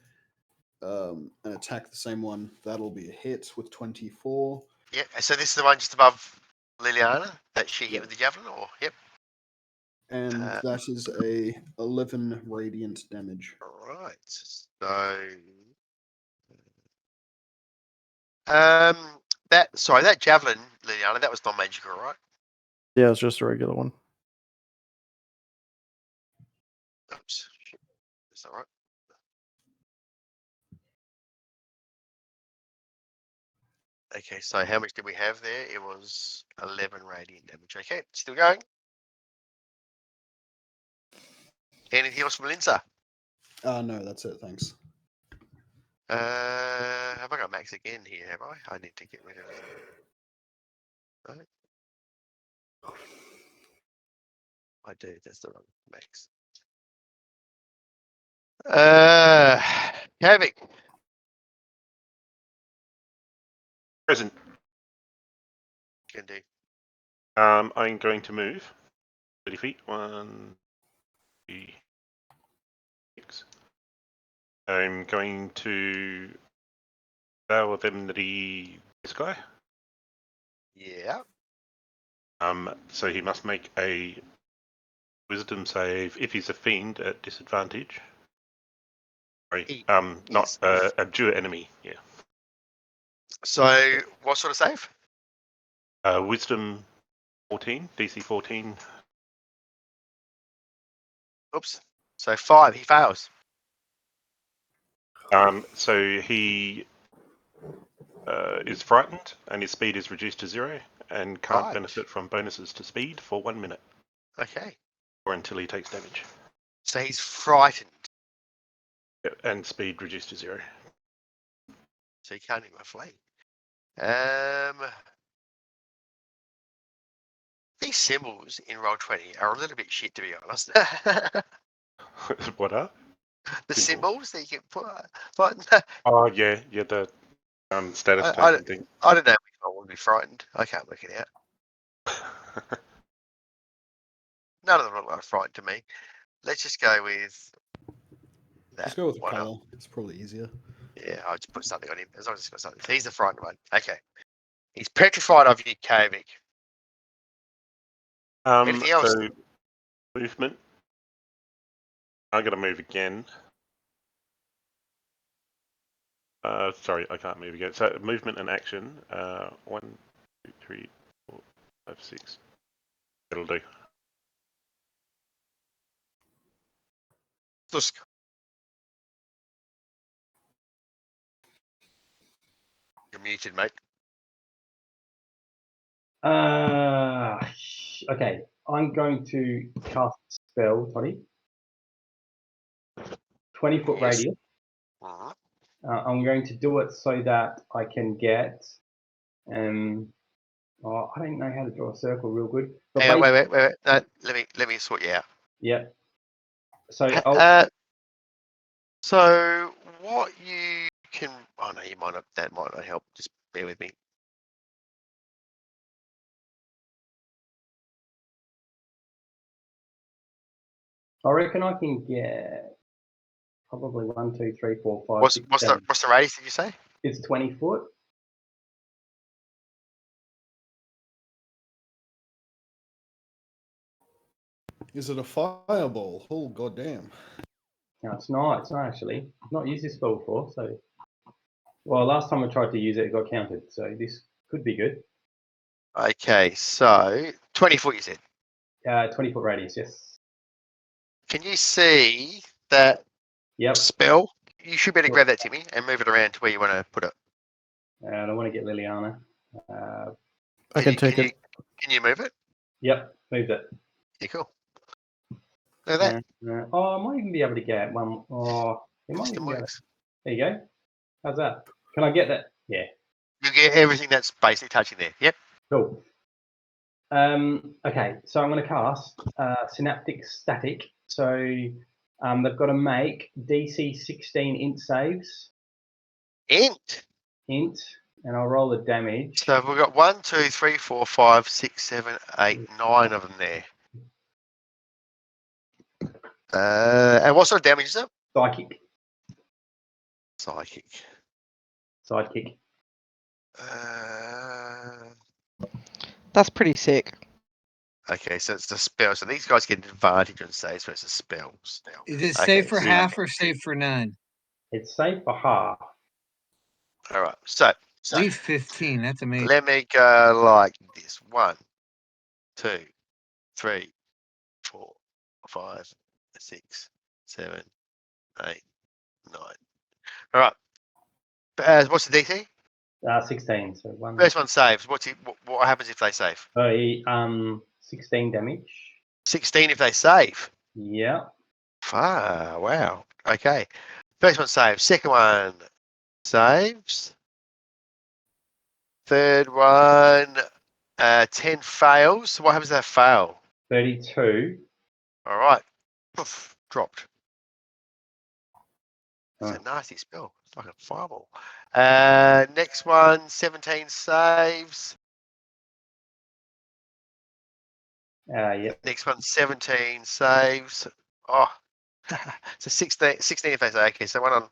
and attack the same one. That'll be a hit with 24. Yep. So this is the one just above Liliana that she hit with the javelin, or? Yep. And that is a 11 radiant damage. All right. So that javelin, Liliana, that was non-magical, right? Yeah, it's just a regular one. Oops. Is that right? Okay, so how much did we have there? It was 11 radiant damage. Okay, still going. Anything else from Linza? No, that's it. Thanks. Have I got Max again here? Have I? I need to get rid of it. Right. I do. That's the wrong Max. Kavik. Present. Can do. I'm going to move 30 feet. 1, 3, 6. I'm going to bow them this guy. Yeah. So he must make a wisdom save if he's a fiend at disadvantage. Sorry, not a dual enemy. Yeah. So what sort of save? Wisdom 14, DC 14. Oops. So 5. He fails. So he is frightened, and his speed is reduced to 0, and can't Right. benefit from bonuses to speed for 1 minute, Okay. or until he takes damage. So he's frightened. Yeah, and speed reduced to 0. So he can't even flee. These symbols in Roll20 are a little bit shit, to be honest. What are? The Symbols? symbols that you can put. But Oh yeah, the status I token thing. I don't know if I want to be frightened. I can't work it out. None of them look like frightened to me. Let's just go with that. Just go with the Why not? color. It's probably easier. Yeah, I'll just put something on him as long as he's got something. So he's the frightened one. Okay. He's petrified of you, Kovic. Anything else? So movement. I'm gonna move again. Sorry, I can't move again. So movement and action. 1, 2, 3, 4, 5, 6. It'll do. Tusk. You're muted, mate. Okay, I'm going to cast a spell, Toddy. 20-foot Yes. radius. Mhm. I'm going to do it so that I can get. I don't know how to draw a circle real good. But Hang on, wait. No, let me sort you out. Yeah. So So what you can? Oh no, you might not. That might not help. Just bear with me. I reckon I can get probably 1, 2, 3, 4, 5. What's 6, the 7. what's the radius? Did you say? It's 20 foot. Is it a fireball? Oh goddamn! No, it's not. It's not actually. I've not used this spell before, so. Well, last time I tried to use it, it got counted. So this could be good. Okay, so 20 foot. You said. 20-foot radius. Yes. Can you see that Yep. spell? You should be able to grab that, Timmy, and move it around to where you want to put it. And I want to get Liliana. I can take it. Can you move it? Yep. Moved it. Yeah, cool. Look at that. I might even be able to get one. It might System even be able to, works. there you go. How's that? Can I get that? Yeah. You get everything that's basically touching there. Yep. Cool. Okay, so I'm going to cast Synaptic Static. So they've got to make DC 16 int saves. Int. Int, and I'll roll the damage. So we've got 1, 2, 3, 4, 5, 6, 7, 8, 9 of them there. And what sort of damage is it? Psychic. Psychic. Sidekick. That's pretty sick. Okay, so it's the spell. So these guys get an advantage on saves versus spells now. Is it Okay, safe for so- half or safe for none? It's safe for half. All right. So At least 15. That's amazing. let me go like this. 1, 2, 3, 4, 5, 6, 7, 8, 9. All right. What's the DC? 16. So one. First one saves. What happens if they save? 16 damage. 16 if they save. Yeah. Wow. Okay. First one saves. Second one saves. Third one, 10 fails. So what happens if they fail? 32. All right. Poof, dropped. It's Oh. a nasty spell. It's like a fireball. Next one, 17 saves. Yep. Next one, 17 saves. Oh, so 16 if they say, okay, so one on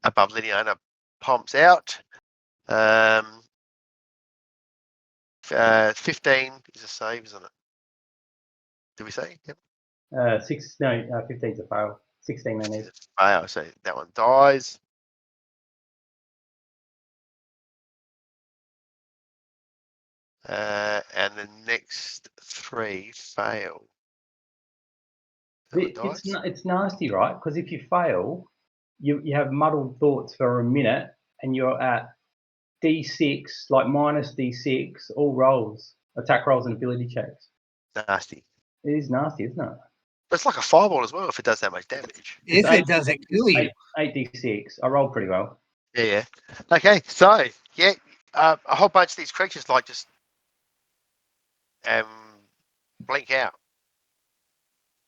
above Liliana pumps out. 15 is a save, isn't it? Did we say? Yep. 15's a fail. 16 they need. Fail, so that one dies. And the next 3 fail. That one dies. It's nasty, right? Because if you fail, you have muddled thoughts for a minute, and you're at D6, like minus D6, all rolls, attack rolls and ability checks. Nasty. It is nasty, isn't it? But it's like a fireball as well if it does that much damage. If it doesn't kill you. 8d6. I rolled pretty well. Yeah. Okay, so yeah, a whole bunch of these creatures like just blink out.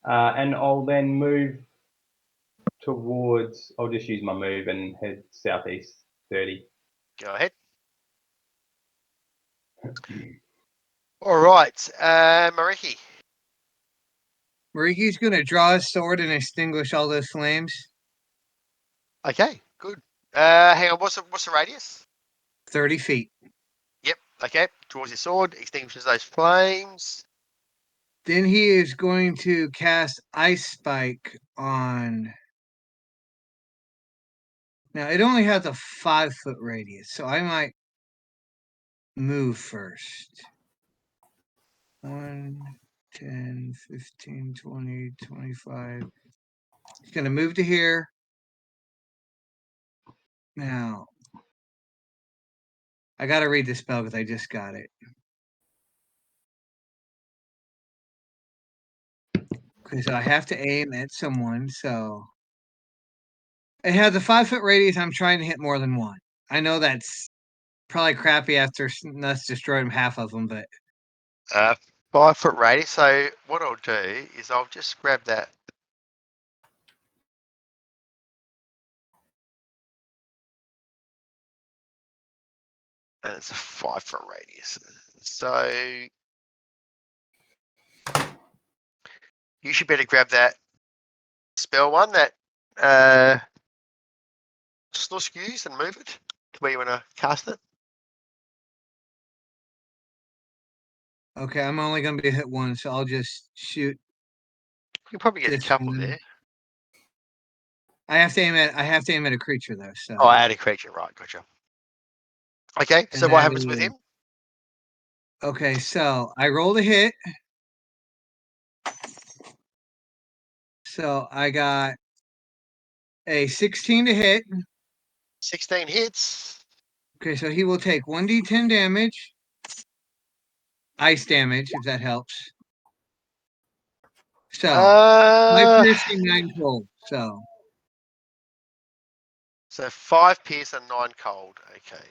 And I'll then move towards. I'll just use my move and head southeast 30. Go ahead. All right, Mariki. Mariki's going to draw his sword and extinguish all those flames. Okay, good. Hang on, what's the radius? 30 feet. Yep. Okay. Draws his sword, extinguishes those flames. Then he is going to cast Ice Spike on. Now, it only has a 5-foot radius, so I might move first. 1, 10, 15, 20, 25. He's going to move to here. Now, I got to read the spell because I just got it. Because I have to aim at someone, so. It has a 5-foot radius. I'm trying to hit more than one. I know that's probably crappy after Nuts destroyed half of them, but 5-foot radius. So what I'll do is I'll just grab that. And it's a 5-foot radius. So you should better grab that spell one that Slush and move it to where you want to cast it. okay, I'm only going to be hit one, so I'll just shoot. You can probably get a This couple one. there. I have to aim at a creature though. So. Oh, add a creature, right? Gotcha. Okay, so And what that happens with is- him? Okay, so I rolled a hit. So I got a 16 to hit. 16 hits. Okay, so he will take 1d10 damage. Ice damage, if that helps. So 5 piercing, 9 cold. So 5 pierce and 9 cold. Okay.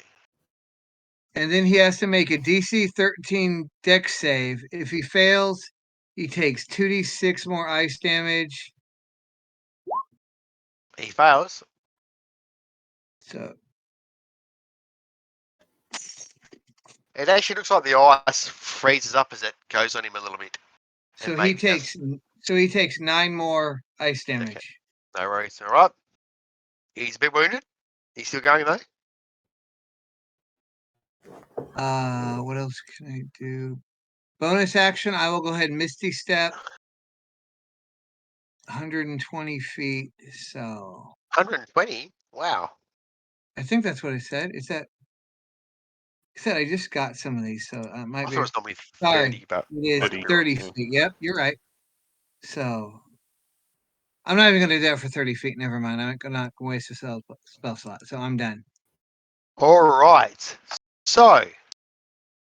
and then he has to make a DC 13 dex save. If he fails, he takes 2d6 more ice damage. He fails. So It actually looks like the ice freezes up as it goes on him a little bit. so he takes 9 more ice damage. Okay. No worries. All right. He's a bit wounded. He's still going though. What else can I do? Bonus action, I will go ahead and Misty Step. 120 feet, so 120. Wow. I think that's what it said. Is that? It said I just got some of these, so it I might thought be. it was normally 30, Sorry, but it is 30. 30 Yeah. feet. Yep, you're right. So I'm not even going to do that for 30 feet. Never mind. I'm not going to waste a spell slot. So I'm done. all right. So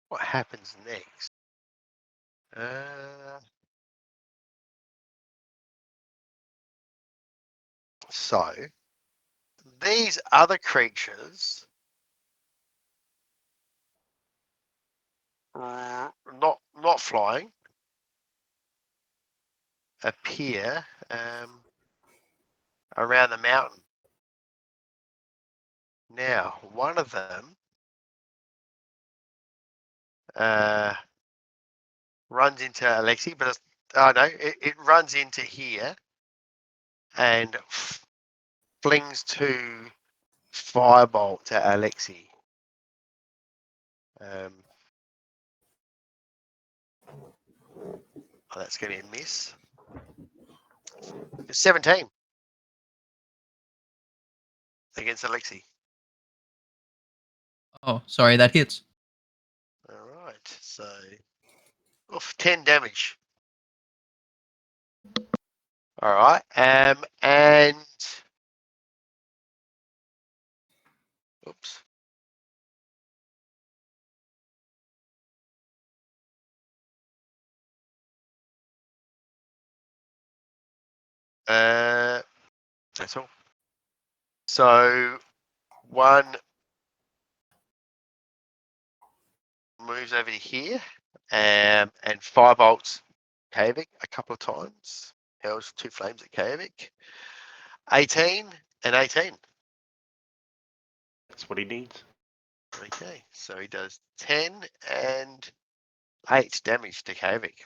what happens next? So these other creatures not flying appear around the mountain. Now, one of them runs into Alexi, but it runs into here and flings 2 firebolts at Alexi. That's going to be a miss. 17 against Alexi. Oh, sorry, that hits. All right, so 10 damage. All right, and oops. That's all. So one moves over to here, and firebolts Kavik a couple of times. Hurls 2 flames at Kavik. 18 and 18. That's what he needs. Okay, so he does 10 and 8 damage to Kavik.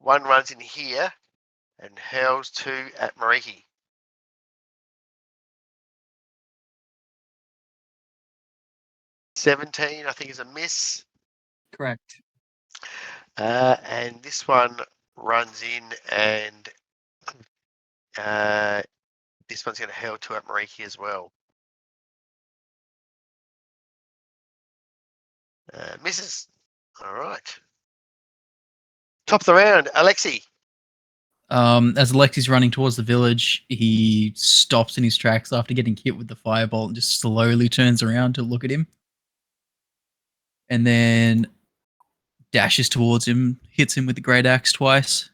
One runs in here and hurls 2 at Mariki. 17, I think, is a miss. Correct. And this one runs in and this one's going to hurl 2 at Mariki as well. Misses. All right. Top of the round, Alexi. As Alexi's running towards the village, he stops in his tracks after getting hit with the firebolt and just slowly turns around to look at him. And then dashes towards him, hits him with the great axe twice.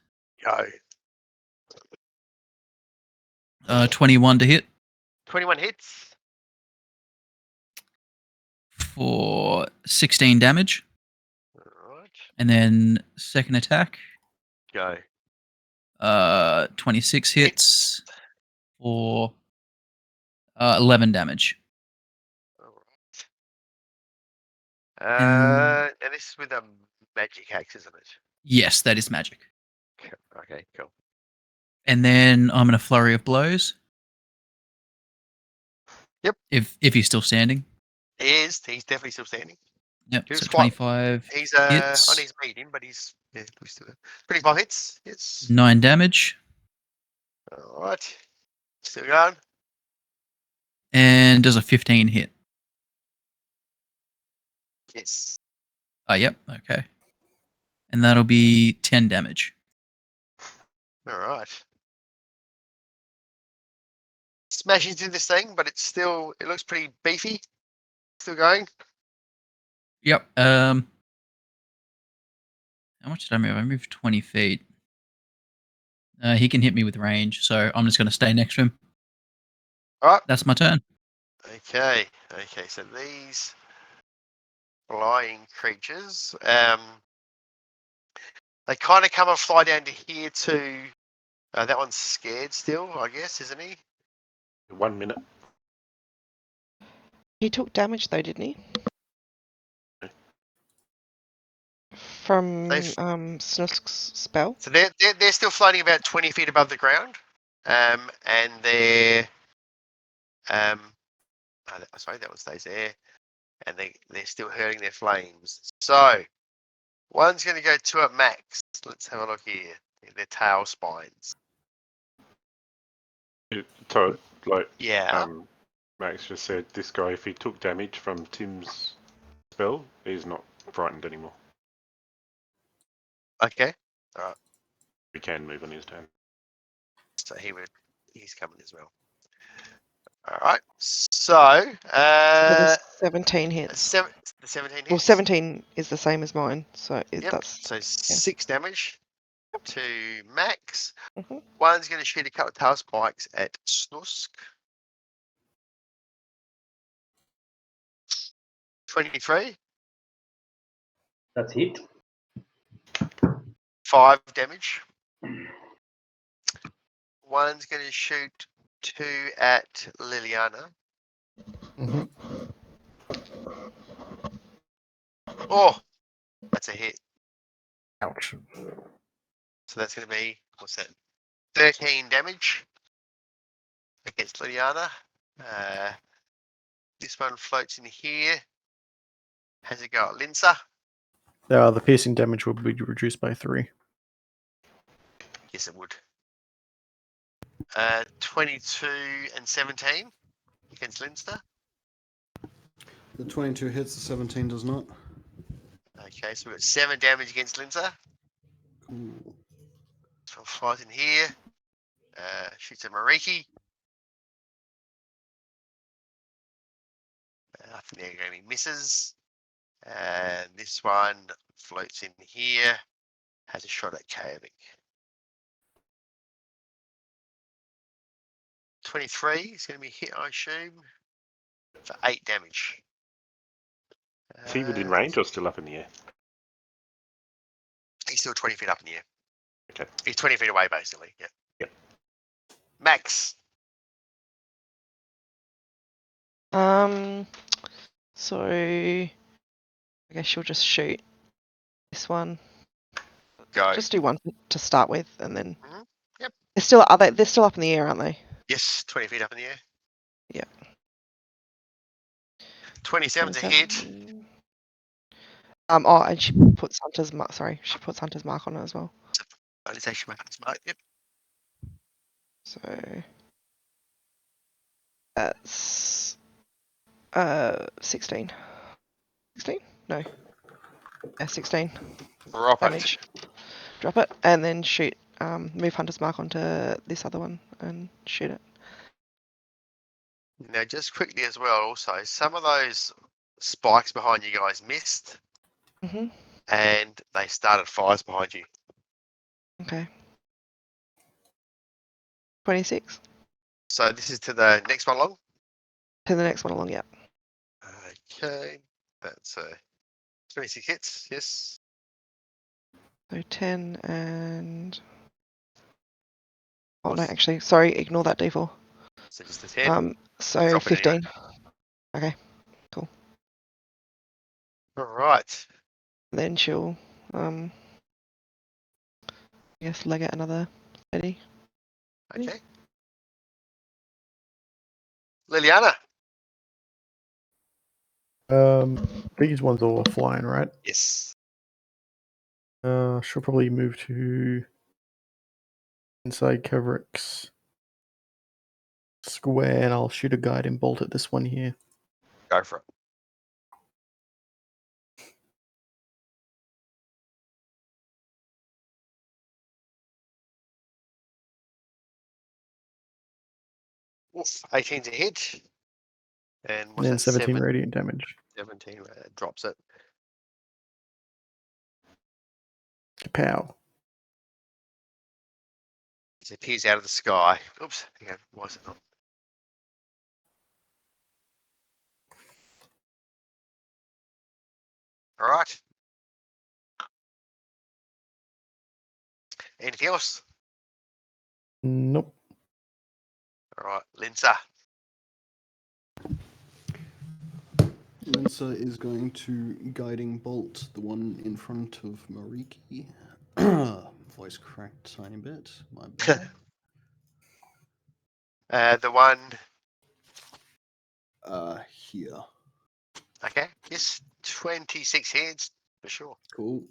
Go. 21 to hit 21 hits. for 16 damage. All right. And then second attack, Go. 26 hits for 11 damage. All right. And this is with a magic axe, isn't it? Yes, that is magic. Okay, cool. And then I'm going to flurry of blows. Yep. If he's still standing. He is. He's definitely still standing. Yep. He was So quite- 25 He's hits. on his medium, but he's still 25 hits. Yes. 9 damage. All right. Still going. And does a 15 hit. Yes. Oh, yep. Okay. And that'll be 10 damage. All right. Smashes into this thing, but it looks pretty beefy. Still going. Yep. How much did I move? I moved 20 feet. He can hit me with range, so I'm just going to stay next to him. All right. That's my turn. Okay. So these flying creatures, they kind of come and fly down to here too. That one's scared still, I guess, isn't he? 1 minute. He took damage though, didn't he? From Snusk's spell. So they're still floating about 20 feet above the ground, and they're sorry, that one stays there, and they're still hurling their flames. So one's going to go 2 at max. Let's have a look here. Their tail spines. So, like, Yeah. Max just said, this guy, if he took damage from Tim's spell, he's not frightened anymore. Okay. All right. He can move on his turn. So he's coming as well. All right. So The 17 hits. the 17 hits. Well, 17 is the same as mine, so Yep. that's So 6 damage to Max. Mhm. One's going to shoot a couple of tail spikes at Snusk. 23. That's hit. 5 damage. One's going to shoot 2 at Liliana. Oh, that's a hit. Ouch. So that's going to be, what's that? 13 damage against Liliana. This one floats in here. Has it got Linsa? The piercing damage will be reduced by 3. Yes, it would. 22 and 17 against Linsa. The 22 hits, the 17 does not. Okay, so we've got 7 damage against Linsa. Cool. So flies in here. Shoots at Mariki. I think they're going to be misses. And this one floats in here. Has a shot at Kaevik. 23 is going to be hit, I assume, for 8 damage. Is he within range or still up in the air? He's still 20 feet up in the air. Okay. He's 20 feet away, basically. Yeah. Yep. Max. So I guess she'll just shoot this one. Go. Just do one to start with, and then. Mhm. Yep. They're still up in the air, aren't they? Yes, 20 feet up in the air. Yeah. 27's a hit. 27. And she puts Hunter's mark. Sorry, she puts Hunter's mark on it as well. I did say she might have smart. Yep. So that's 16. 16? No. Yeah, 16 Drop it. damage. Drop it, and then shoot. Move Hunter's mark onto this other one and shoot it. Now, just quickly as well, also, some of those spikes behind you guys missed, Mhm. and they started fires behind you. Okay. 26. So this is to the next one along. To the next one along, yeah. Okay, that's 26 hits. Yes. So 10 and. Oh no, actually, sorry, ignore that D4. So just a 10. So Drop it anyway. 15. Okay, cool. All right. Then she'll, I guess, leg it another 30. Okay. Liliana. These ones are flying, right? Yes. She'll probably move to inside Kevrick's square, and I'll shoot a guiding bolt at this one here. Go for it. Oof, 18's a hit. And And what's then that? 17 radiant damage. 17 drops it. Kapow. Disappears out of the sky. Oops. Okay, why is it not? All right. Anything else? Nope. All right, Linsa. Linsa is going to guiding bolt the one in front of Mariki. Voice cracked a tiny bit. My bad. The one. Here. Okay. Yes. 26 hits for sure. Cool.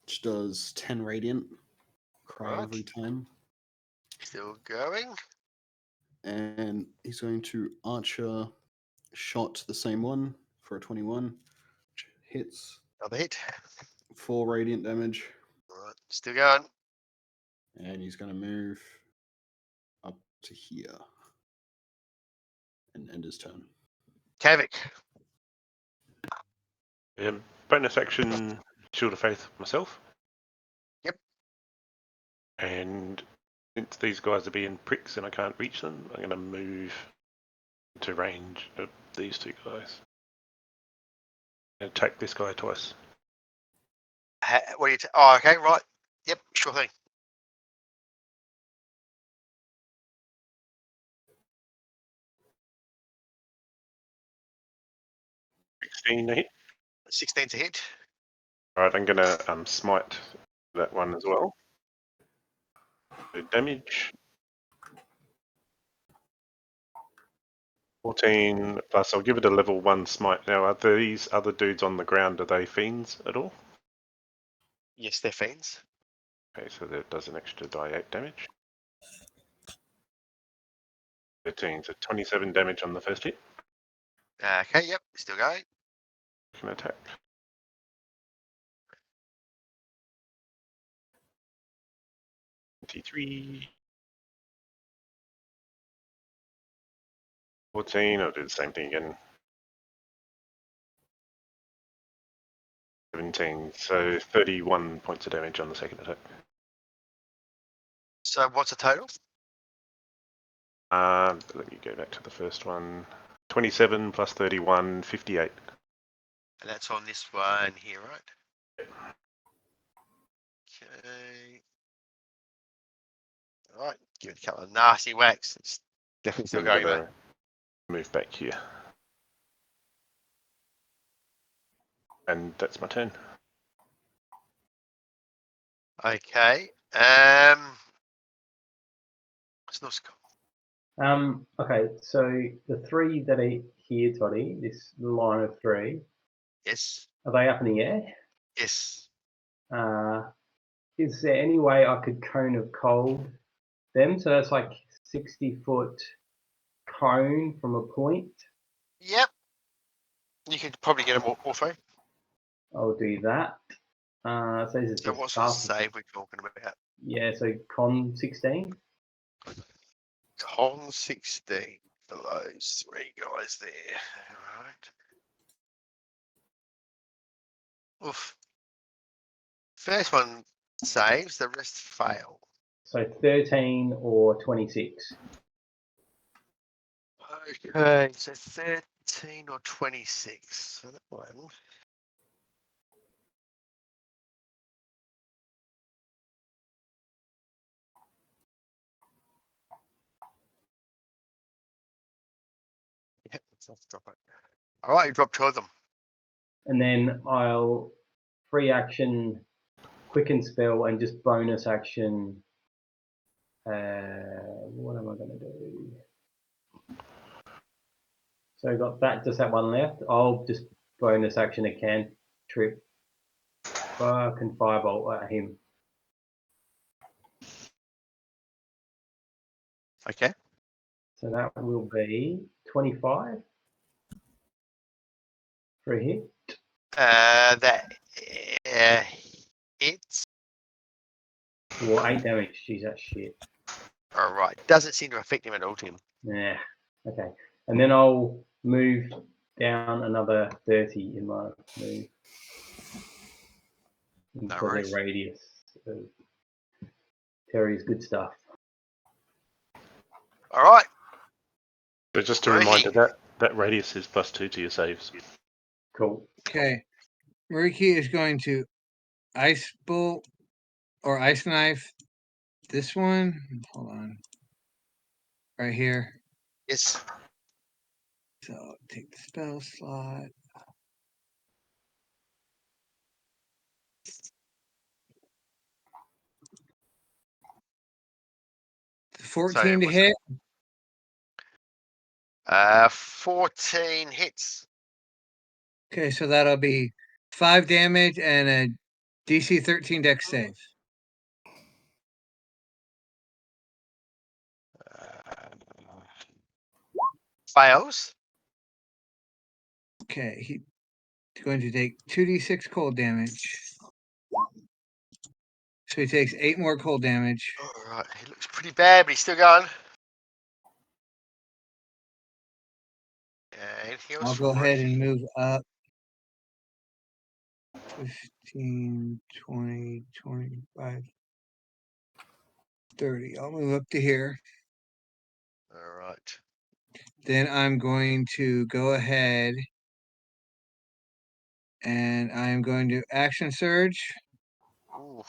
Which does 10 radiant. Cry Right. every time. Still going. And he's going to archer shot the same one for a 21. Which hits. Another hit. 4 radiant damage. All right. Still going. And he's going to move up to here. And end his turn. Kavik. Bonus action, Shield of Faith myself. Yep. And since these guys are being pricks and I can't reach them, I'm going to move to range of these two guys. And attack this guy twice. What do you? Oh, okay. Right. Yep. Sure thing. Sixteen hit. 16 to hit. All right, I'm gonna smite that one as well. Do damage. 14 plus. I'll give it a level 1 smite. Now, are these other dudes on the ground? Are they fiends at all? Yes, they're fiends. Okay, so that does an extra die 8 damage. 13, so 27 damage on the first hit. Okay, yep, still going. Can attack. Three. 14, I'll do the same thing again. 17, so 31 points of damage on the second attack. So what's the total? Let me go back to the first one. 27 plus 31, 58. And that's on this one here, right? Okay. All right, give it a couple of nasty whacks. It's definitely still I'm going, gonna mate. move back here. And that's my turn. Okay. It's not Okay, so the three that are here, Toddy, this line of three, Yes. are they up in the air? Yes. Is there any way I could cone of cold them? So that's like 60-foot cone from a point. Yep. You could probably get them also. I'll do that. So this is So just what sort of half. save we're talking about? Yeah, so con 16. Con 16 for those three guys there. All right. Oof. First one saves, the rest fail. So 13 or 26. Okay, so 13 or 26. So that one. Yep, let's drop it. All right, you drop 2 of them. And then I'll free action, quicken spell, and just bonus action. What am I going to do? So I got that, just that one left. I'll just bonus action a cantrip. Fucking firebolt at him. Okay. So that will be 25 for a hit. That it's Or 8 damage. Jeez, that's shit. all right. Doesn't seem to affect him at all, Tim. Yeah. Okay. And then I'll move down another 30 in my move. Into worries. the radius of Terry's good stuff. All right. So just a Ricky. reminder that radius is +2 to your saves. Cool. Okay. Riki is going to ice bolt or ice knife this one. Hold on. Right here. Yes. So take the spell slot. Sorry, 14 to what's hit. 14 hits. Okay, so that'll be 5 damage and a DC 13 dex save. Fails. Okay, he's going to take 2d6 cold damage. So he takes 8 more cold damage. All right. He looks pretty bad, but he's still going. And he I'll go ahead and move up 15, 20, 25, 30. I'll move up to here. All right. Then I'm going to go ahead and I'm going to action surge. Ooh,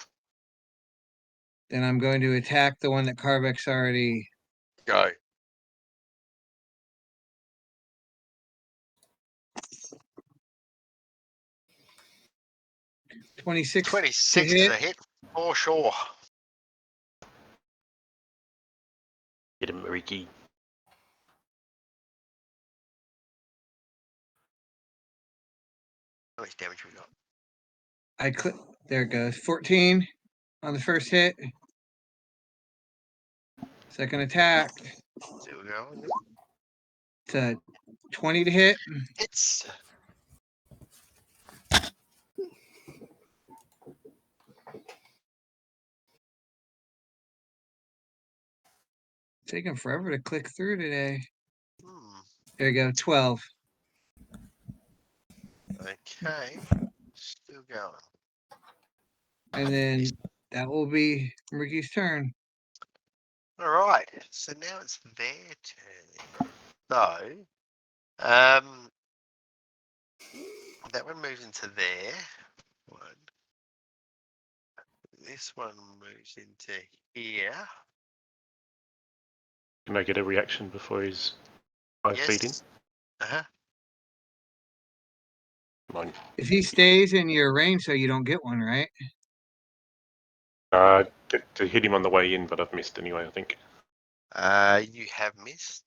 Then I'm going to attack the one that Carvex already. go. 26. 26 to is hit. a hit for sure. Get him, Ricky. How much damage we got? I click. There it goes. 14 on the first hit. Second attack. Still going. It's a 20 to hit. Hits. Taking forever to click through today. Hmm. There you go. 12. Okay. Still going. And then that will be Ricky's turn. All right. So now it's their turn. So, that one moves into there. One. This one moves into here. Can I get a reaction before he's 5 feet in? Yes. Uh-huh. Come on. If he stays in your range, so you don't get one, right? To hit him on the way in, but I've missed anyway, I think. You have missed.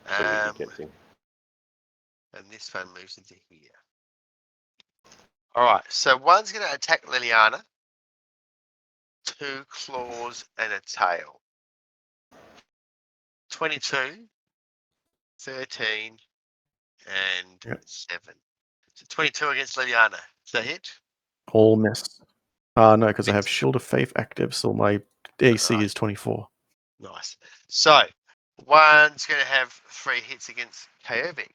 So he gets in. And this one moves into here. All right. So one's going to attack Liliana. 2 claws and a tail. 22, 13, and Yep. 7. So 22 against Liliana. Is that hit? All miss. No, because I have Shield of Faith active, so my AC is 24. Nice. So one's going to have 3 hits against Kaovic.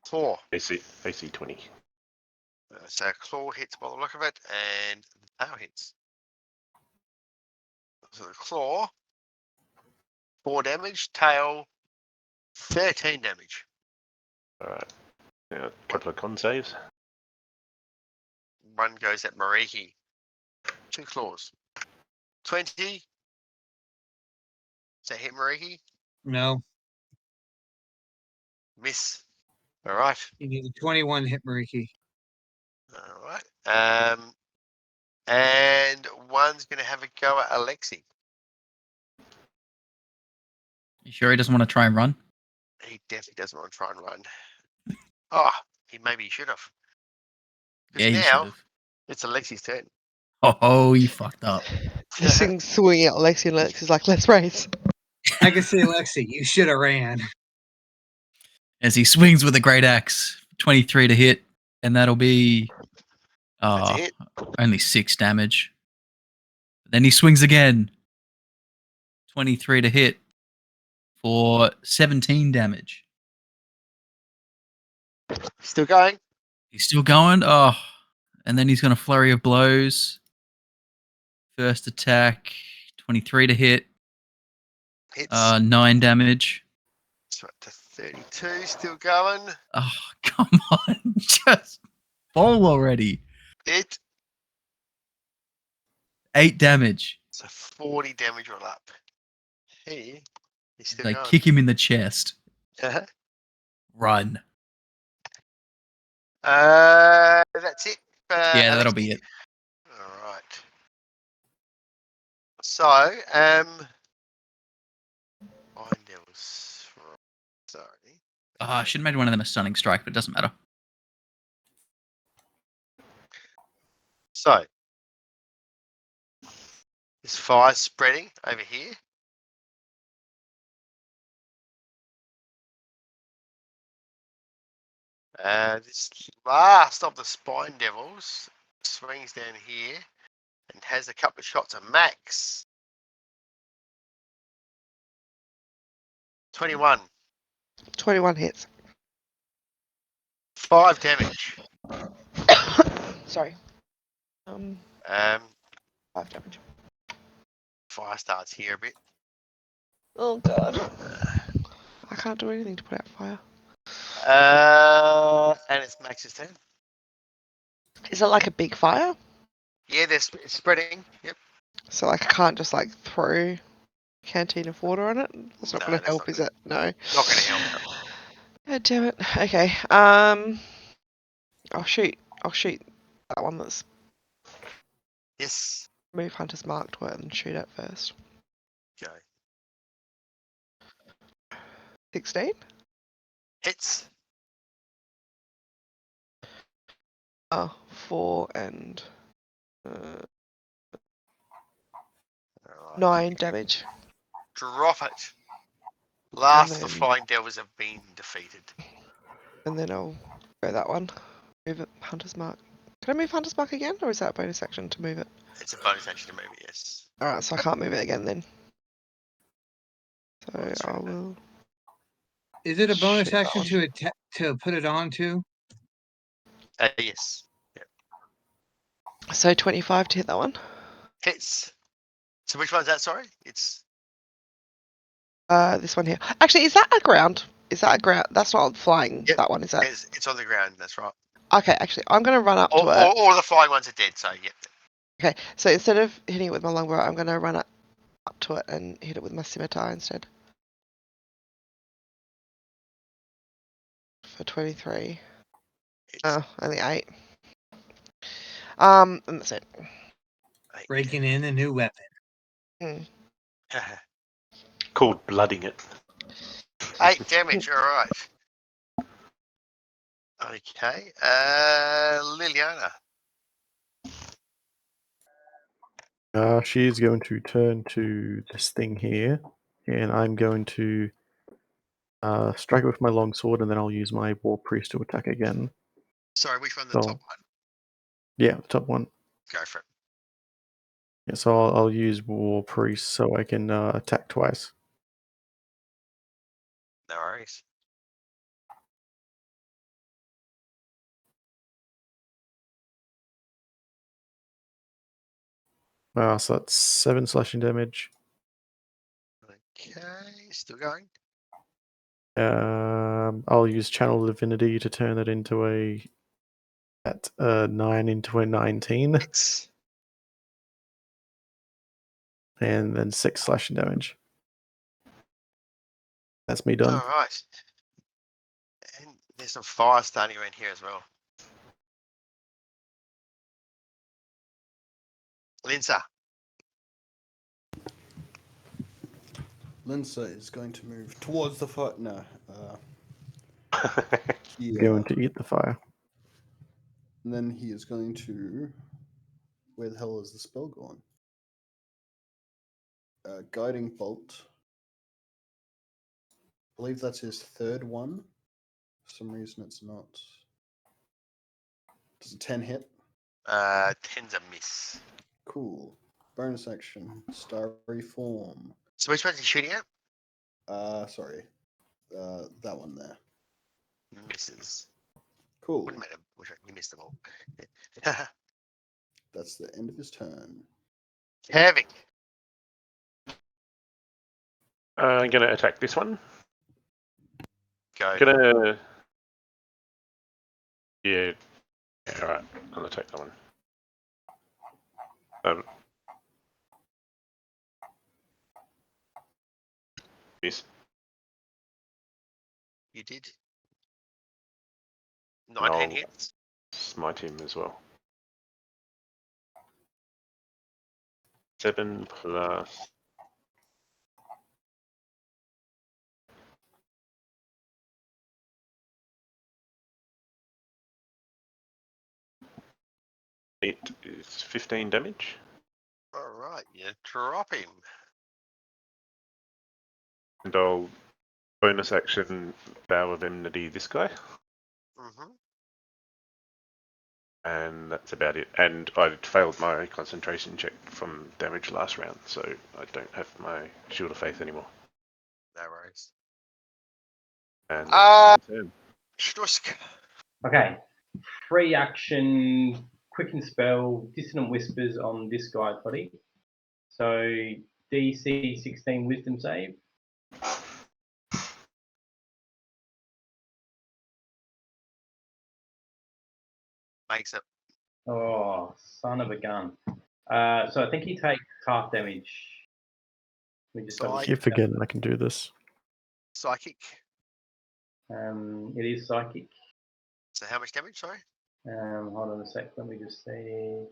4. AC 20. So claw hits by the look of it, and the tail hits. So the claw, 4 damage, tail, 13 damage. Alright. Now, a couple of con saves. One goes at Mariki. 2 claws. 20. Does that hit Mariki? No. Miss. All right. You need a 21 hit Mariki. All right. And one's going to have a go at Alexi. You sure he doesn't want to try and run? He definitely doesn't want to try and run. Oh, maybe he should have. Yeah, he should Now have. it's Alexi's turn. Oh, you fucked up. This thing's swinging at Lexi, and Lexi's like, let's race. I can say, Lexi, you should have ran. As he swings with a great axe, 23 to hit, and that'll be That's a hit. only 6 damage. Then he swings again, 23 to hit for 17 damage. Still going. He's still going. Oh, and then he's going to flurry of blows. First attack, 23 to hit, Hits. 9 damage. So up to 32. Still going. Oh, come on. Just fall already. It. 8 damage. So 40 damage roll up. He's still Like, going. kick him in the chest. Uh-huh. Run. That's it. Yeah, that'll be it. All right. So, Iron Devils. Sorry. I should have made one of them a stunning strike, but it doesn't matter. So, this fire's spreading over here. This last of the Spine Devils swings down here and has a couple of shots of Max. 21. 21 hits. 5 damage. Sorry. 5 damage. Fire starts here a bit. Oh god. I can't do anything to put out fire. And it's Max's turn. Is it like a big fire? Yeah, it's spreading. Yep. So like I can't just like throw a canteen of water on it? That's not No, going to that's help, not is it? No. Not going to help. God damn it. Okay. I'll shoot That one that's Yes. move Hunter's Mark to it and shoot it first. Go. 16? Hits. 4 and Alright. 9 damage. Drop it. Last of the then- Flying Devils have been defeated. And then I'll go that one. Move it Hunter's Mark. Can I move Hunter's Mark again, or is that a bonus action to move it? It's a bonus action to move it, yes. Alright, so I can't move it again then. So That's I right. will. Is it a bonus Shoot that action one. to put it on to? Yes. So 25 to hit that one. Hits. So which one's that, sorry? It's This one here. Actually, is that a ground? Is that a ground? That's not flying. Yep. That one is that. it's on the ground, that's right. Okay, actually, I'm gonna run up to it. Or the flying ones are dead, so yep. Okay, so instead of hitting it with my longbow, I'm gonna run up to it and hit it with my scimitar instead. For 23. Oh, only 8. And that's it. Breaking in a new weapon. Called blooding it. 8 damage, alright. Okay. Liliana. She's going to turn to this thing here, and I'm going to strike it with my longsword, and then I'll use my war priest to attack again. Sorry, which one? The So- top one? Yeah, the top one. Go for it. Yeah, so I'll use war priest so I can attack twice. No worries. So that's 7 slashing damage. Okay, still going. I'll use channel divinity to turn that into a 9 into a 19, Hits. and then 6 slashing damage. That's me done. Alright. And there's some fire starting around here as well. Linsa. Linsa is going to move towards the foot. No. Yeah. Going to eat the fire. And then he is going to. Where the hell is the spell gone? Guiding Bolt. I believe that's his third one. For some reason it's not. Does a 10 hit? 10's a miss. Cool. Bonus action. Starry Form. So which one's he shooting at? Sorry. That one there. Misses. Cool. Wouldn't matter which one. You missed them all. That's the end of his turn. Havoc. I'm going to attack this one. Go. Gonna. Yeah. Alright, I'll attack that one. Miss. You did. 19 No. hits. Smite him as well. 7 plus. It is 15 damage. Alright, you drop him. And I'll bonus action Vow of Enmity this guy. Mm-hmm. And that's about it. And I failed my concentration check from damage last round, so I don't have my Shield of Faith anymore. No worries. And turn. Strusk. Okay. Free action, quicken spell, dissonant whispers on this guy's body. So DC 16 wisdom save. Makes it. Oh, son of a gun. So I think he takes half damage. Let me just double I Keep forgetting I can do this. Psychic. It is psychic. So how much damage, sorry? Hold on a sec. Let me just see.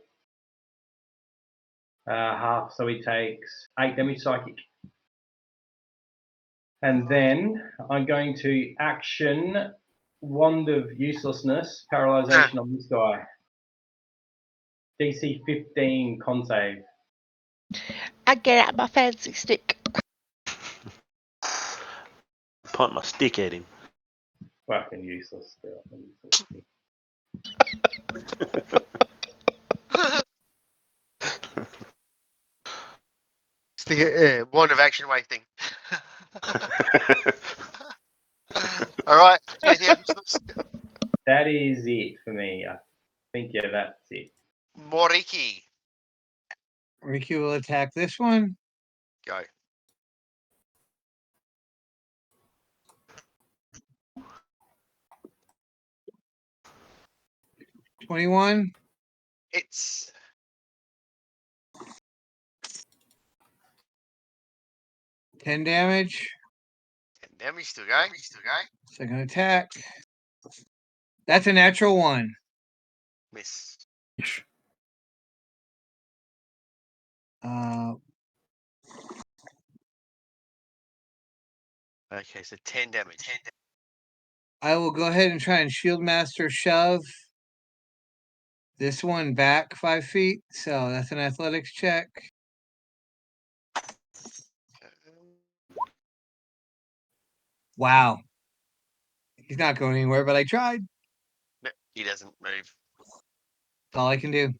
Half. So he takes 8 damage psychic. And then I'm going to action Wand of Uselessness, Paralyzation on this guy. DC 15 con save. I get out my fancy stick. Point my stick at him. Fucking useless. It's the wand of action way thing. All right. That is it for me. I think, yeah, that's it. Moriki, Ricky will attack this one. go. $21. It's 10 damage. 10 damage. Still going. Second attack. That's a natural 1. Miss. Okay, so 10 damage. I will go ahead and try and Shield Master shove this one back 5 feet. So that's an athletics check. Wow. He's not going anywhere, but I tried. No, he doesn't move. That's all I can do.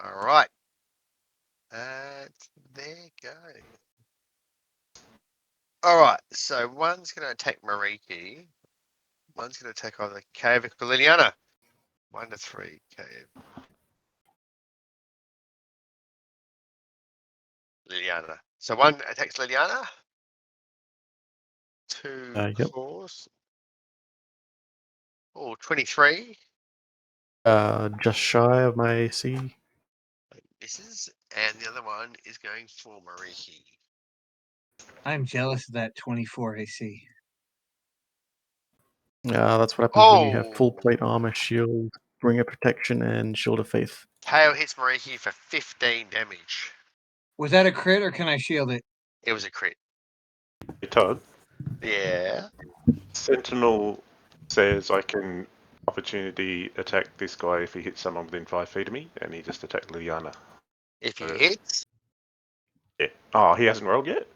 All right. There you go. All right, so one's going to attack Mariki. One's going to attack either Kavik or Liliana. 1 to 3, Kav. Liliana. So one attacks Liliana. 2 Yep. claws. Oh, 23. Just shy of my AC. Misses. And the other one is going for Mariki. I'm jealous of that 24 AC. That's what happens when you have full Oh, plate armor, shield, ring of protection, and shield of faith. Tail hits Mariki for 15 damage. Was that a crit or can I shield it? It was a crit. Hey, Todd, Yeah. Sentinel says I can opportunity attack this guy if he hits someone within 5 feet of me, and he just attacked Liliana. If he hits. Yeah. Oh, he hasn't rolled yet?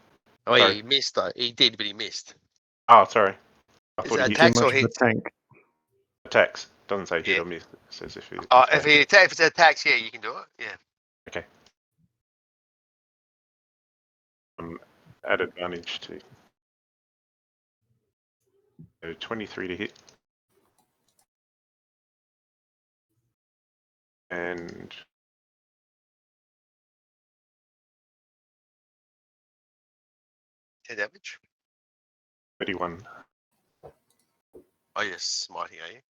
Oh, yeah, Sorry. he missed though. He did, but he missed. Oh, sorry. I Is thought that he attacks Too or much of a hits? tank. attacks. Doesn't say hit Yeah. or miss. It says if he If it's attacks, yeah, you can do it. Yeah. Okay. At advantage to 23 to hit. And Ten damage. 31. Oh, you're smiting, are you?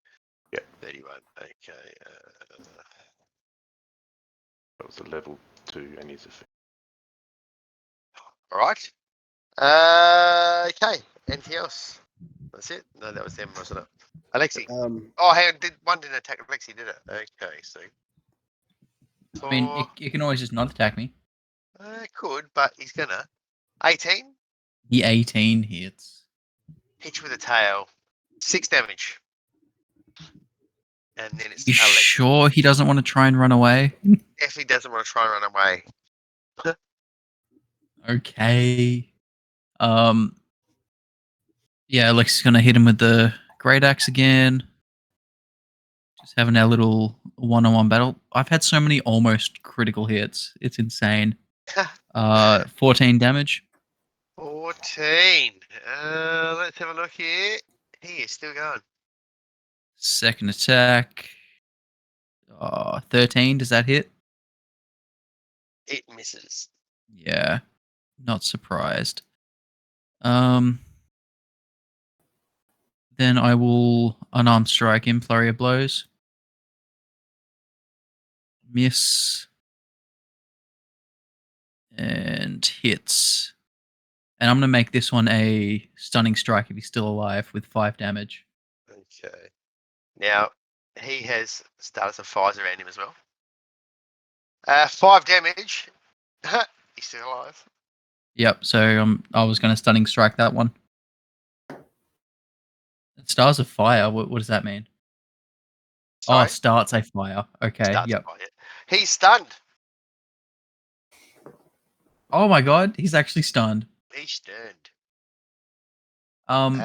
Yeah. 31. Okay. That was a level 2 and he's a All right. Okay. Anything else? That's it? No, that was them, wasn't it? Alexi. Oh, hang on. One didn't attack Alexi, did it? Okay, so. I mean, it can always just not attack me. Could, but he's gonna. 18. He 18 hits. Hit you with a tail. 6 damage. And then it's You Alex. sure he doesn't want to try and run away? If he doesn't want to try and run away. Okay. Yeah, Alex's gonna hit him with the great axe again. Just having our little one-on-one battle. I've had so many almost critical hits. It's insane. 14 damage. 14. Let's have a look here. He is still going. Second attack. 13. Does that hit? It misses. Yeah. Not surprised. Then I will unarmed strike him, flurry of blows. Miss. And hits. And I'm going to make this one a stunning strike if he's still alive with 5 damage. Okay. Now, he has status of fires around him as well. 5 damage. He's still alive. Yep. So I was going to stunning strike that one. Stars of fire. What does that mean? Sorry? Oh, starts a fire. Okay. Starts Yep. fire. He's stunned. Oh my god, he's actually stunned. He's stunned. Um.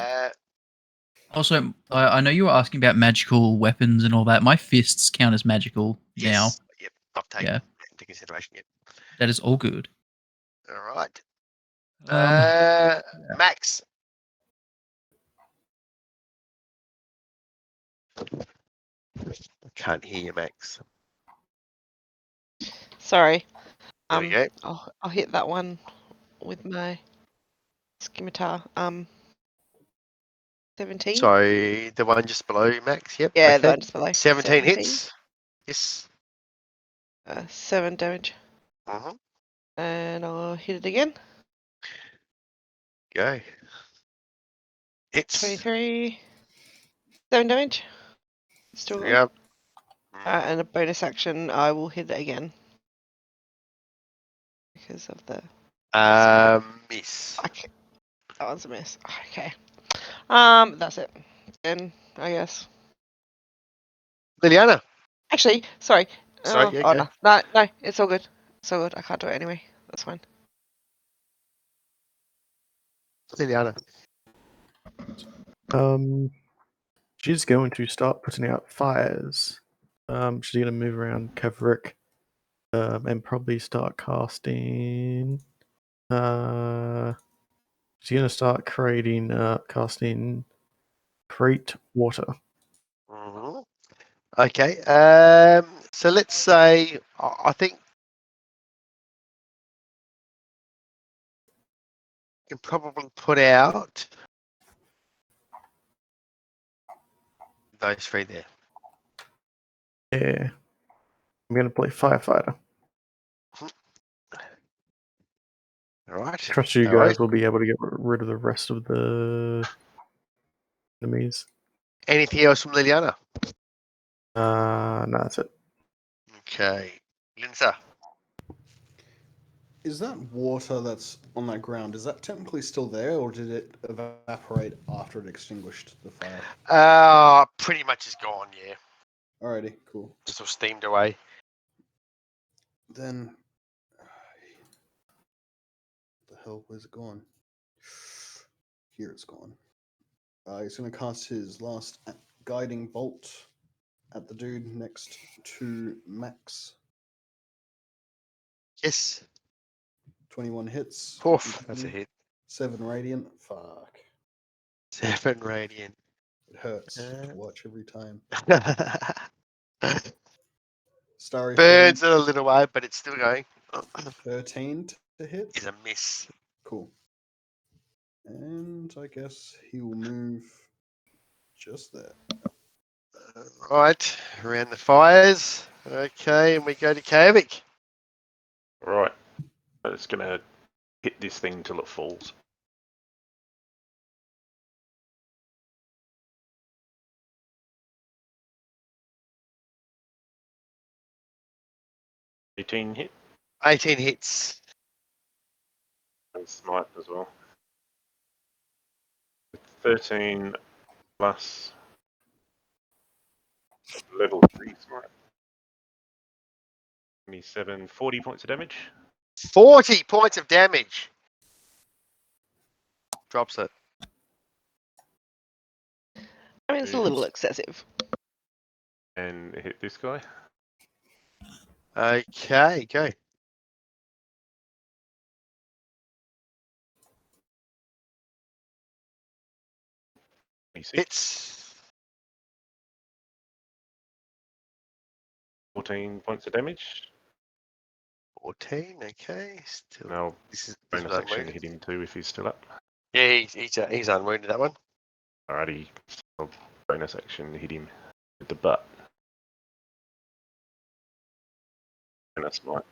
Also, I know you were asking about magical weapons and all that. My fists count as magical now. Yes. Yep. I've taken Yeah. into consideration. Yep. That is all good. All right. Yeah. Max. I can't hear you, Max. Sorry. There we go. I'll hit that one with my scimitar. 17. Sorry, the one just below Max. Yep. Yeah, okay. the one just below. 17 hits. Yes. 7 damage. Mm-hmm. And I'll hit it again. Go. Hits. 23. 7 damage. Still good. Yep. And a bonus action, I will hit it again. Because of the... Miss. Okay. That one's a miss. Okay. That's it. Then, I guess. Liliana. Actually, sorry. Sorry, yeah, go. No, it's all good. It's all good. I can't do it anyway. That's fine. Liliana. She's going to start putting out fires. She's going to move around Kavrik, and probably start casting. She's going to start casting Create Water. Mm-hmm. Okay. So let's say I think you can probably put out those 3 there. Yeah. I'm going to play Firefighter. All right. Trust you guys will be able to get rid of the rest of the enemies. Anything else from Liliana? No, that's it. Okay. Linsa. Is that water that's on that ground, is that technically still there, or did it evaporate after it extinguished the fire? Pretty much is gone, yeah. Alrighty, cool. Just sort of steamed away. Then... the hell, where's it gone? Here it's gone. He's going to cast his last guiding bolt at the dude next to Max. Yes. 21 hits. Oof, that's a hit. 7 radiant. Fuck. 7 radiant. It hurts to watch every time. Starry Burns it a little way, but it's still going. 13 to hit. Is a miss. Cool. And I guess he will move just there. Right, around the fires. Okay, and we go to Kavik. Right. It's going to hit this thing till it falls. $18 hit. 18 hits. And smite as well. 13 plus level 3 smite. 27, 40 points of damage. 40 points of damage. Drops it. I mean, it's a little excessive. And hit this guy. Okay, go. Hits. 14 points of damage. 14, okay. Still. Now, This is bonus action unwounded. hit him too if he's still up. Yeah, he's unwounded, that one. Alrighty, so bonus action hit him with the butt. And that's smite.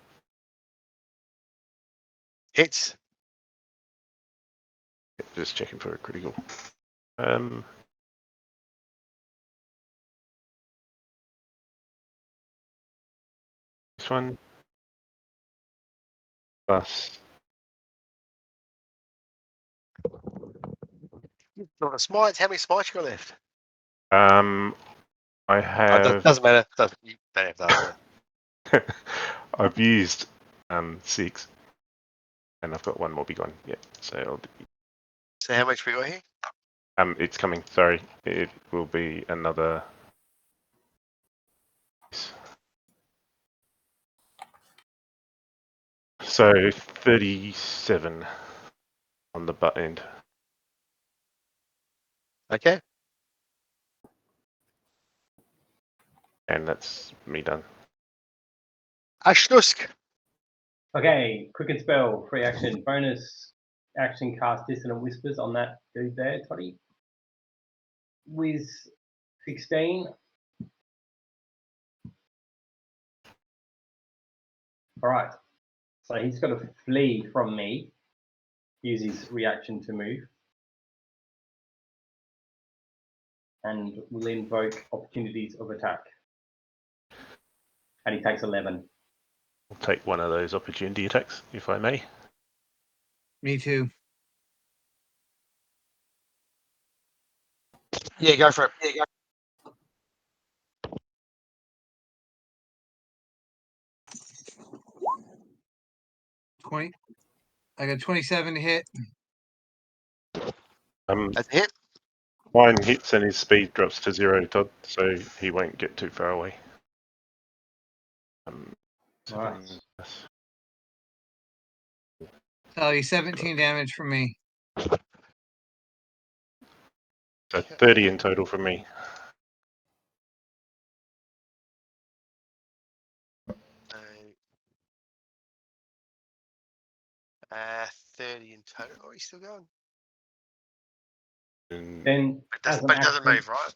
Hits. Just checking for a critical. Next one. Plus. Not a smites. How many smites you got left? I have. Doesn't matter. You don't have to answer. I've used 6, and I've got one more big one. Yeah, so So how much we got here? it's coming. Sorry, it will be another. So 37 on the butt end. Okay. And that's me done. Ashnusk. Okay, quick and spell, free action, bonus action, cast Dissonant Whispers on that dude there, Toddy. With 16. All right, so he's got to flee from me, use his reaction to move, and will invoke opportunities of attack. And he takes 11. I'll take one of those opportunity attacks, if I may. Me too. Yeah, go for it. Yeah, go. 20. I got 27 to hit. That's a hit. Mine hits and his speed drops to 0, Todd, so he won't get too far away. Right. Tally 17 damage from me. So 30 in total from me. 30 in total. Oh, he's still going. Then But it doesn't move, right?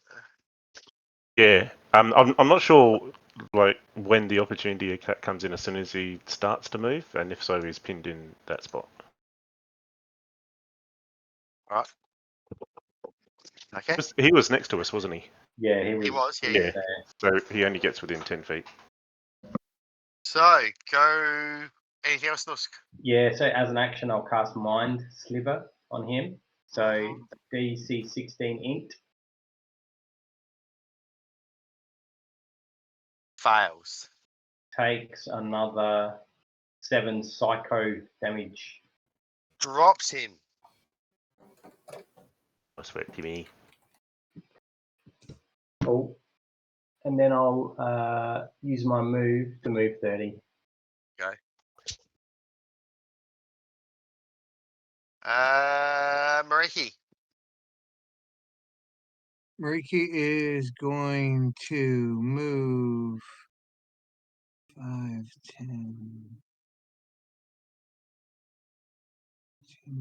Yeah, I'm not sure like when the opportunity attack comes in as soon as he starts to move, and if so, he's pinned in that spot. Right. Okay. He was next to us, wasn't he? Yeah, He was. Yeah. Yeah. So he only gets within 10 feet. So go. Anything else, Nusk? Yeah, so as an action, I'll cast Mind Sliver on him. So DC 16 int. Fails. Takes another 7 psycho damage. Drops him. That's what me. Cool. And then I'll use my move to move 30. Go. Mariki. Mariki is going to move 5, 10,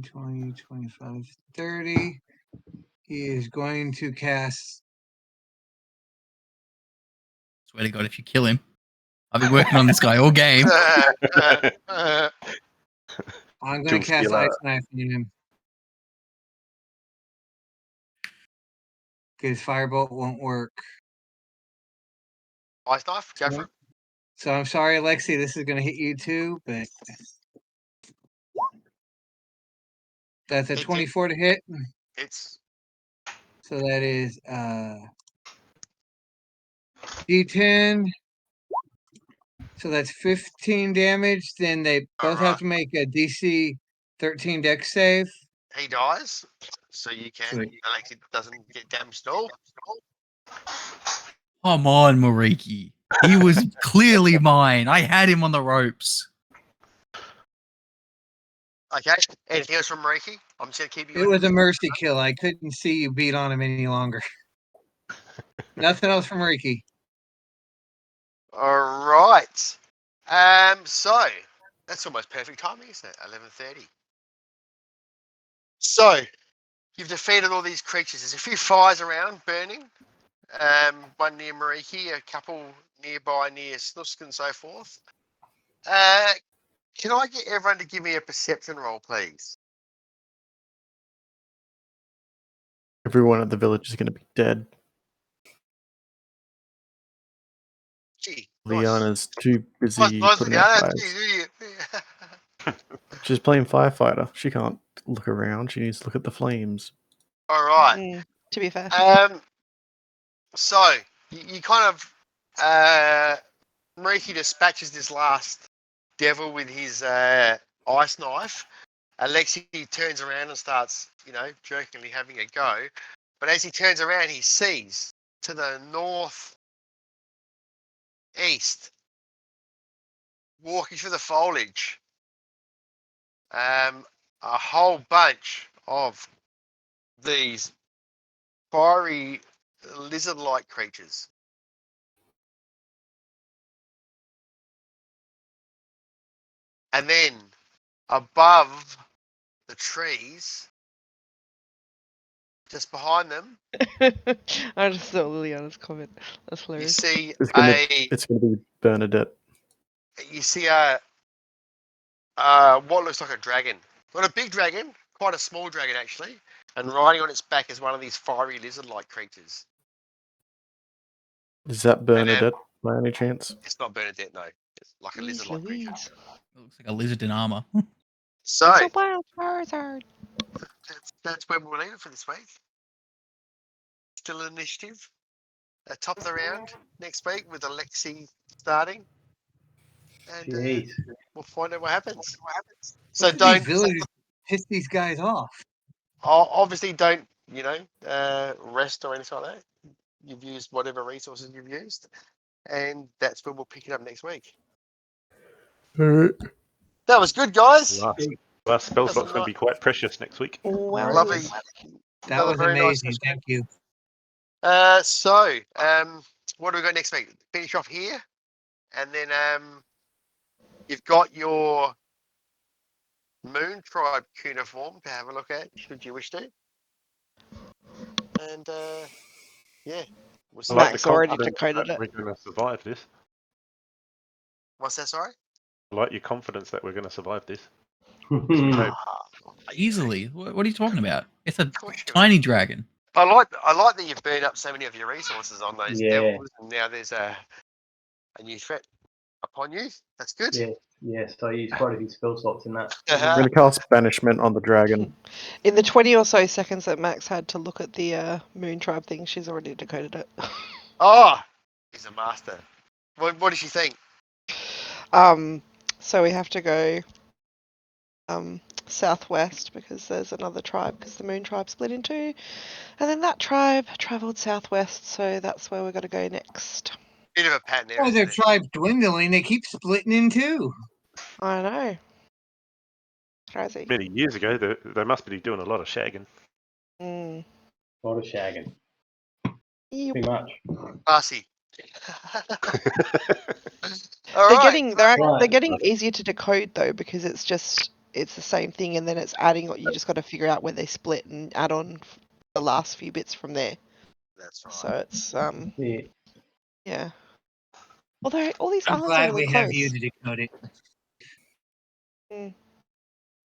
20, 25, 30. He is going to cast. Swear to God, if you kill him, I've been working on this guy all game. I'm going to cast Ice Knife on him. Because Firebolt won't work. Ice knife. Go for it. So I'm sorry, Alexi, this is going to hit you too, but that's a 24 to hit. It's. So that is D10. So that's 15 damage. Then they both have to make a DC 13 dex save. He dies, so you can. Sweet. Alexi doesn't get damaged at all. Come on, Mariki. He was clearly mine. I had him on the ropes. Okay. Anything else from Mariki? I'm just gonna keep you. It was a mercy kill. I couldn't see you beat on him any longer. Nothing else from Riki. All right. So that's almost perfect timing, isn't it? 11:30. So you've defeated all these creatures. There's a few fires around burning. One near Mariki, a couple nearby near Snusk and so forth. Can I get everyone to give me a perception roll, please? Everyone at the village is going to be dead. Gee, Liana's too busy Nice putting looking, out Anna. fires. Jeez, idiot. She's playing firefighter. She can't look around. She needs to look at the flames. All right. To be fair. So you kind of Mariki dispatches this last devil with his ice knife. Alexei turns around and starts, jokingly having a go. But as he turns around, he sees to the northeast, walking through the foliage, a whole bunch of these fiery lizard-like creatures. And then above the trees, just behind them, I just saw Liliana's comment. That's you hilarious. see It's gonna be Burnadette. what looks like a dragon. Not a big dragon, quite a small dragon actually. And riding on its back is one of these fiery lizard-like creatures. Is that Burnadette by any chance? It's not Burnadette, no. It's like a Jeez lizard-like creature. Louise. It looks like a lizard in armor. So It's a wild charizard. that's where we'll leave it for this week. Still an initiative. Top of the round next week with Alexei starting. And Jeez. we'll find out what happens. So Look at don't these villagers piss these guys off. obviously don't rest or anything like that. You've used whatever resources you've used, and that's when we'll pick it up next week. Alright. That was good, guys. Last spell That's slot's going to be quite precious next week. Well, Lovely. That Another was very nice amazing. session. Thank you. So what do we got next week? Finish off here, and then you've got your Moon Tribe cuneiform to have a look at, should you wish to. And yeah, we'll see. I like Max the already confidence decoded that it. we're going to survive this. What's that? Sorry. I like your confidence that we're going to survive this. Easily. What are you talking about? It's a course you tiny dragon. I like that you've burned up so many of your resources on those Yeah. devils, and now there's a new threat upon you. That's good. Yes, I used quite a few spell slots in that. I'm gonna cast banishment on the dragon. In the 20 or so seconds that Max had to look at the Moon Tribe thing, she's already decoded it. Oh, he's a master. What does she think? So we have to go southwest because there's another tribe because the Moon Tribe split in two, and then that tribe travelled southwest, so that's where we're going to go next. Bit of a pattern there. Why their Isn't it? tribe's dwindling? They keep splitting in two. I know. Crazy. Many years ago, they must be doing a lot of shagging. Mm. A lot of shagging. Yep. Too much. Classy. They're getting easier to decode though because it's the same thing and then it's adding. You just got to figure out where they split and add on the last few bits from there. That's right. So it's Yeah. yeah. Although all these I'm islands glad are really we close. have you to decode it.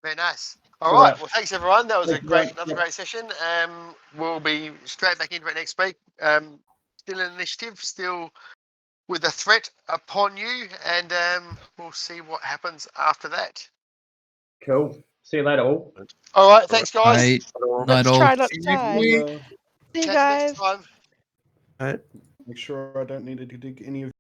Very nice. All Well, right. Well, thanks everyone. That was another great session. We'll be straight back into it next week. Still an initiative, still with a threat upon you, and we'll see what happens after that. Cool. See you later, all. All right. Thanks, guys. Night Let's all. try not to die. week. See you Chat guys. next time. Alright. Make sure I don't need to dig any of